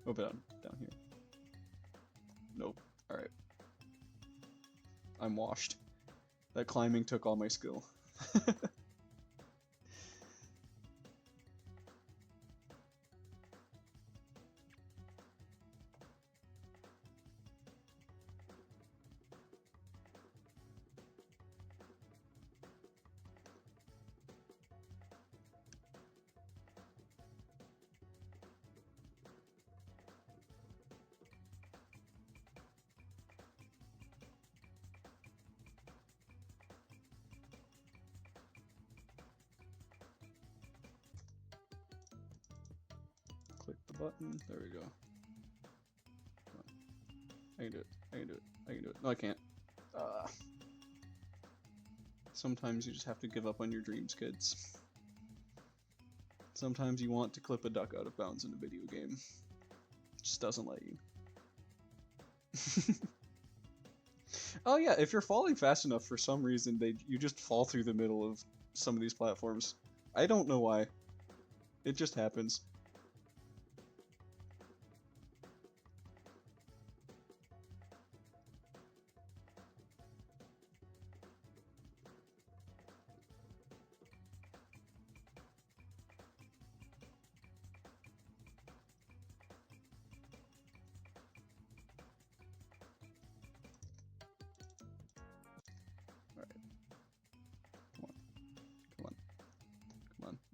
Move it down here. Nope. Alright. I'm washed. That climbing took all my skill. button. There we go. Come on. I can do it. I can do it. I can do it. No, I can't. Sometimes you just have to give up on your dreams, kids. Sometimes you want to clip a duck out of bounds in a video game. It just doesn't let you. Oh yeah, if you're falling fast enough for some reason, you just fall through the middle of some of these platforms. I don't know why. It just happens.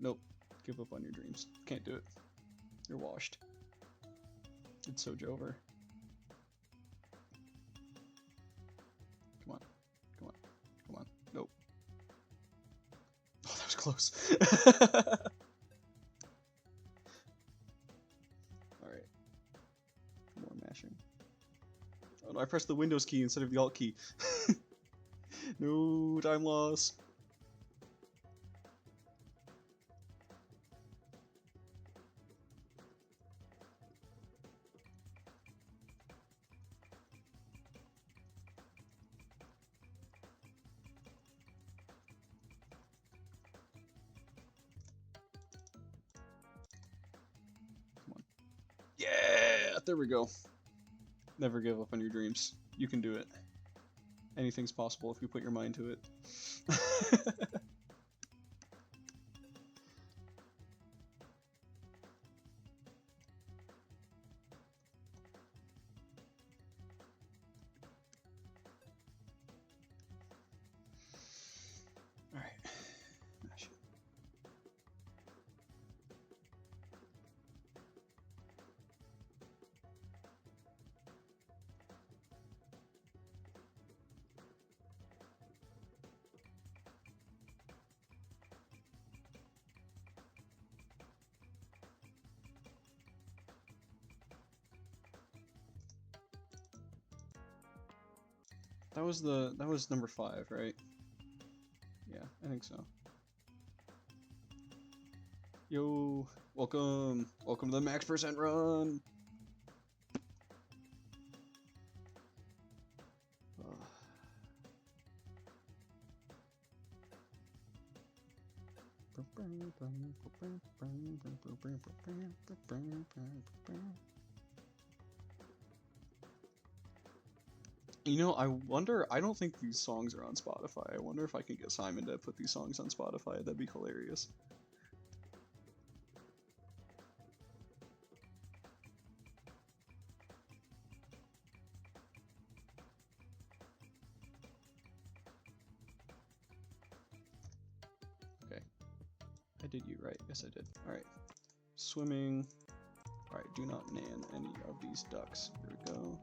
Nope. Give up on your dreams. Can't do it. You're washed. It's so Jover. Come on. Come on. Come on. Nope. Oh, that was close. Alright. More mashing. Oh no, I pressed the Windows key instead of the Alt key. No, time loss. Yeah, there we go. Never give up on your dreams. You can do it. Anything's possible if you put your mind to it. Alright. That was number 5, right? Yeah, I think so. Yo, welcome to the max % run. You know, I wonder, I don't think these songs are on Spotify. I wonder if I can get Simon to put these songs on Spotify. That'd be hilarious. Okay. I did you right. Yes, I did. Alright. Swimming. Alright, do not nan any of these ducks. Here we go.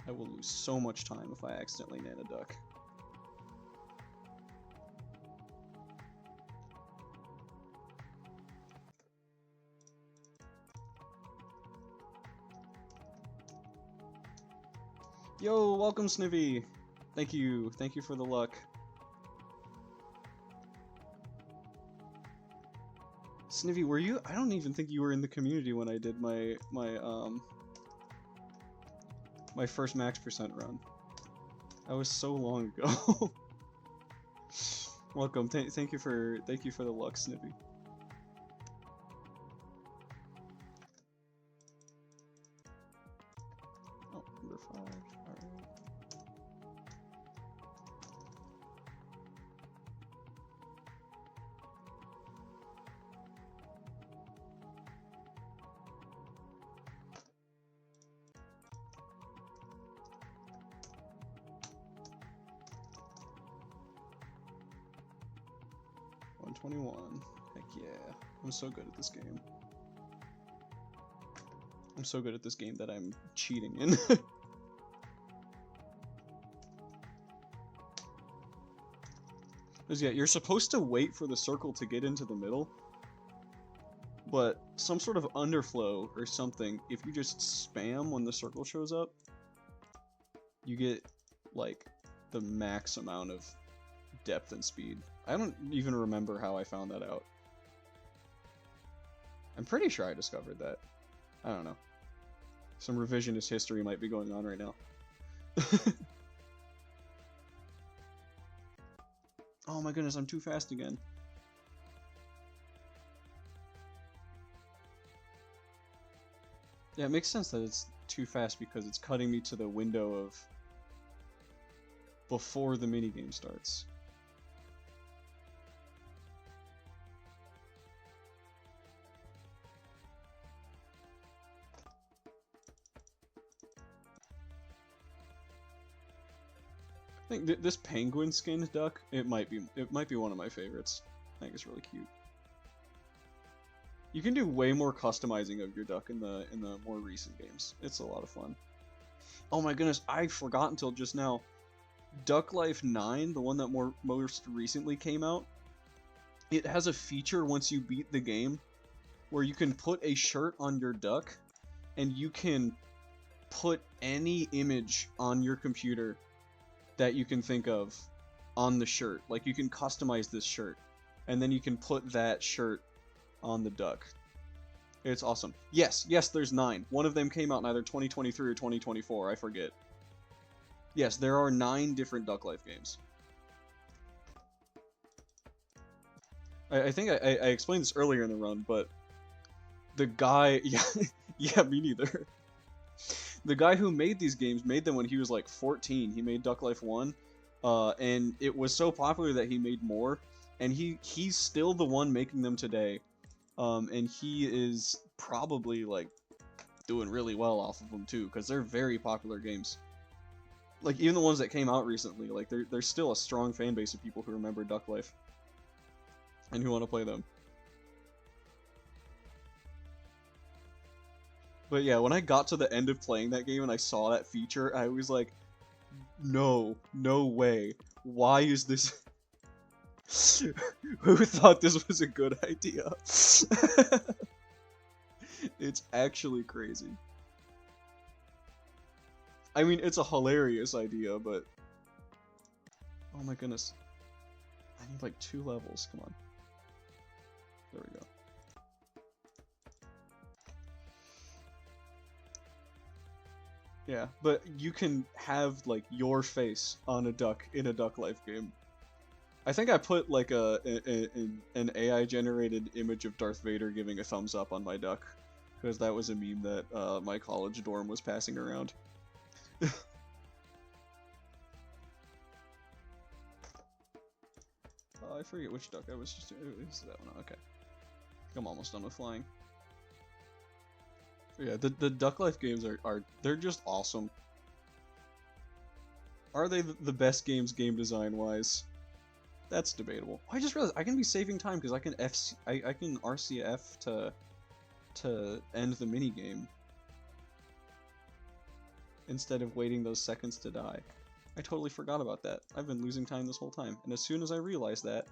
I will lose so much time if I accidentally nan a duck. Yo, welcome Snivy! Thank you for the luck. Snivy, were you? I don't even think you were in the community when I did my first max % run. That was so long ago. Welcome. Thank you for the luck, Snippy. Oh, number 5. All right. Heck yeah. I'm so good at this game. I'm so good at this game that I'm cheating in. Because yeah, you're supposed to wait for the circle to get into the middle. but some sort of underflow or something, if you just spam when the circle shows up, you get, like, the max amount of depth and speed. I don't even remember how I found that out. I'm pretty sure I discovered that. I don't know. Some revisionist history might be going on right now. Oh my goodness, I'm too fast again. Yeah, it makes sense that it's too fast because it's cutting me to the window of before the minigame starts. I think this penguin skinned duck, it might be one of my favorites. I think it's really cute. You can do way more customizing of your duck in the more recent games. It's a lot of fun. Oh my goodness, I forgot until just now. Duck Life 9, the one that most recently came out, it has a feature once you beat the game where you can put a shirt on your duck and you can put any image on your computer that you can think of on the shirt. Like, you can customize this shirt and then you can put that shirt on the duck. It's awesome. Yes, there's 9. One of them came out in either 2023 or 2024, I forget. Yes, there are 9 different Duck Life games. I think I explained this earlier in the run, but the guy... Yeah, me neither. The guy who made these games made them when he was like 14. He made Duck Life 1, and it was so popular that he made more, and he's still the one making them today. And he is probably, like, doing really well off of them, too, because they're very popular games. Like, even the ones that came out recently, like, there's still a strong fan base of people who remember Duck Life. And who want to play them. But yeah, when I got to the end of playing that game and I saw that feature, I was like, no way. Why is this... Who thought this was a good idea? It's actually crazy. I mean, it's a hilarious idea, but... Oh my goodness. I need like 2 levels, come on. There we go. Yeah, but you can have, like, your face on a duck in a Duck Life game. I think I put, like, an AI-generated image of Darth Vader giving a thumbs up on my duck, because that was a meme that my college dorm was passing around. I forget which duck I was just doing. It was that one. Okay. I'm almost done with flying. Yeah, the Duck Life games are they're just awesome. Are they the best games game design wise? That's debatable. I just realized I can be saving time because I can RCF to end the mini game instead of waiting those seconds to die. I totally forgot about that. I've been losing time this whole time, and as soon as I realized that,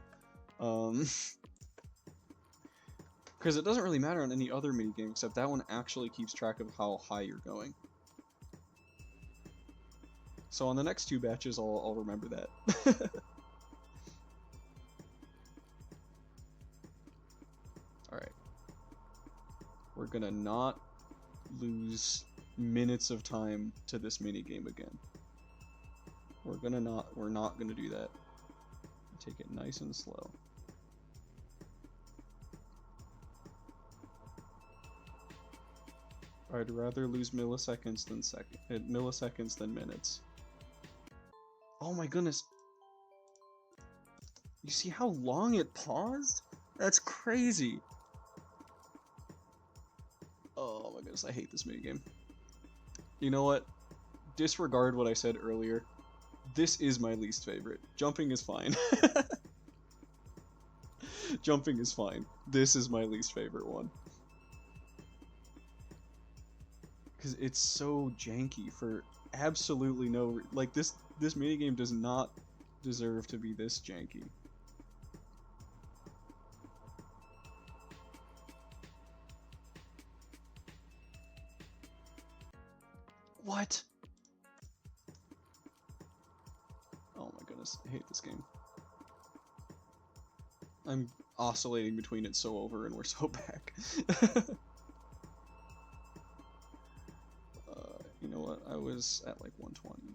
because it doesn't really matter on any other minigame, except that one actually keeps track of how high you're going. So on the next 2 batches, I'll remember that. Alright. We're gonna not lose minutes of time to this minigame again. We're not gonna do that. Take it nice and slow. I'd rather lose milliseconds than minutes. Oh my goodness. You see how long it paused? That's crazy. Oh my goodness, I hate this minigame. You know what? Disregard what I said earlier. This is my least favorite. Jumping is fine. Jumping is fine. This is my least favorite one. Because it's so janky for absolutely no... Like, this minigame does not deserve to be this janky. What? Oh my goodness, I hate this game. I'm oscillating between it's so over and we're so back. You know what? I was at like 120.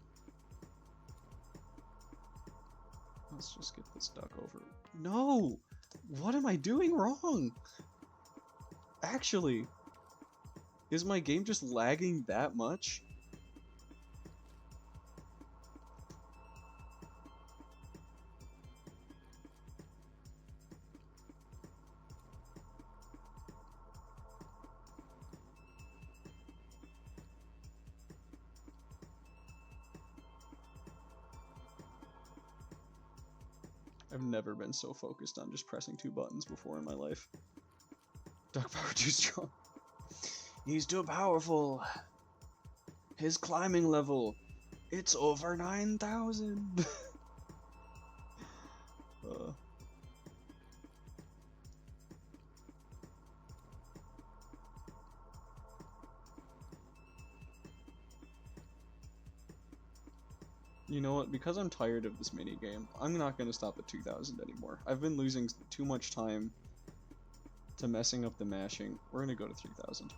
Let's just get this duck over. No! What am I doing wrong? Actually, is my game just lagging that much? I've never been so focused on just pressing 2 buttons before in my life. Duck power too strong. He's too powerful. His climbing level, it's over 9,000. You know what? Because I'm tired of this minigame, I'm not going to stop at 2,000 anymore. I've been losing too much time to messing up the mashing. We're going to go to 3,000.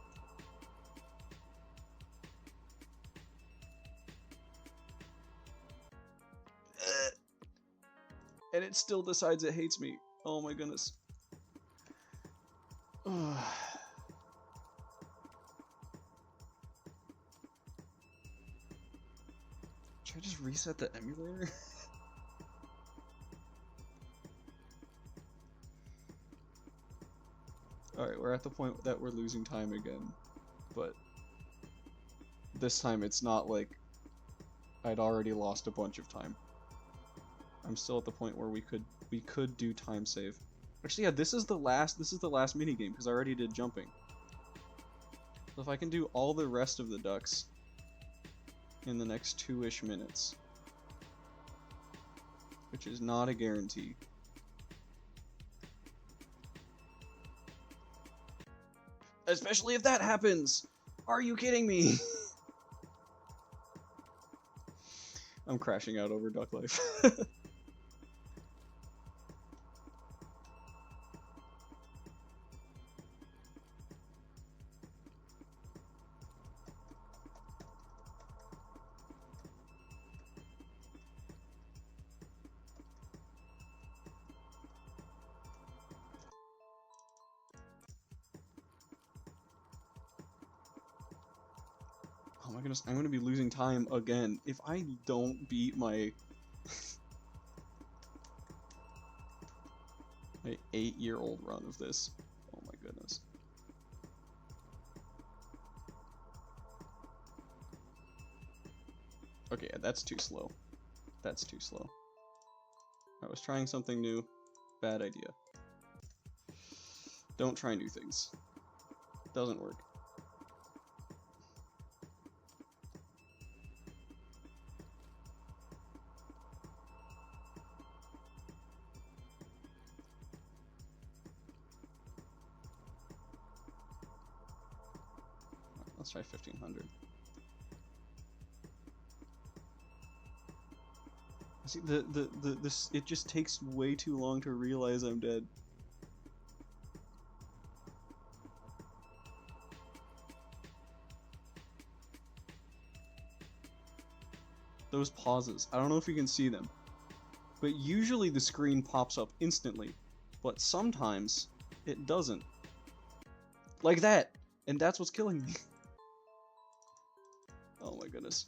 And it still decides it hates me. Oh my goodness. Should I just reset the emulator? Alright, we're at the point that we're losing time again. But this time it's not like I'd already lost a bunch of time. I'm still at the point where we could do time save. Actually, yeah, this is the last minigame because I already did jumping. So if I can do all the rest of the ducks in the next 2-ish minutes, which is not a guarantee. Especially if that happens! Are you kidding me? I'm crashing out over duck life. Oh my goodness, I'm gonna be losing time again if I don't beat my 8-year-old run of this. Oh my goodness. Okay, that's too slow. That's too slow. I was trying something new. Bad idea. Don't try new things. Doesn't work. Let's try 1,500. See, this, it just takes way too long to realize I'm dead. Those pauses, I don't know if you can see them, but usually the screen pops up instantly, but sometimes it doesn't. Like that! And that's what's killing me. Oh my goodness.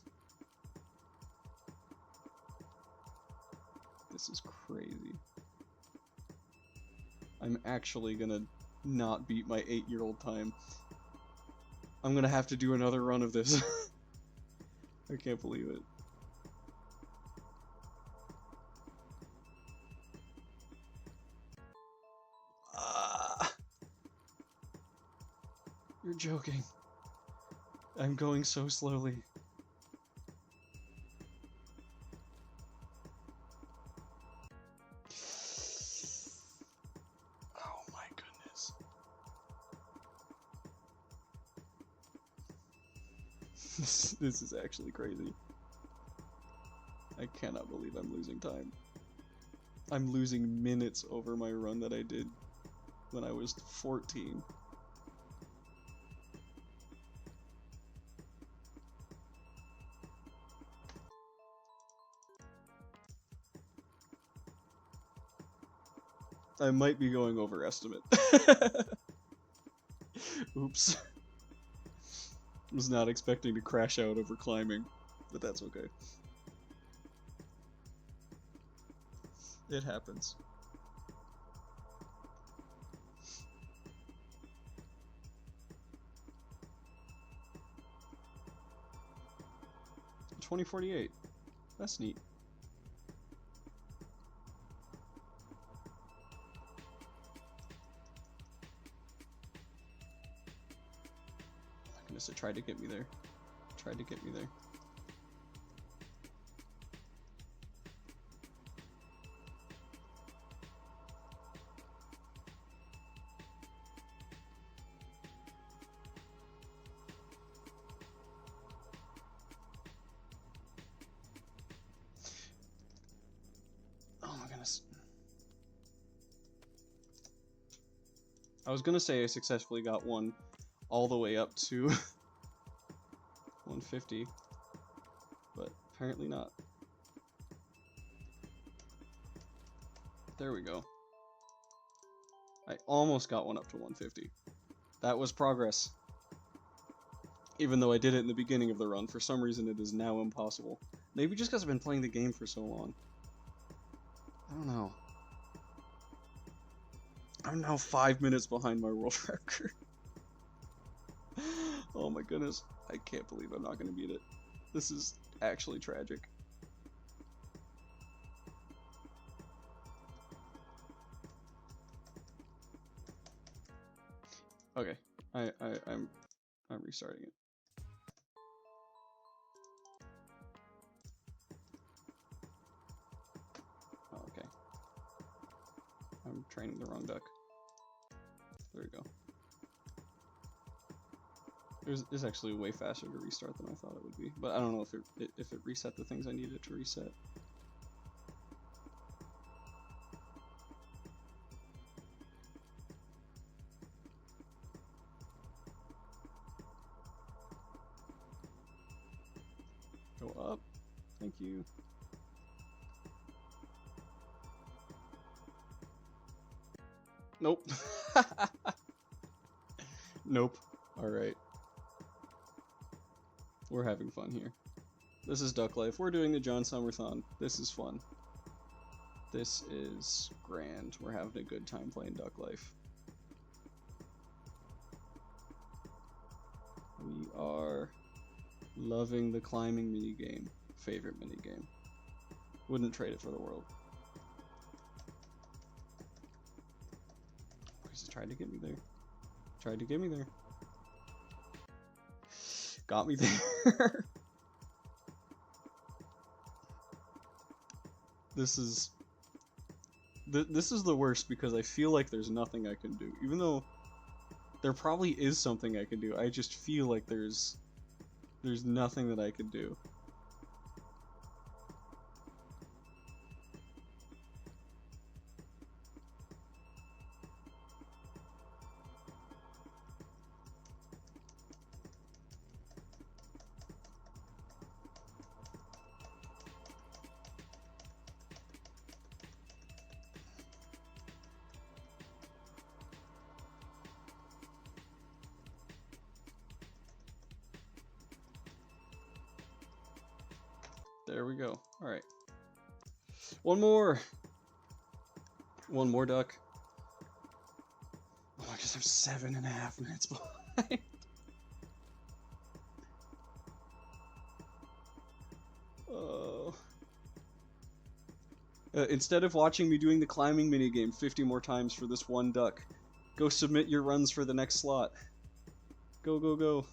This is crazy. I'm actually gonna not beat my 8-year-old time. I'm gonna have to do another run of this. I can't believe it. You're joking. I'm going so slowly. Oh my goodness. This is actually crazy. I cannot believe I'm losing time. I'm losing minutes over my run that I did when I was 14. I might be going over estimate. Oops. Was not expecting to crash out over climbing, but that's okay. It happens. $20.48. That's neat. It tried to get me there. Tried to get me there. Oh my goodness. I was gonna say I successfully got one all the way up to 150, but apparently not. There we go. I almost got one up to 150. That was progress. Even though I did it in the beginning of the run, for some reason it is now impossible. Maybe just because I've been playing the game for so long. I don't know. I'm now 5 minutes behind my world record. Oh my goodness. I can't believe I'm not going to beat it. This is actually tragic. Okay. I'm restarting it. Oh, okay. I'm training the wrong duck. There we go. It's actually way faster to restart than I thought it would be, but I don't know if it reset the things I needed to reset. Go up. Thank you. Nope. Nope. Alright. We're having fun here. This is Duck Life. We're doing the Jon Summer-thon. This is fun. This is grand. We're having a good time playing Duck Life. We are loving the climbing minigame. Favorite minigame. Wouldn't trade it for the world. Chris tried to get me there. Tried to get me there. Got me there. This is the worst because I feel like there's nothing I can do. Even though there probably is something I can do, I just feel like there's nothing that I can do. There we go. Alright. One more! One more duck. Oh, I guess I'm 7.5 minutes behind. Oh. Instead of watching me doing the climbing minigame 50 more times for this one duck, go submit your runs for the next slot. Go, go, go.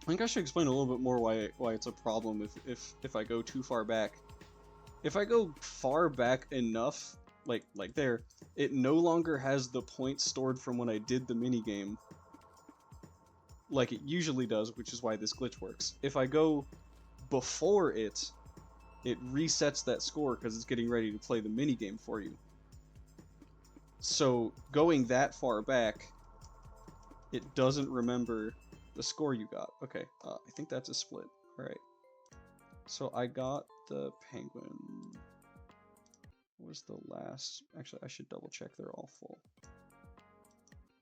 I think I should explain a little bit more why it's a problem if I go too far back. If I go far back enough, like there, it no longer has the points stored from when I did the minigame like it usually does, which is why this glitch works. If I go before it resets that score because it's getting ready to play the minigame for you. So going that far back, it doesn't remember the score you got. Okay, I think that's a split. Alright. So I got the penguin. What was the last? Actually, I should double check they're all full.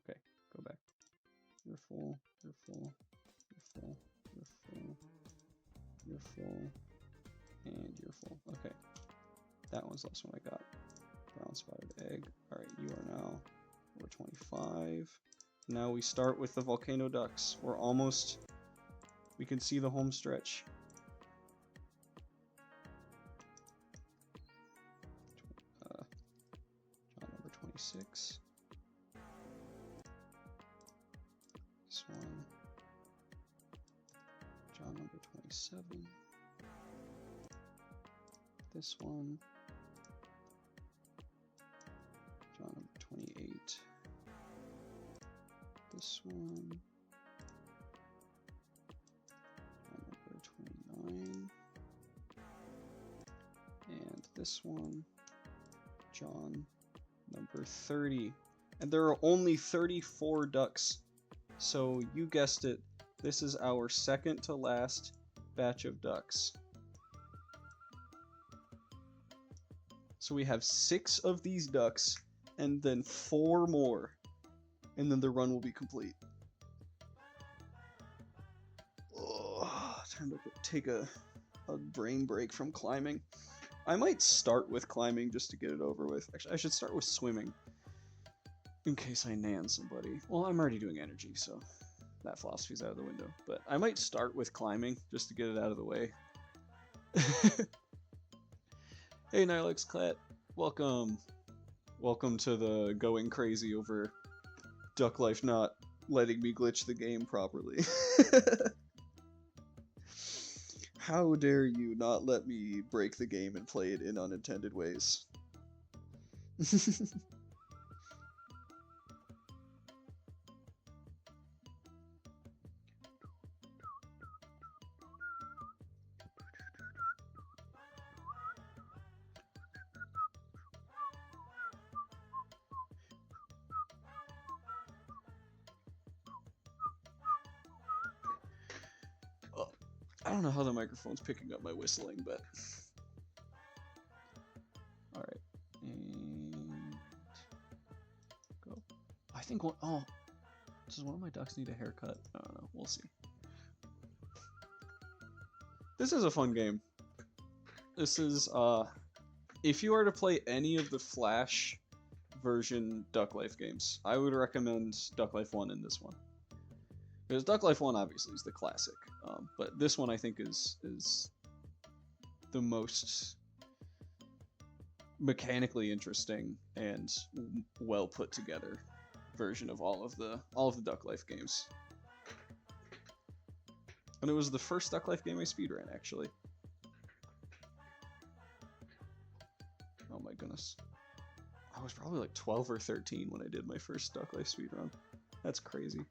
Okay, go back. You're full, you're full, you're full, you're full, you're full, and you're full. Okay. That one's the last one I got. Brown spotted egg. Alright, you are now over 25. Now we start with the volcano ducks. We're almost... We can see the home stretch. John number 26. This one. John number 27. This one. John number 28. This one. John number 29. And this one. John number 30. And there are only 34 ducks. So you guessed it, this is our second to last batch of ducks. So we have 6 of these ducks, and then 4 more, and then the run will be complete. Oh, time to take a brain break from climbing. I might start with climbing just to get it over with. Actually, I should start with swimming, in case I nan somebody. Well, I'm already doing energy, so that philosophy's out of the window. But I might start with climbing just to get it out of the way. Hey, Nilux Clat, welcome. Welcome to the going crazy over Duck Life not letting me glitch the game properly. How dare you not let me break the game and play it in unintended ways? I don't know how the microphone's picking up my whistling, but... Alright. And... Go. I think one... Oh! Does one of my ducks need a haircut? I don't know. We'll see. This is a fun game. This is, if you are to play any of the Flash version Duck Life games, I would recommend Duck Life 1 and this one. Because Duck Life 1 obviously is the classic, but this one I think is the most mechanically interesting and well put together version of all of the Duck Life games. And it was the first Duck Life game I speedran, actually. Oh my goodness. I was probably like 12 or 13 when I did my first Duck Life speedrun. That's crazy.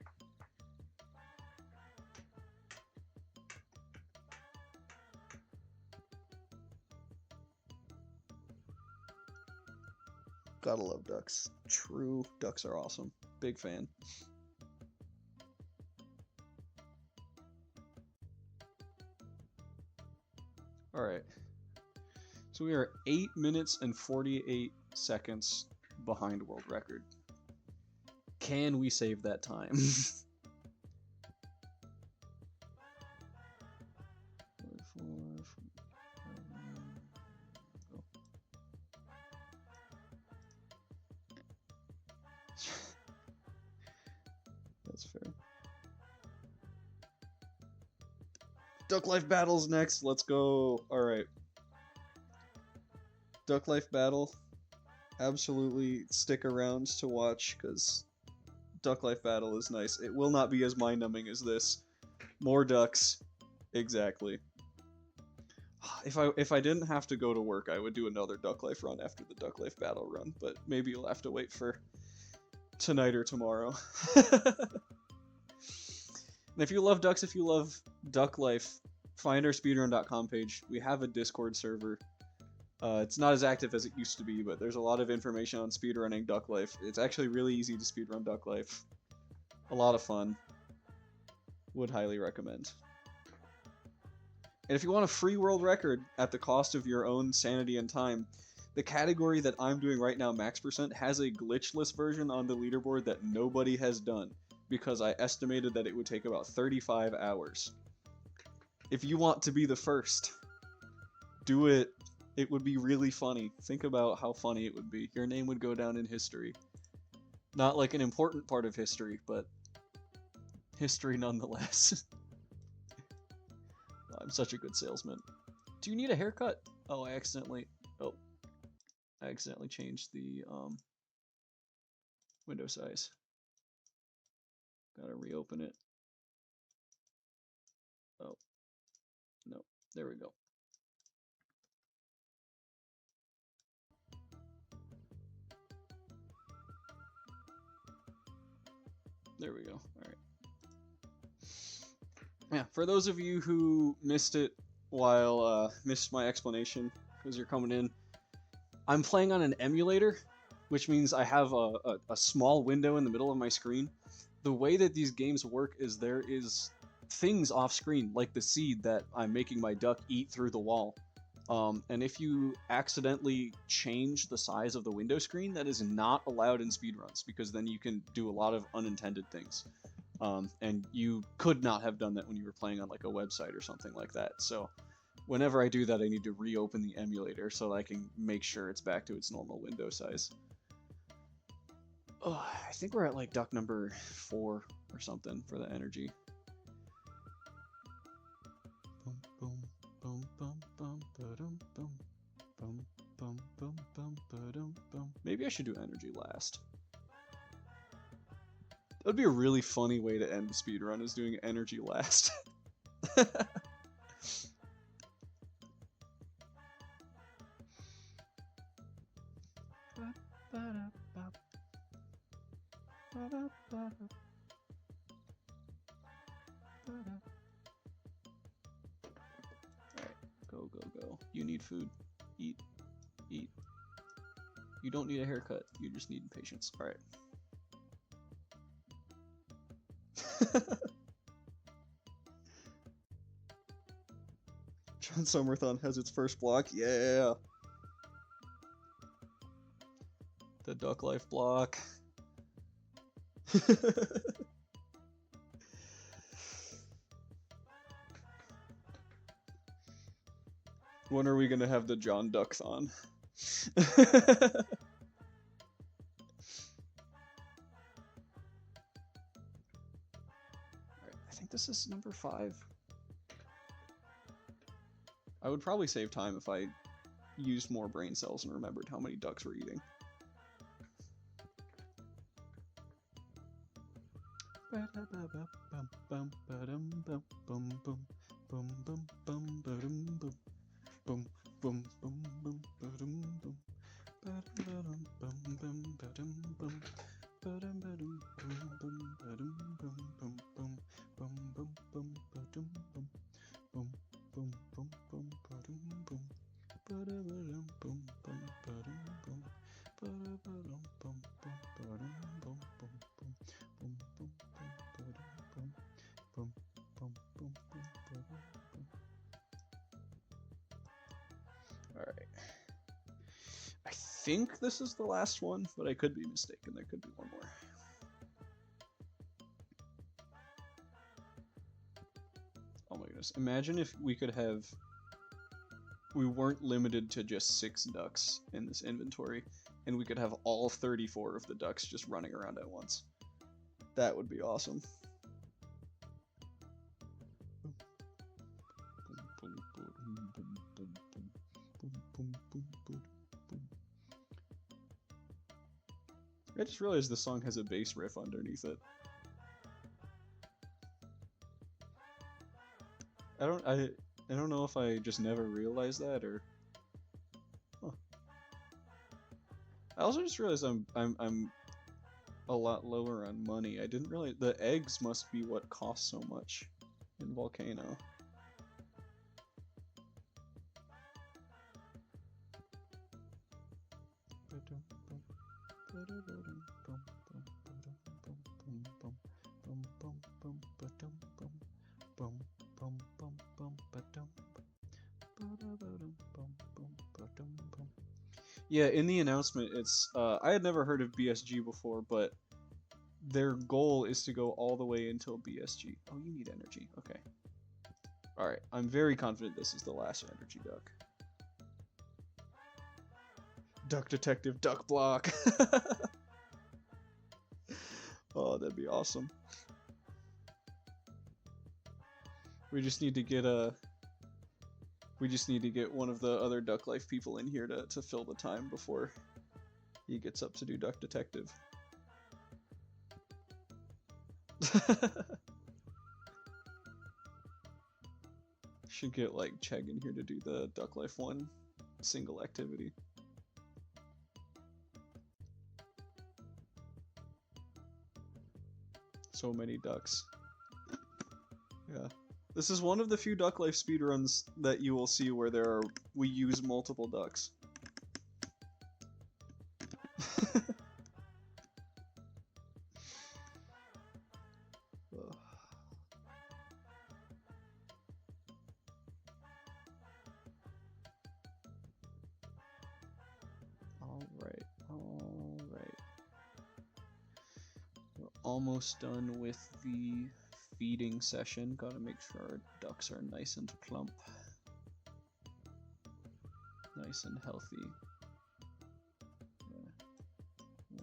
Gotta love ducks. True, ducks are awesome. Big fan. Alright. So we are 8 minutes and 48 seconds behind world record. Can we save that time? That's fair. Duck Life Battle's next. Let's go. Alright. Duck Life Battle. Absolutely stick around to watch, because Duck Life Battle is nice. It will not be as mind-numbing as this, More ducks. Exactly. If I didn't have to go to work, I would do another Duck Life run after the Duck Life battle run, but maybe you'll have to wait for tonight or tomorrow. And if you love ducks, if you love Duck Life, find our speedrun.com page. We have a Discord server. It's not as active as it used to be, but there's a lot of information on speedrunning Duck Life. It's actually really easy to speedrun Duck Life. A lot of fun. Would highly recommend. And if you want a free world record at the cost of your own sanity and time, the category that I'm doing right now, Max Percent, has a glitchless version on the leaderboard that nobody has done, because I estimated that it would take about 35 hours. If you want to be the first, do it. It would be really funny. Think about how funny it would be. Your name would go down in history. Not like an important part of history, but history nonetheless. I'm such a good salesman. Do you need a haircut? Oh, I accidentally changed the window size. Gotta reopen it. Oh, no, there we go. There we go. All right. Yeah, for those of you who missed it missed my explanation because you're coming in, I'm playing on an emulator, which means I have a small window in the middle of my screen. The way that these games work is there is things off screen, like the seed that I'm making my duck eat through the wall. And if you accidentally change the size of the window screen, that is not allowed in speedruns, because then you can do a lot of unintended things. And you could not have done that when you were playing on like a website or something like that. So whenever I do that, I need to reopen the emulator so that I can make sure it's back to its normal window size. Oh, I think we're at like duck number 4 or something for the energy. Maybe I should do energy last. That'd be a really funny way to end the speedrun, is doing energy last. Alright, go. You need food. Eat. You don't need a haircut, you just need patience. Alright. Jon Summer-thon has its first block. Yeah. The Duck Life block. When are we gonna have the Jon Duck-thon? Alright, I think this is number 5. I would probably save time if I used more brain cells and remembered how many ducks we're eating. Alright. I think this is the last one, but I could be mistaken. There could be one more. Oh my goodness. Imagine if we could have... We weren't limited to just 6 ducks in this inventory, and we could have all 34 of the ducks just running around at once. That would be awesome. I just realized the song has a bass riff underneath it. I don't know if I just never realized that or. Huh. I also just realized I'm a lot lower on money. I didn't really. The eggs must be what cost so much in Volcano. Yeah, in the announcement, it's I had never heard of BSG before, but their goal is to go all the way until BSG. Oh, you need energy. Okay. Alright, I'm very confident this is the last energy duck. Duck Detective Duck Block. Oh, that'd be awesome. We just need to get one of the other Duck Life people in here to fill the time before he gets up to do Duck Detective. Should get like Chegg in here to do the Duck Life 1 single activity. So many ducks. Yeah. This is one of the few Duck Life speedruns that you will see where we use multiple ducks. Alright. We're almost done with the feeding session. Gotta make sure our ducks are nice and plump. Nice and healthy. Yeah.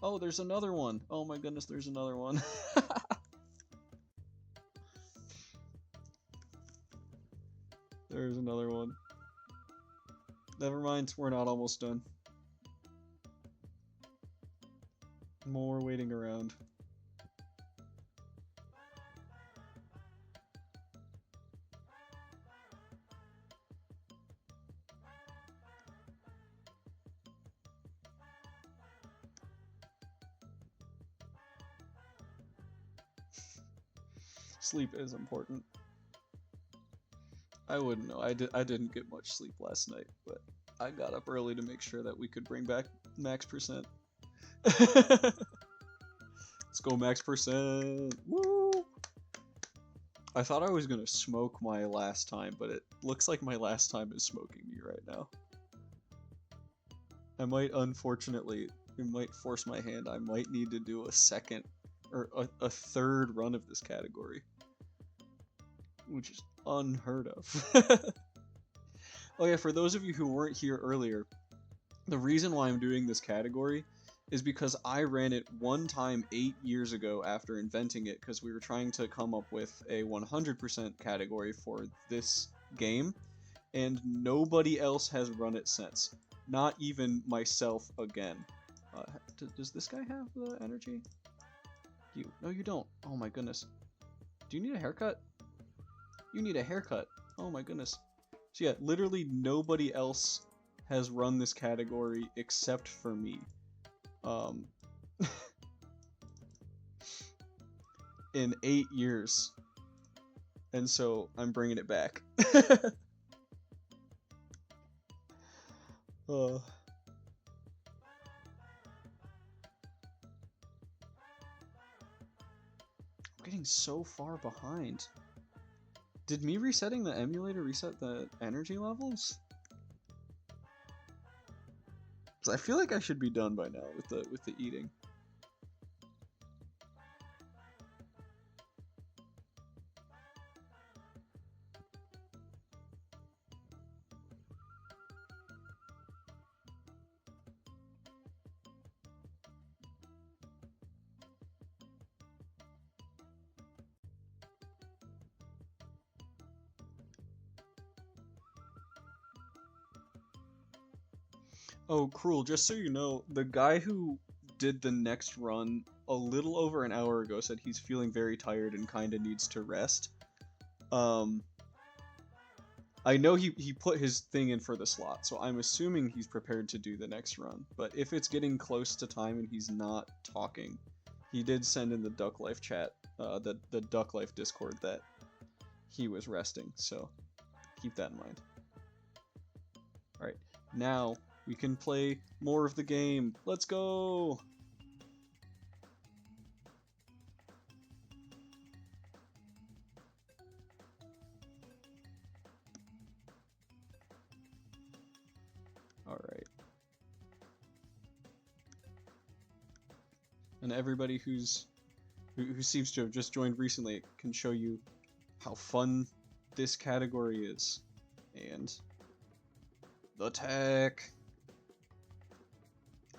Oh, there's another one! Oh my goodness, there's another one. There's another one. Never mind, we're not almost done. More waiting around. Sleep is important. I wouldn't know. I didn't get much sleep last night, but I got up early to make sure that we could bring back max percent. Let's go max percent. Woo! I thought I was gonna smoke my last time, but it looks like my last time is smoking me right now. I might, unfortunately, it might force my hand. I might need to do a second or a third run of this category, which is unheard of. Oh yeah, for those of you who weren't here earlier, the reason why I'm doing this category is because I ran it one time 8 years ago after inventing it, because we were trying to come up with a 100% category for this game, and nobody else has run it since. Not even myself again. Does this guy have the energy? No, you don't. Oh my goodness. Do you need a haircut? You need a haircut. Oh my goodness. So yeah, literally nobody else has run this category except for me. In 8 years. And so I'm bringing it back. I'm getting so far behind. Did me resetting the emulator reset the energy levels? 'Cause I feel like I should be done by now with the eating. Oh, Cruel, just so you know, the guy who did the next run a little over an hour ago said he's feeling very tired and kinda needs to rest. I know he put his thing in for the slot, so I'm assuming he's prepared to do the next run. But if it's getting close to time and he's not talking, he did send in the Duck Life chat, the Duck Life Discord, that he was resting, so keep that in mind. Alright, now we can play more of the game. Let's go! Alright. And everybody who seems to have just joined recently can show you how fun this category is. And the tech.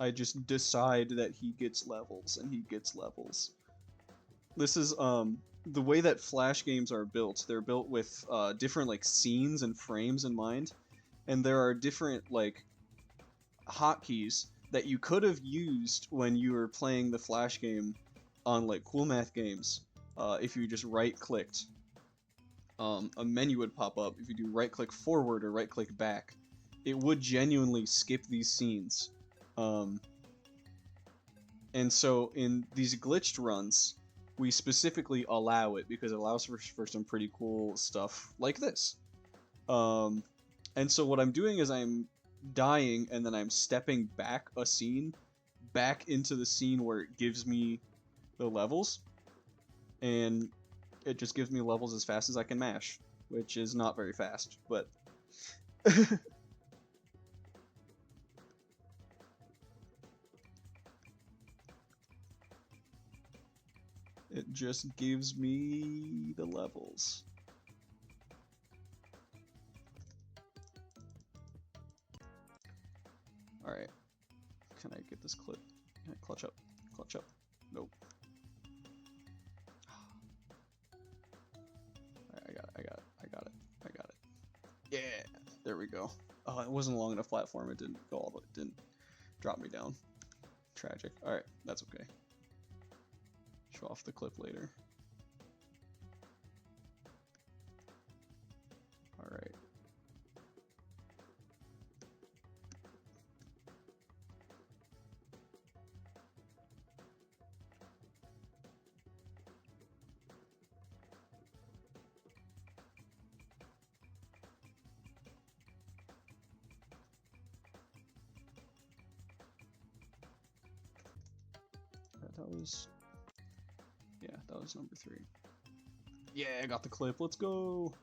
I just decide that he gets levels, and he gets levels. This is the way that Flash games are built. They're built with different like scenes and frames in mind, and there are different like hotkeys that you could have used when you were playing the Flash game on like Cool Math games. If you just right-clicked, a menu would pop up. If you do right-click forward or right-click back, it would genuinely skip these scenes. And so in these glitched runs, we specifically allow it because it allows for some pretty cool stuff like this. And so what I'm doing is I'm dying and then I'm stepping back a scene, back into the scene where it gives me the levels, and it just gives me levels as fast as I can mash, which is not very fast, but it just gives me the levels. Alright. Can I get this clip? Can I clutch up? Clutch up. Nope. I got it. Yeah! There we go. Oh, it wasn't a long enough platform. It didn't go all the way. It didn't drop me down. Tragic. Alright, that's okay. Show off the clip later. Alright. That was number 3. Yeah, I got the clip. Let's go.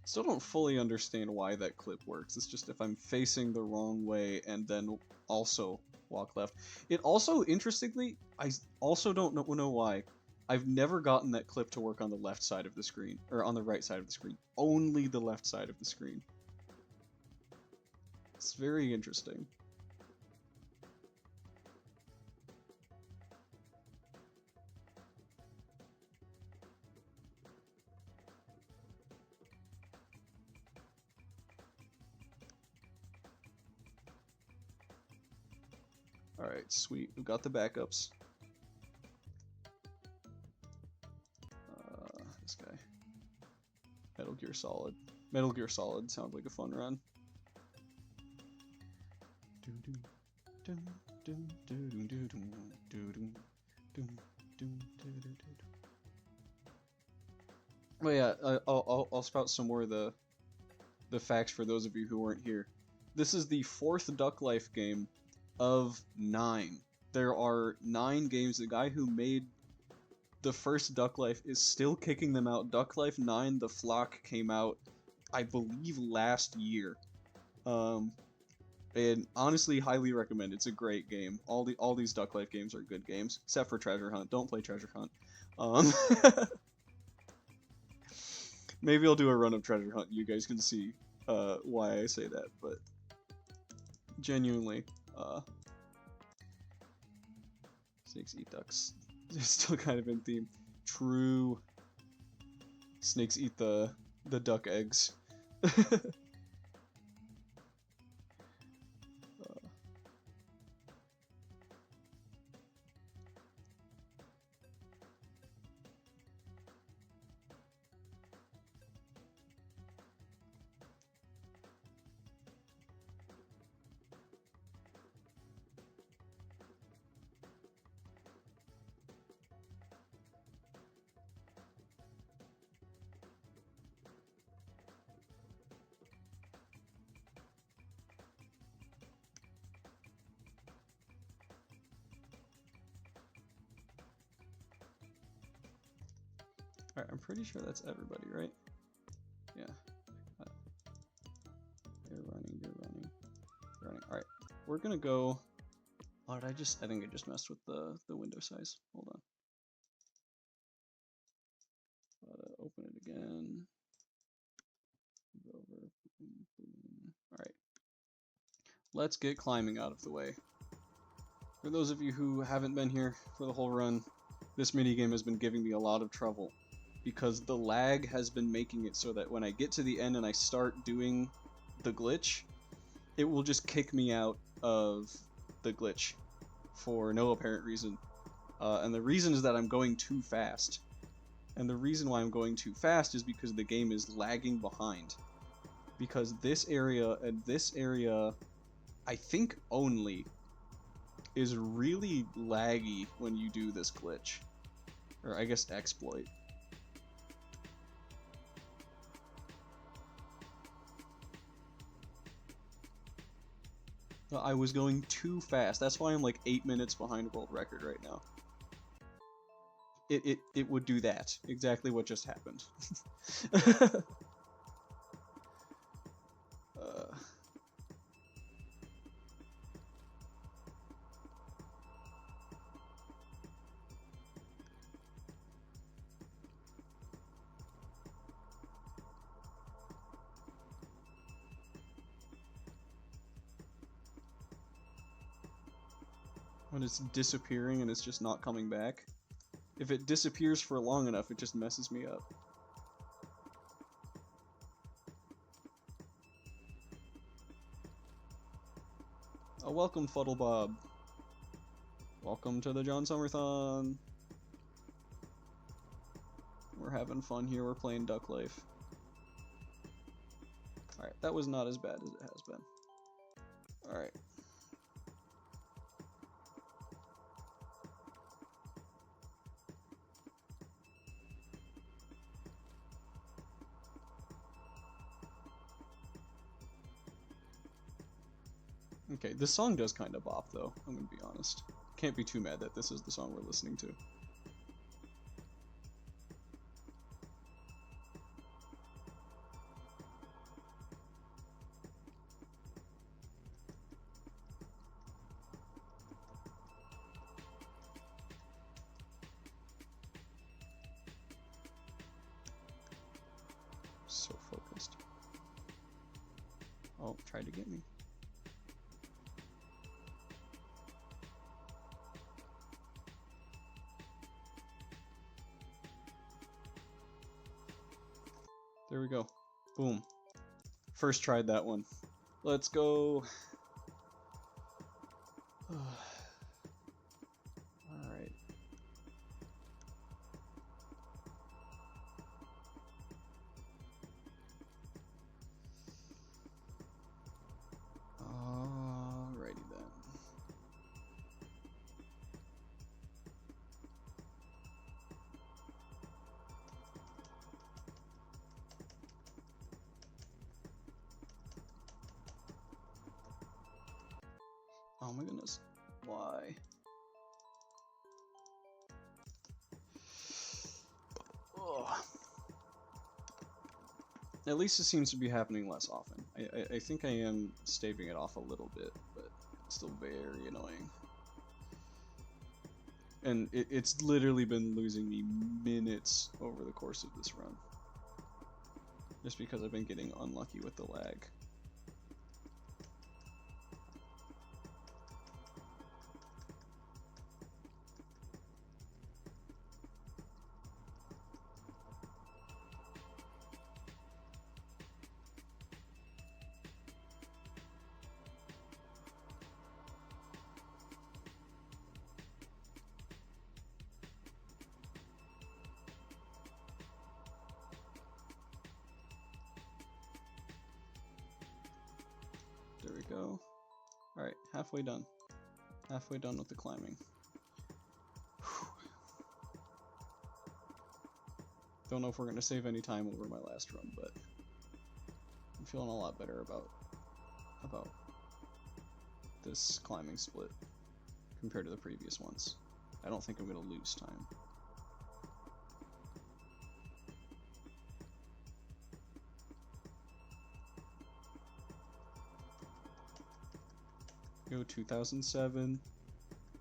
Still don't fully understand why that clip works. It's just if I'm facing the wrong way and then also walk left. It also, interestingly, I also don't know why. I've never gotten that clip to work on the left side of the screen, or on the right side of the screen. Only the left side of the screen. It's very interesting. Alright, sweet. We've got the backups. This guy. Metal Gear Solid. Metal Gear Solid sounds like a fun run. Oh yeah, I'll spout some more of the facts for those of you who weren't here. This is the 4th Duck Life game of 9. There are 9 games. The guy who made the first Duck Life is still kicking them out. Duck Life 9, The Flock, came out, I believe, last year. And honestly, highly recommend. It's a great game. All these Duck Life games are good games, except for Treasure Hunt. Don't play Treasure Hunt. Maybe I'll do a run of Treasure Hunt. You guys can see why I say that, but genuinely, snakes eat ducks. It's still kind of in theme. True. Snakes eat the duck eggs. Alright, I'm pretty sure that's everybody, right? Yeah. You're running, you're running, you're running. Alright, we're gonna go... Oh, did I think I just messed with the window size. Hold on. Open it again. Move over. Boom, boom. Alright. Let's get climbing out of the way. For those of you who haven't been here for the whole run, this minigame has been giving me a lot of trouble because the lag has been making it so that when I get to the end and I start doing the glitch, it will just kick me out of the glitch for no apparent reason. And the reason is that I'm going too fast. And the reason why I'm going too fast is because the game is lagging behind. Because this area and this area, I think only, is really laggy when you do this glitch. Or I guess exploit. I was going too fast. That's why I'm like 8 minutes behind world record right now. It would do that. Exactly what just happened. When it's disappearing and it's just not coming back. If it disappears for long enough, it just messes me up. Oh, welcome, Fuddlebob. Welcome to the Jon Summer-thon. We're having fun here, we're playing Duck Life. Alright, that was not as bad as it has been. Alright. Okay, this song does kind of bop, though, I'm gonna be honest. Can't be too mad that this is the song we're listening to. So focused. Oh, tried to get me. There we go. Boom. First tried that one. Let's go. Alright. Alrighty then. Oh my goodness. Why? Ugh. At least it seems to be happening less often. I think I am staving it off a little bit, but it's still very annoying. And it's literally been losing me minutes over the course of this run. Just because I've been getting unlucky with the lag. There we go. Alright, halfway done. Halfway done with the climbing. Whew. Don't know if we're going to save any time over my last run, but I'm feeling a lot better about this climbing split compared to the previous ones. I don't think I'm going to lose time. Go 2007.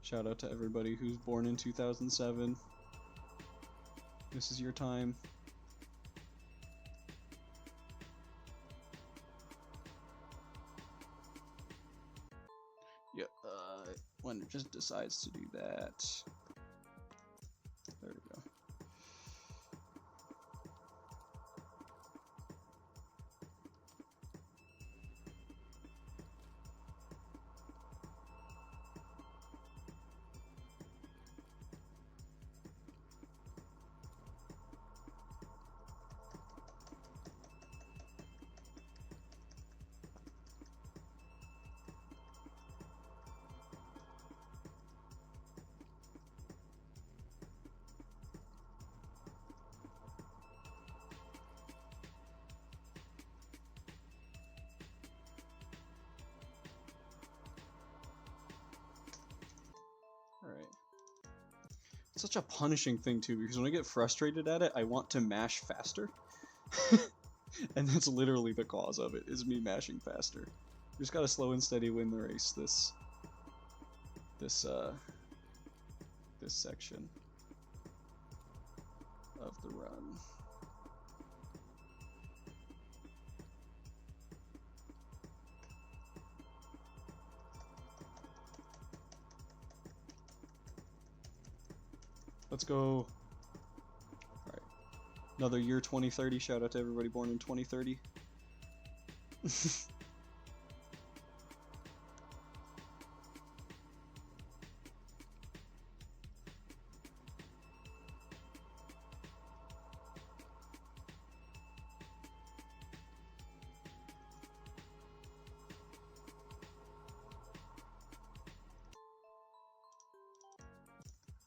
Shout out to everybody who's born in 2007. This is your time. Yep, when it just decides to do that. There we go. Alright. It's such a punishing thing too, because when I get frustrated at it, I want to mash faster. And that's literally the cause of it, is me mashing faster. You just gotta slow and steady win the race this section of the run. Let's go. Alright. Another year 2030. Shout out to everybody born in 2030.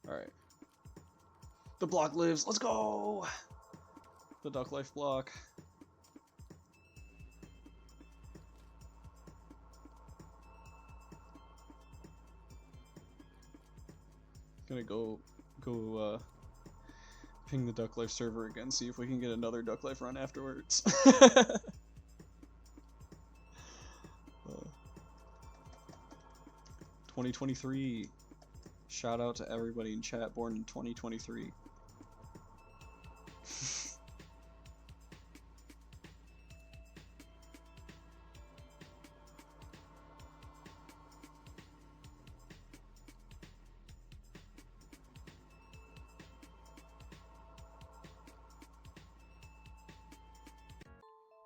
Alright. The block lives. Let's go! The duck life block. Gonna go ping the duck life server again, see if we can get another duck life run afterwards. 2023. Shout out to everybody in chat born in 2023.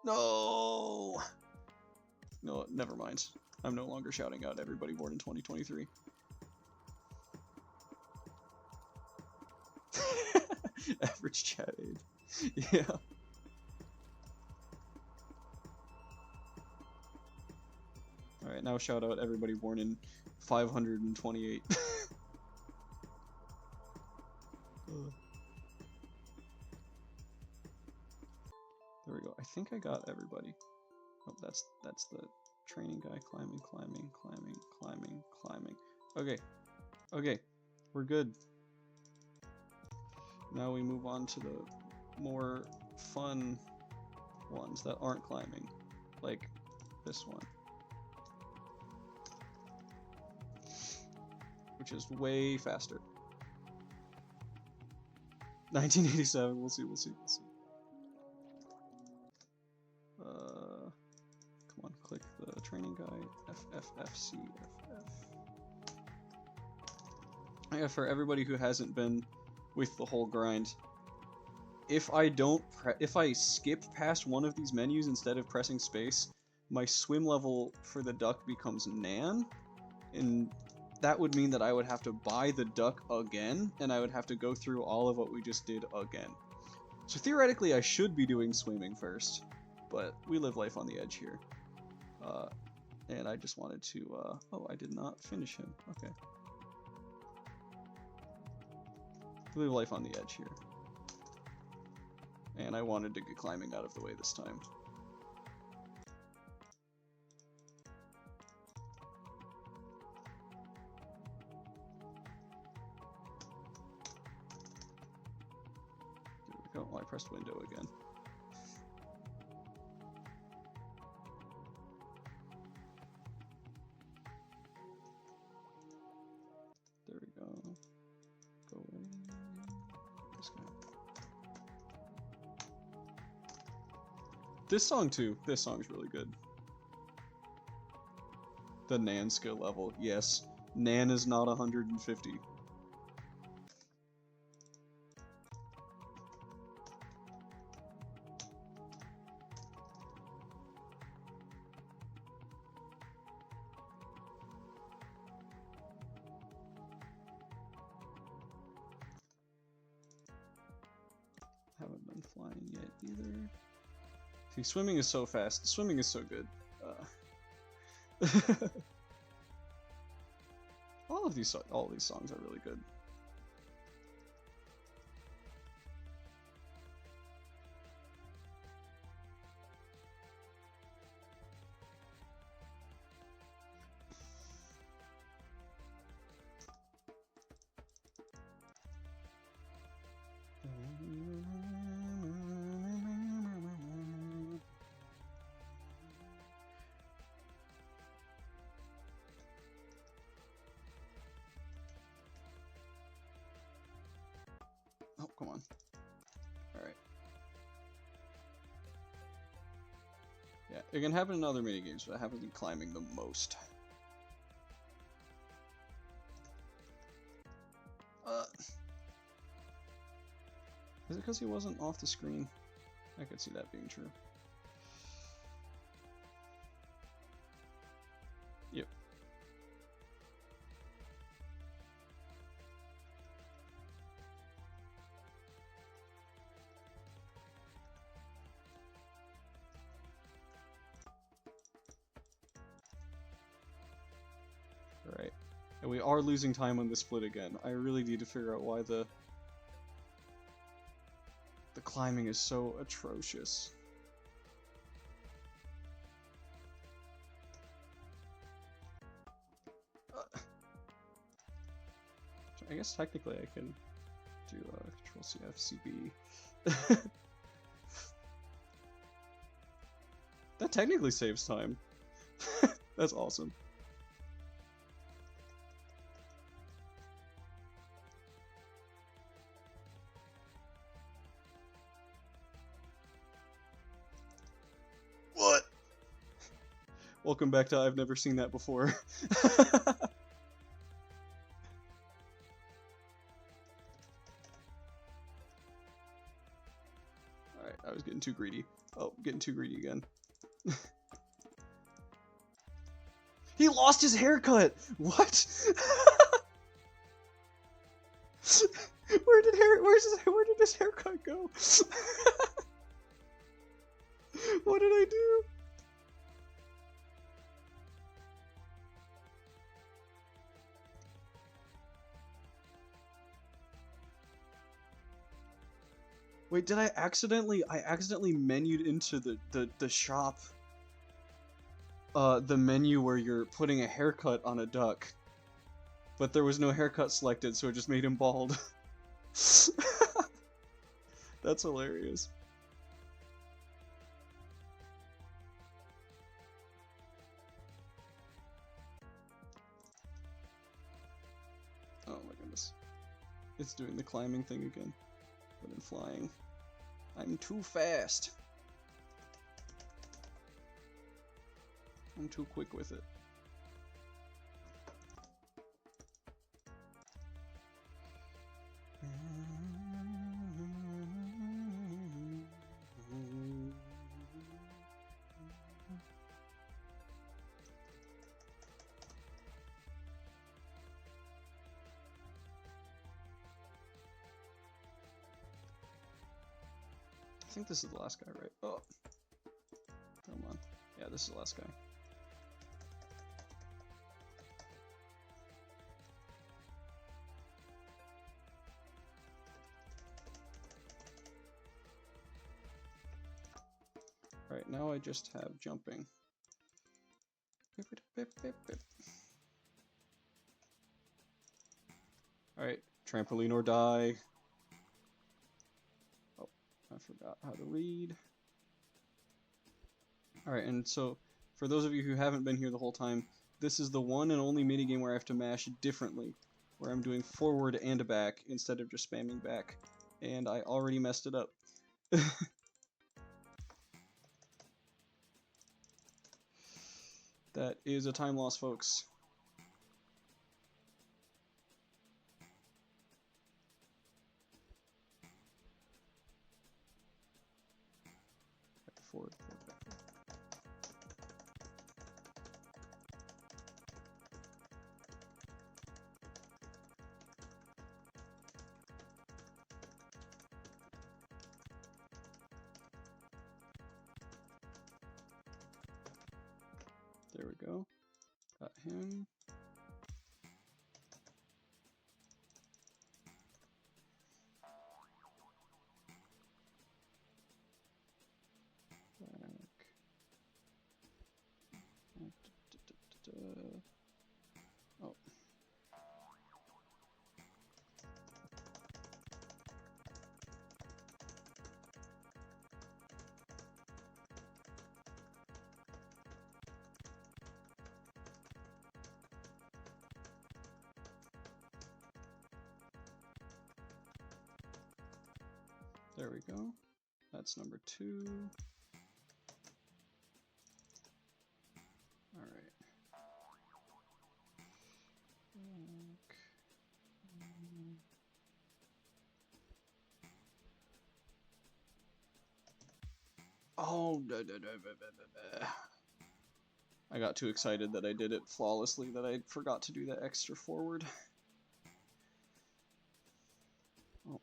No! No, never mind. I'm no longer shouting out everybody born in 2023. Average chat age. Yeah. Alright, now shout out everybody born in 528. There we go. I think I got everybody. Oh, that's the training guy. Climbing. Okay. Okay. We're good. Now we move on to the more fun ones that aren't climbing. Like this one. Which is way faster. 1987, we'll see. Come on, click the training guide. FFFC. Yeah, for everybody who hasn't been with the whole grind, if I skip past one of these menus instead of pressing space, my swim level for the duck becomes nan, and that would mean that I would have to buy the duck again, and I would have to go through all of what we just did again. So theoretically I should be doing swimming first, but we live life on the edge here. And I just wanted to, oh, I did not finish him, okay. We live life on the edge here. And I wanted to get climbing out of the way this time. There we go. Oh, I pressed window again. This song too. This song's really good. The Nan skill level. Yes. Nan is not 150. Haven't been flying yet either. See, swimming is so fast. Swimming is so good. all these songs are really good. Oh, come on. Alright. Yeah, it can happen in other minigames, but it happens in climbing the most. Is it because he wasn't off the screen? I could see that being true. Yep. Alright. And we are losing time on this split again. I really need to figure out why the climbing is so atrocious. I guess technically I can do Control CF CB. That technically saves time. That's awesome. What? Welcome back to I've never seen that before. Alright, I was getting too greedy. Oh, getting too greedy again. He lost his haircut! What? Where did his haircut go? What did I do? Wait, did I accidentally menued into the shop. The menu where you're putting a haircut on a duck. But there was no haircut selected, so it just made him bald. That's hilarious. Oh my goodness. It's doing the climbing thing again. But in flying. I'm too fast. I'm too quick with it. I think this is the last guy, right? Oh. Come on. Yeah, this is the last guy. Alright, now I just have jumping. Alright, trampoline or die. Oh, I forgot how to read. Alright, and so, for those of you who haven't been here the whole time, this is the one and only minigame where I have to mash differently. Where I'm doing forward and back instead of just spamming back. And I already messed it up. That is a time loss, folks. Back forward, forward, back forward. There we go. Got him. Oh. There we go. That's number 2. All right. Oh, I got too excited that I did it flawlessly that I forgot to do that extra forward. Oh.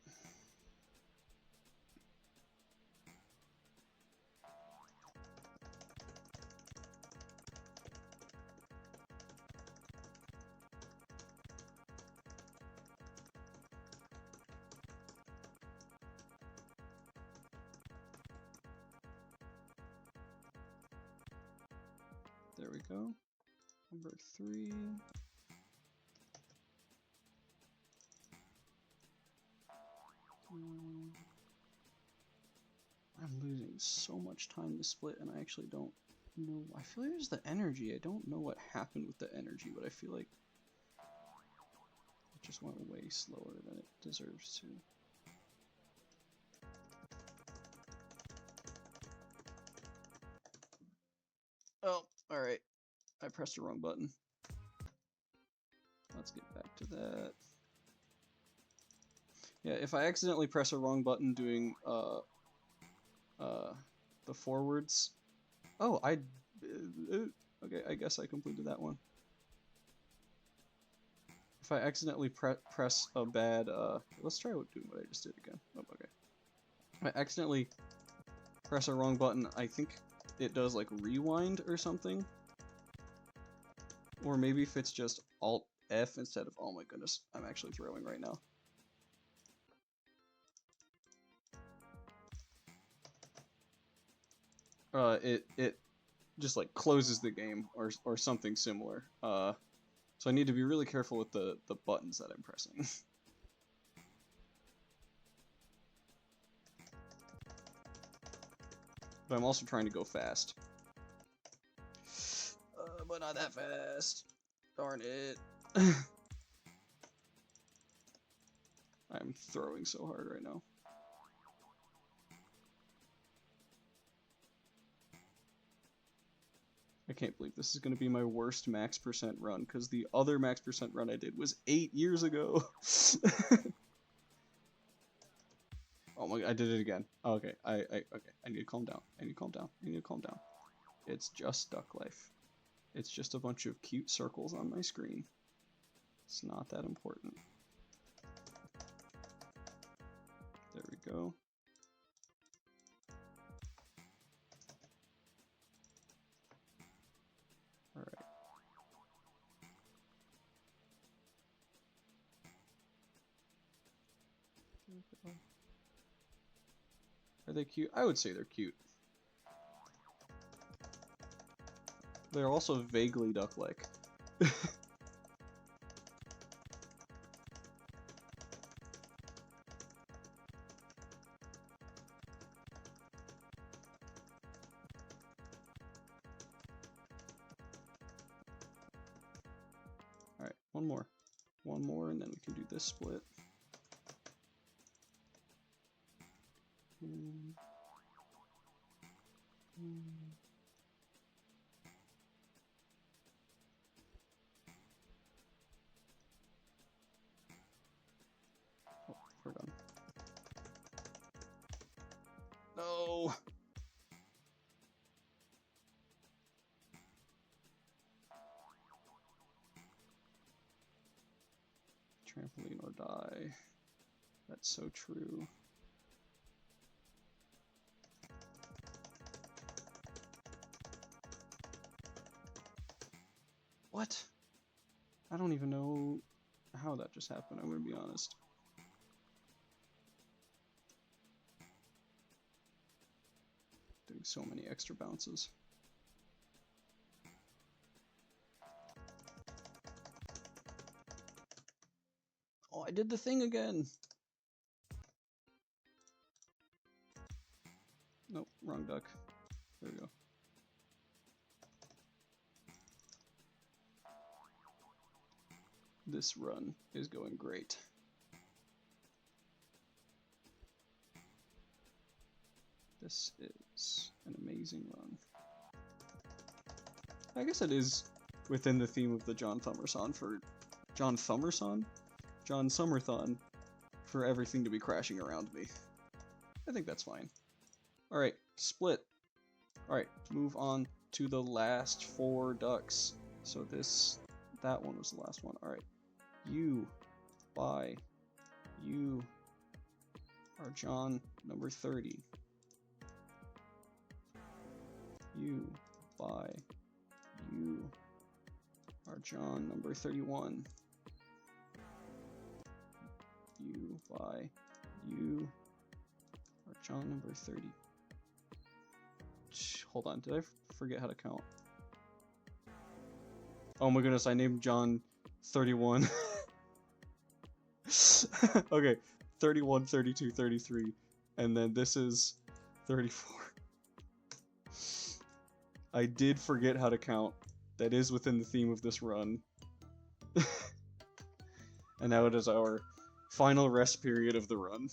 There we go. Number 3. I'm losing so much time to split, and I actually don't know. I feel like there's the energy. I don't know what happened with the energy, but I feel like it just went way slower than it deserves to. Oh, alright. I pressed the wrong button. Let's get back to that. Yeah, if I accidentally press a wrong button doing the forwards. Oh, okay, I guess I completed that one. If I accidentally press a bad let's try doing what I just did again. Oh, okay. If I accidentally press a wrong button, I think it does like rewind or something. Or maybe if it's just Alt F instead of, oh my goodness, I'm actually throwing right now. It just like closes the game or something similar. So I need to be really careful with the buttons that I'm pressing. But I'm also trying to go fast. But not that fast. Darn it. I'm throwing so hard right now. I can't believe this is going to be my worst max percent run, because the other max percent run I did was 8 years ago. Oh my god, I did it again. Okay, okay, I need to calm down. I need to calm down. I need to calm down. It's just duck life. It's just a bunch of cute circles on my screen. It's not that important. There we go. Alright. Are they cute? I would say they're cute. They're also vaguely duck-like. Alright, one more. One more, and then we can do this split. No. Trampoline or die. That's so true. What? I don't even know how that just happened, I'm gonna be honest. Doing so many extra bounces. Oh, I did the thing again! Nope, wrong duck. There we go. This run is going great. This is an amazing run. I guess it is within the theme of the Jon Summer-thon for Jon Summer-thon? Jon Summer-thon for everything to be crashing around me. I think that's fine. Alright, split. Alright, move on to the last 4 ducks. So that one was the last one. Alright. You are Jon number 30. You are Jon number 31. You are Jon number 30. Hold on, did I forget how to count? Oh my goodness, I named Jon 31. Okay, 31, 32, 33, and then this is 34. I did forget how to count. That is within the theme of this run. And now it is our final rest period of the run.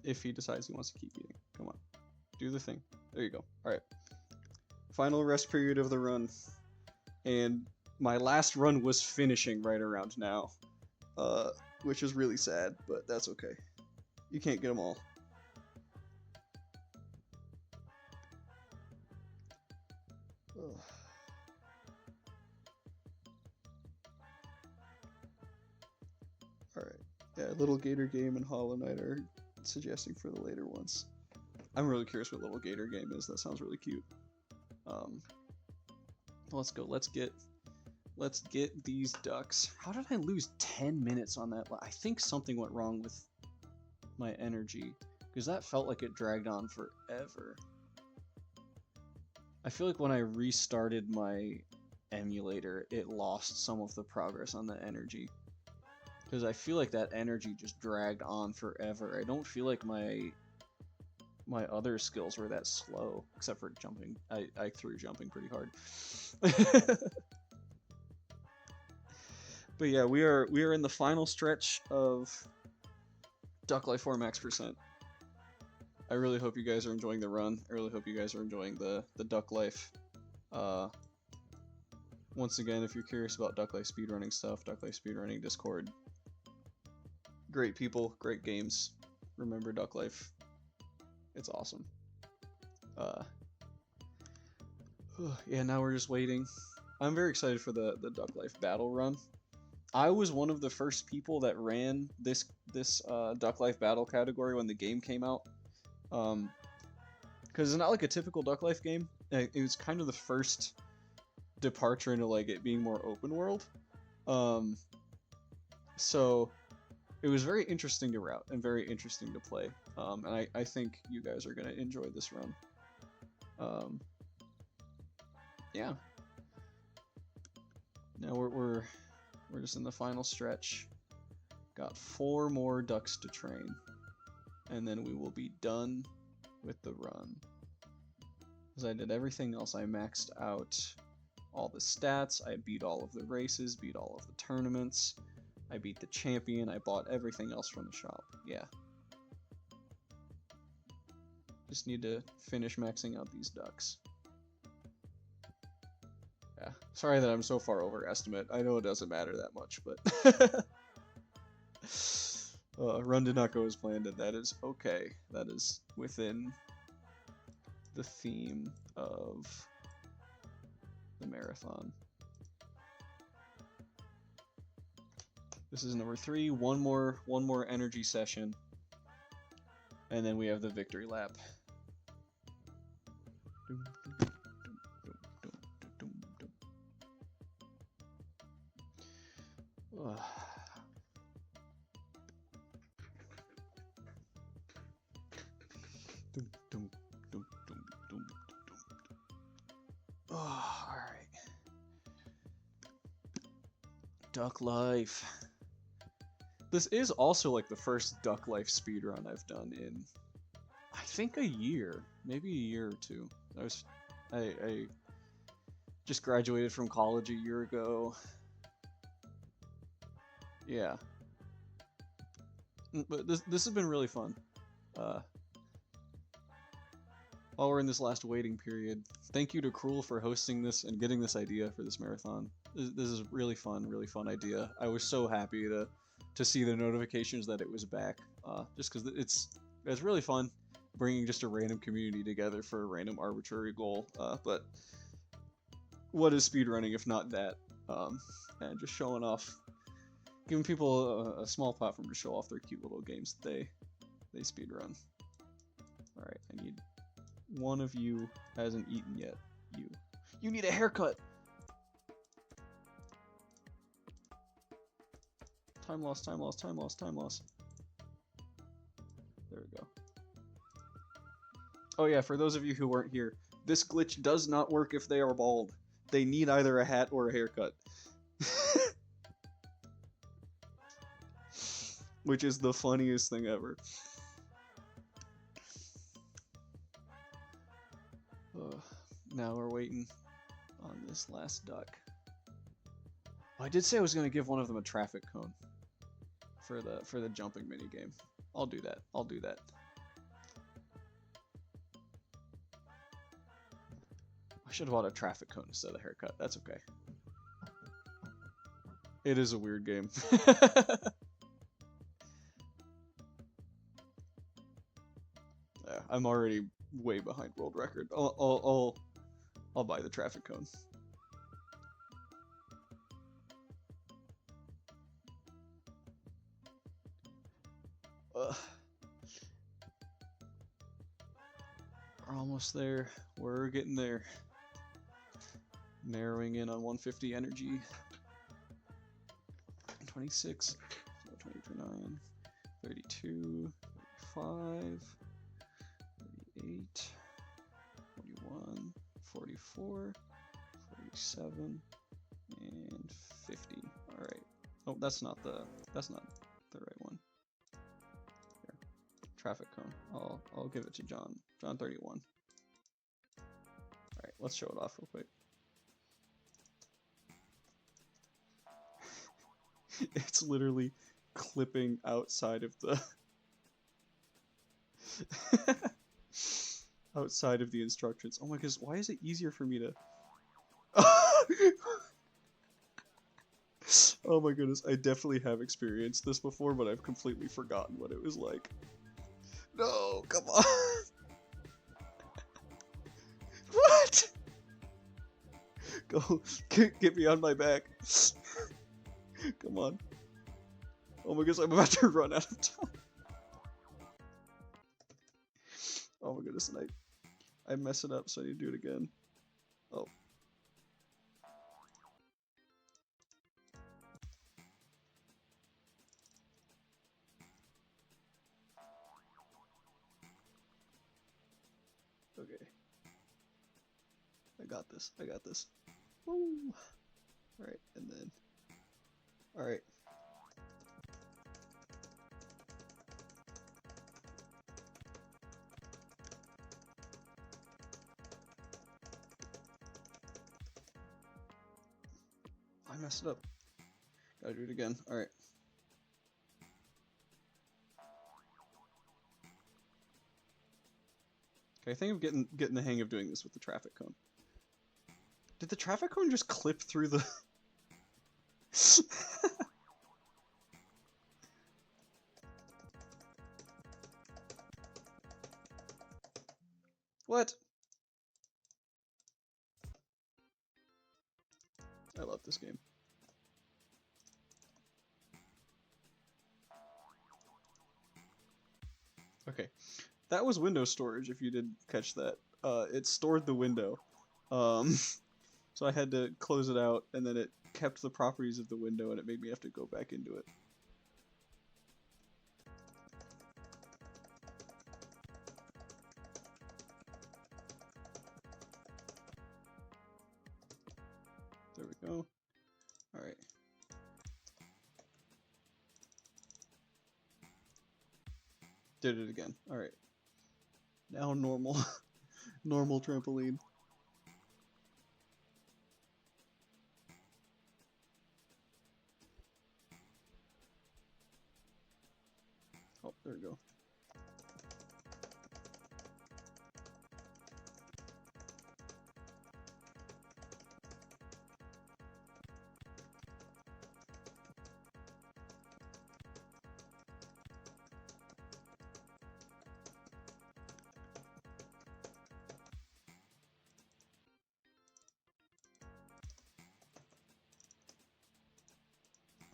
If he decides he wants to keep eating. Come on. Do the thing. There you go. Alright. Final rest period of the run. And my last run was finishing right around now. Which is really sad, but that's okay. You can't get them all. Ugh. Alright. Yeah, Little Gator Game and Hollow Knight are suggesting for the later ones. I'm really curious what Little Gator Game is. That sounds really cute. Let's go. Let's get these ducks. How did I lose 10 minutes on that? I think something went wrong with my energy, because that felt like it dragged on forever. I feel like when I restarted my emulator, it lost some of the progress on the energy. Because I feel like that energy just dragged on forever. I don't feel like my other skills were that slow, except for jumping. I threw jumping pretty hard. But yeah, we are in the final stretch of Duck Life 4 Max %. I really hope you guys are enjoying the run. I really hope you guys are enjoying the Duck Life. Once again, if you're curious about Duck Life speedrunning stuff, Duck Life speedrunning Discord. Great people, great games. Remember Duck Life. It's awesome. Yeah, now we're just waiting. I'm very excited for the Duck Life battle run. I was one of the first people that ran this Duck Life battle category when the game came out. Because it's not like a typical Duck Life game. It was kind of the first departure into like it being more open world. So it was very interesting to route and very interesting to play. And I think you guys are gonna enjoy this run. Yeah. Now we're just in the final stretch. Got 4 more ducks to train, and then we will be done with the run. Because I did everything else. I maxed out all the stats. I beat all of the races, beat all of the tournaments. I beat the champion. I bought everything else from the shop. Yeah. Just need to finish maxing out these ducks. Yeah. Sorry that I'm so far over estimate. I know it doesn't matter that much, but... Run did not go as planned, and that is okay. That is within the theme of the marathon. This is number 3. One more energy session, and then we have the victory lap. Alright. Duck Life. This is also like the first Duck Life speedrun I've done in, I think, a year. Maybe a year or two. I just graduated from college a year ago. Yeah. But this has been really fun. While we're in this last waiting period, thank you to Cruel for hosting this and getting this idea for this marathon. This is really fun idea. I was so happy to see the notifications that it was back, just because it's really fun bringing just a random community together for a random arbitrary goal. But what is speedrunning if not that? And just showing off, giving people a small platform to show off their cute little games that they speedrun. Alright, I need one of you hasn't eaten yet. You need a haircut! Time loss. There we go. Oh yeah, for those of you who weren't here, this glitch does not work if they are bald. They need either a hat or a haircut. Which is the funniest thing ever. Now we're waiting on this last duck. Well, I did say I was going to give one of them a traffic cone for the jumping minigame. I'll do that. I should have bought a traffic cone instead of a haircut. That's okay. It is a weird game. Yeah, I'm already way behind world record. I'll buy the traffic cone. We're almost there. We're getting there. Narrowing in on 150 energy. 26, 29, 32, 35, 38, 41, 44, 47, and 50. Alright. Oh, that's not the right one. Here. Traffic cone. I'll give it to John. John 31. Alright, let's show it off real quick. It's literally clipping outside of the outside of the instructions. Oh my goodness, why is it easier for me to Oh my goodness, I definitely have experienced this before, but I've completely forgotten what it was like. No, come on. What? Go, get me on my back. Come on. Oh my goodness, I'm about to run out of time. Oh my goodness, and I mess it up, so I need to do it again. Oh. Okay. I got this. Woo! Alright, and then... Alright. I messed it up. Gotta do it again. Alright. Okay, I think I'm getting the hang of doing this with the traffic cone. Did the traffic cone just clip through the... What? I love this game. Okay, that was window storage, if you didn't catch that. It stored the window. Um, so I had to close it out, and then it kept the properties of the window, and it made me have to go back into it. There we go. Alright. Did it again. Alright. Now normal. Normal trampoline. Oh, there we go.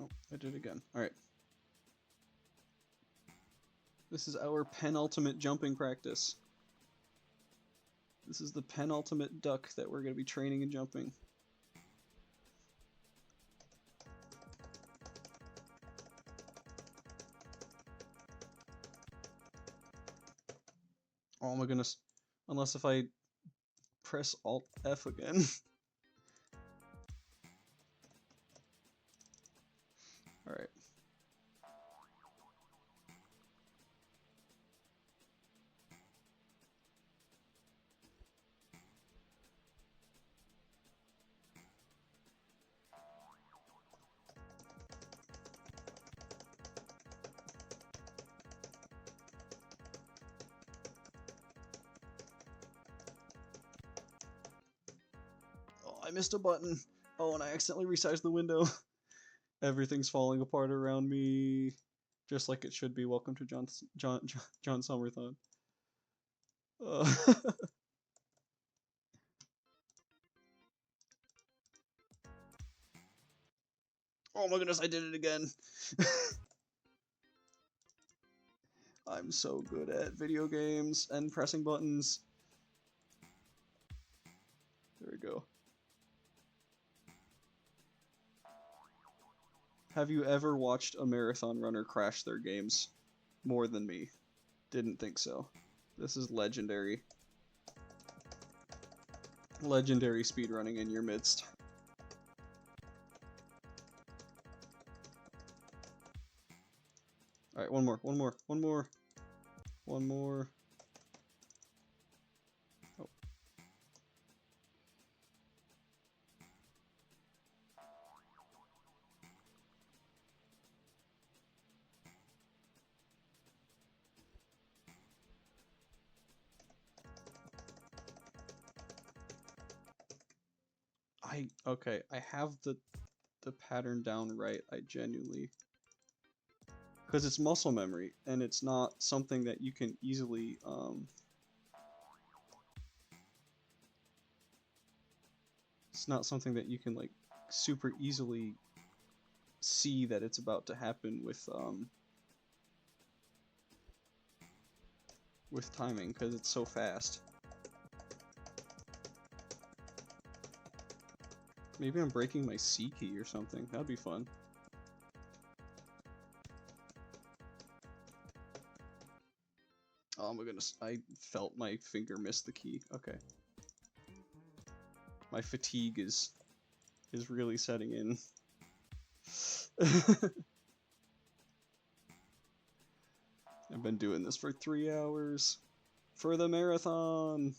Oh, I did it again. Alright. This is our penultimate jumping practice. This is the penultimate duck that we're going to be training and jumping. Oh my goodness. Unless if I press Alt F again. Alright. I missed a button. Oh, and I accidentally resized the window. Everything's falling apart around me, just like it should be. Welcome to Jon Summer-thon. Oh my goodness, I did it again. I'm so good at video games and pressing buttons. There we go. Have you ever watched a marathon runner crash their games more than me? Didn't think so. This is legendary. Legendary speedrunning in your midst. Alright, one more. Oh. Okay, I have the pattern down right. I genuinely, because it's muscle memory and it's not something that you can easily it's not something that you can like super easily see that it's about to happen with timing, because it's so fast. Maybe I'm breaking my C key or something. That'd be fun. Oh my goodness, I felt my finger miss the key. Okay. My fatigue is really setting in. I've been doing this for 3 hours for the marathon.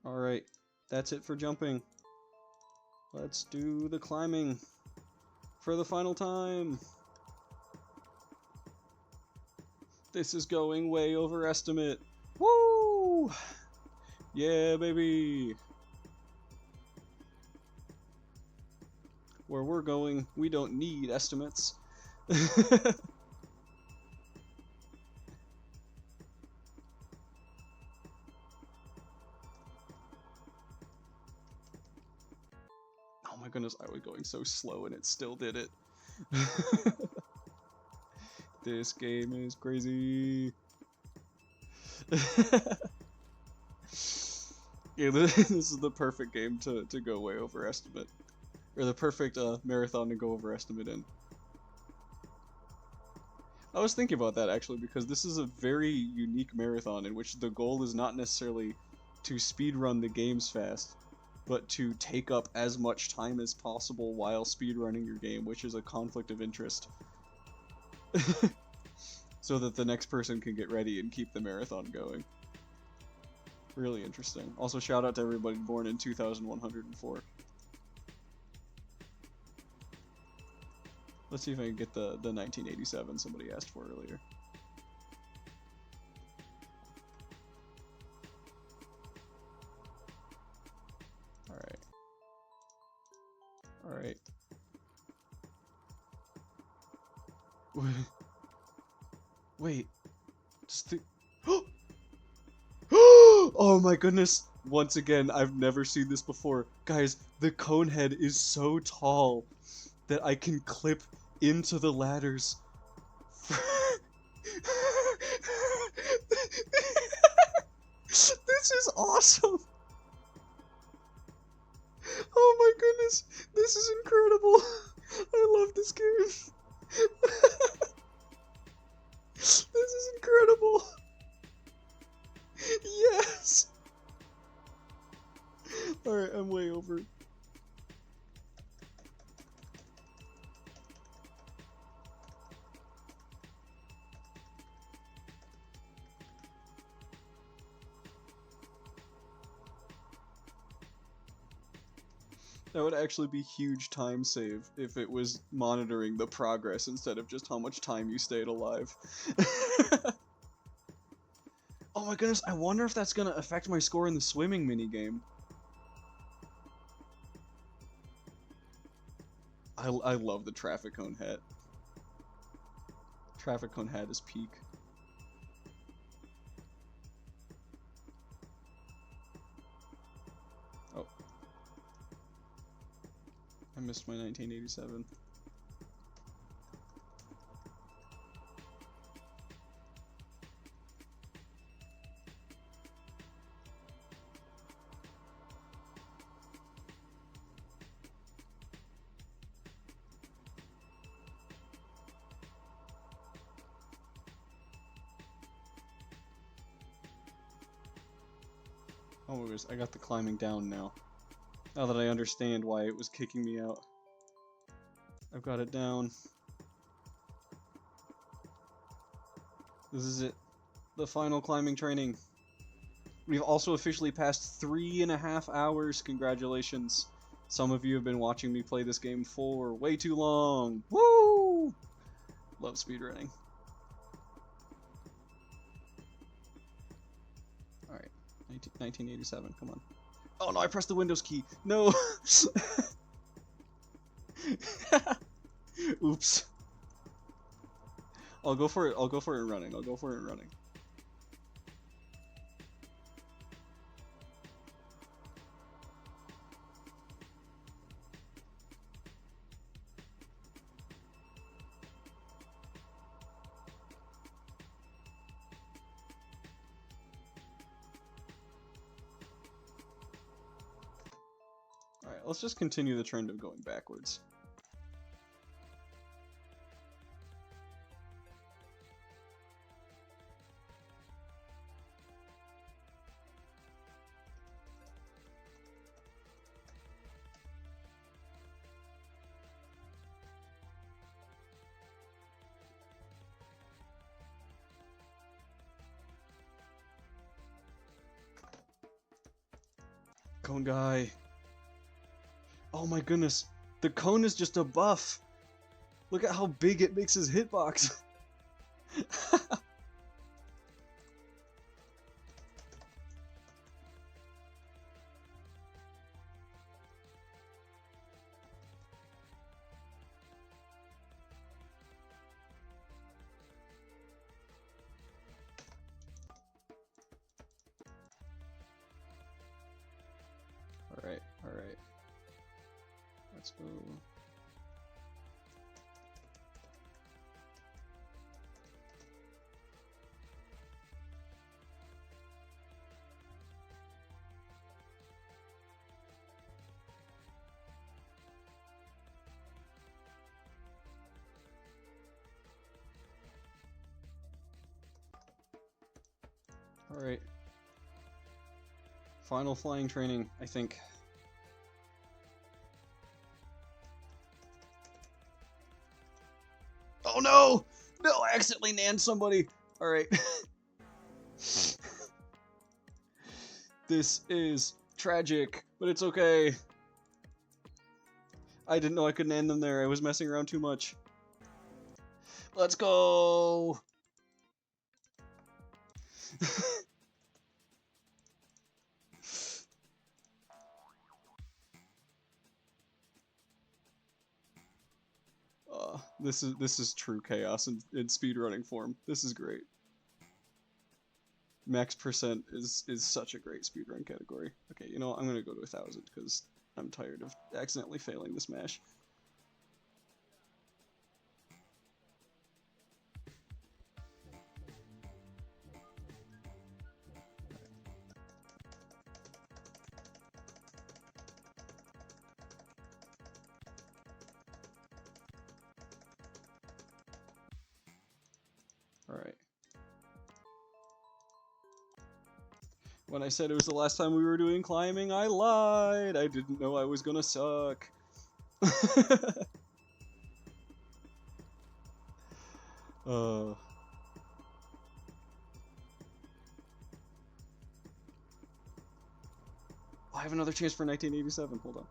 Alright, that's it for jumping. Let's do the climbing for the final time. This is going way over estimate. Woo! Yeah, baby! Where we're going, we don't need estimates. Oh my goodness, I was going so slow and it still did it. This game is crazy. Yeah, this is the perfect game to go way over estimate. Or the perfect marathon to go over estimate in. I was thinking about that actually because this is a very unique marathon in which the goal is not necessarily to speedrun the games fast, but to take up as much time as possible while speedrunning your game, which is a conflict of interest. So that the next person can get ready and keep the marathon going. Really interesting. Also, shout out to everybody born in 2104. Let's see if I can get the 1987 somebody asked for earlier. Alright. Wait. Oh my goodness! Once again, I've never seen this before. Guys, the cone head is so tall that I can clip into the ladders. This is awesome! Oh my goodness, this is incredible! I love this game. This is incredible! Yes! Alright, I'm way over. That would actually be huge time save if it was monitoring the progress instead of just how much time you stayed alive. Oh my goodness, I wonder if that's gonna affect my score in the swimming minigame. I love the traffic cone hat. Traffic cone hat is peak. Oh. I missed my 1987. Oh my goodness, I got the climbing down now. Now that I understand why it was kicking me out. I've got it down. This is it. The final climbing training. We've also officially passed 3.5 hours. Congratulations. Some of you have been watching me play this game for way too long. Woo! Love speedrunning. Alright. 1987, come on. Oh no, I pressed the Windows key. No! Oops. I'll go for it. I'll go for it running. I'll go for it running. Alright, let's just continue the trend of going backwards. Cone guy. Oh my goodness. The cone is just a buff. Look at how big it makes his hitbox. Let's go. Alright. Final flying training, I think. Oh no! No, I accidentally nanned somebody! Alright. This is tragic, but it's okay. I didn't know I could nan them there. I was messing around too much. Let's go! This is true chaos in speedrunning form. This is great. Max percent is such a great speedrun category. Okay, you know what? I'm gonna go to 1,000 because I'm tired of accidentally failing this mash. Alright. When I said it was the last time we were doing climbing, I lied! I didn't know I was gonna suck. I have another chance for 1987. Hold on.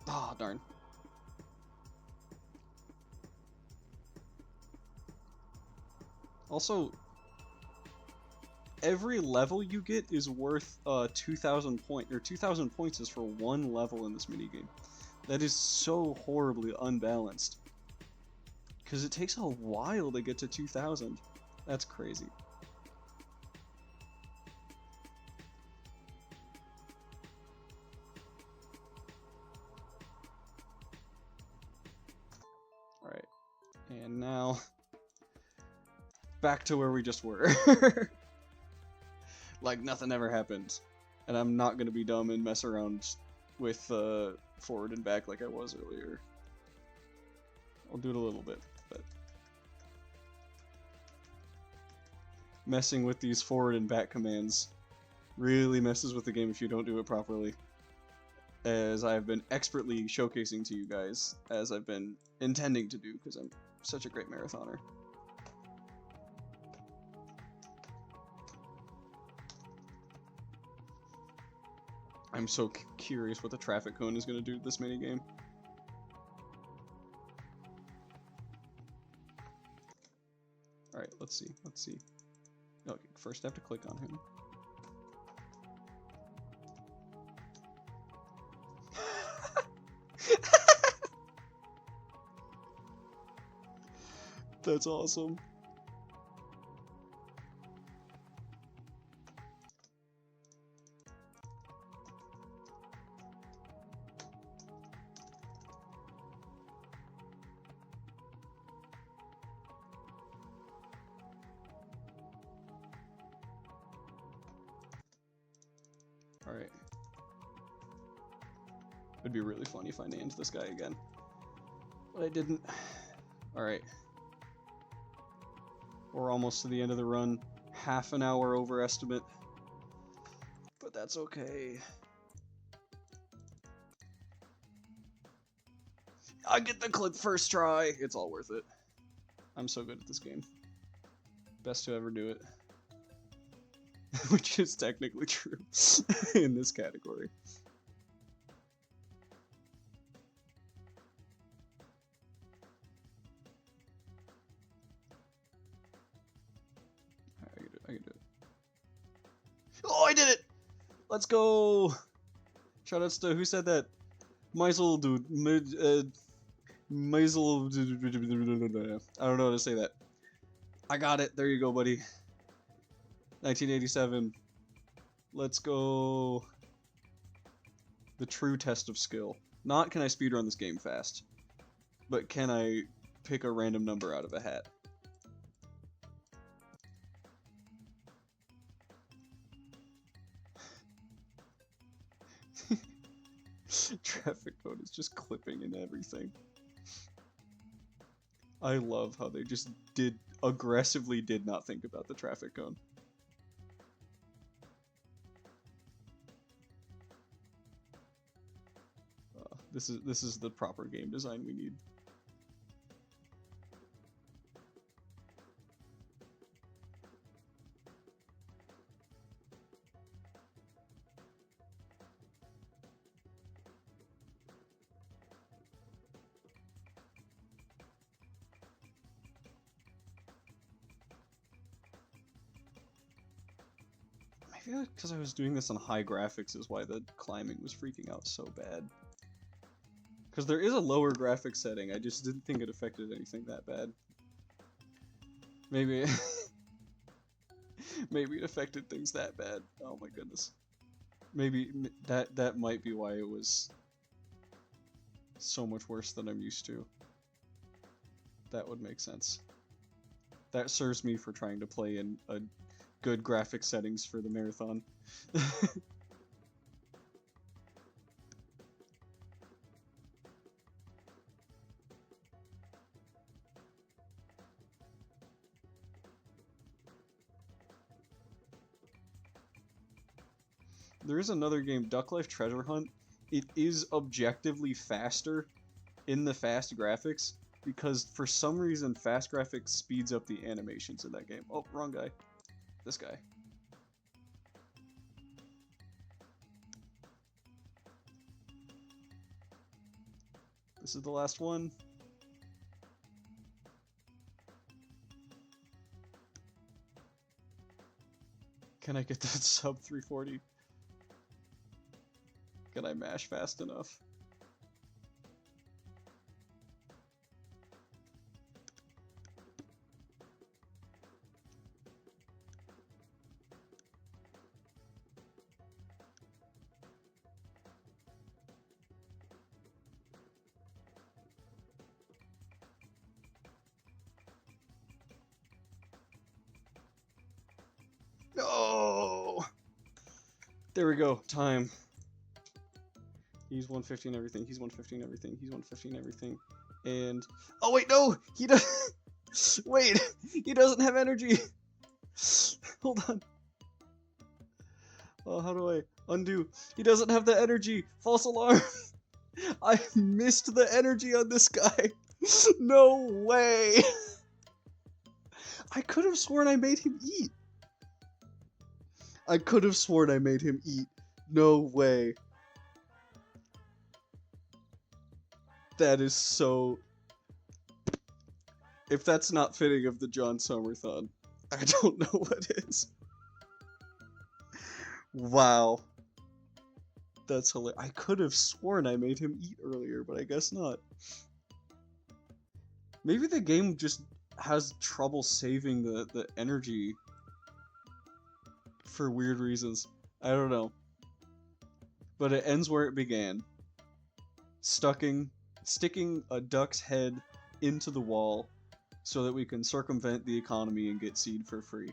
Ah, oh, darn. Also, every level you get is worth 2,000 points, or 2,000 points is for one level in this minigame. That is so horribly unbalanced. Because it takes a while to get to 2,000. That's crazy. Alright. And now back to where we just were. Like nothing ever happened. And I'm not gonna be dumb and mess around with forward and back like I was earlier. I'll do it a little bit, but messing with these forward and back commands really messes with the game if you don't do it properly. As I've been expertly showcasing to you guys, as I've been intending to do, because I'm such a great marathoner. I'm so curious what the traffic cone is going to do to this minigame. Alright, let's see. Okay, first I have to click on him. That's awesome. Alright. It'd be really funny if I named this guy again. But I didn't. Alright. We're almost to the end of the run. Half an hour overestimate. But that's okay. I get the clip first try. It's all worth it. I'm so good at this game. Best to ever do it. Which is technically true in this category. I can do it. Oh, I did it! Let's go! Shoutouts to who said that? Meisel, dude. Meisel. I don't know how to say that. I got it. There you go, buddy. 1987. Let's go. The true test of skill. Not can I speedrun this game fast, but can I pick a random number out of a hat? Traffic cone is just clipping and everything. I love how they just aggressively did not think about the traffic cone. This is the proper game design we need. Maybe because I was doing this on high graphics is why the climbing was freaking out so bad. Because there is a lower graphics setting, I just didn't think it affected anything that bad. Maybe... maybe it affected things that bad. Oh my goodness. Maybe that might be why it was so much worse than I'm used to. That would make sense. That serves me for trying to play in a good graphic settings for the marathon. There is another game, Duck Life Treasure Hunt. It is objectively faster in the fast graphics because for some reason fast graphics speeds up the animations in that game. Oh, wrong guy. This guy. This is the last one. Can I get that sub 340? Can I mash fast enough? No! There we go. Time. He's 115 everything. He's 115 everything. He's 115 everything. And oh wait, no, he does. Wait, he doesn't have energy. Hold on. Oh, how do I undo? He doesn't have the energy. False alarm. I missed the energy on this guy. No way. I could have sworn I made him eat. I could have sworn I made him eat. No way. That is so... If that's not fitting of the Jon Summer-thon, I don't know what is. Wow. That's hilarious. I could have sworn I made him eat earlier, but I guess not. Maybe the game just has trouble saving the energy for weird reasons. I don't know. But it ends where it began. Sticking a duck's head into the wall so that we can circumvent the economy and get seed for free.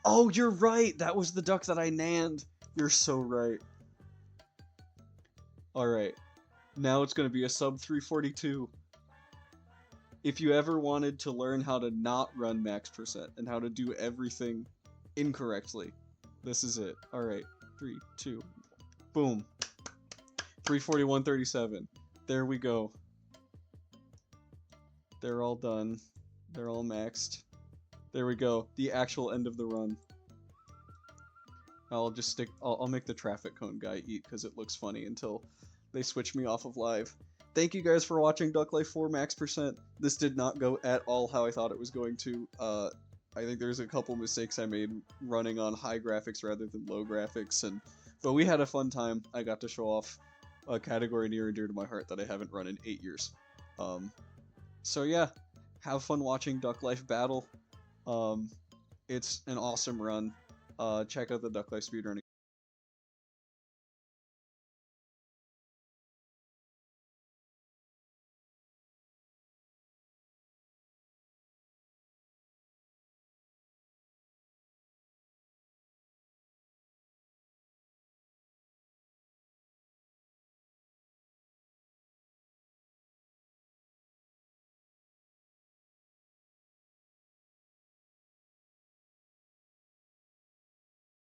Oh, you're right! That was the duck that I nanned! You're so right. Alright. Now it's gonna be a sub 342. If you ever wanted to learn how to not run max percent and how to do everything incorrectly, this is it. Alright. 3, 2, boom. 341.37. There we go. They're all done. They're all maxed. There we go. The actual end of the run. I'll make the traffic cone guy eat because it looks funny until they switch me off of live. Thank you guys for watching Duck Life 4 max percent. This did not go at all how I thought it was going to. I think there's a couple mistakes I made running on high graphics rather than low graphics, but we had a fun time. I got to show off a category near and dear to my heart that I haven't run in 8 years. So yeah, have fun watching Duck Life battle. Um, it's an awesome run. Check out the Duck Life speedrunning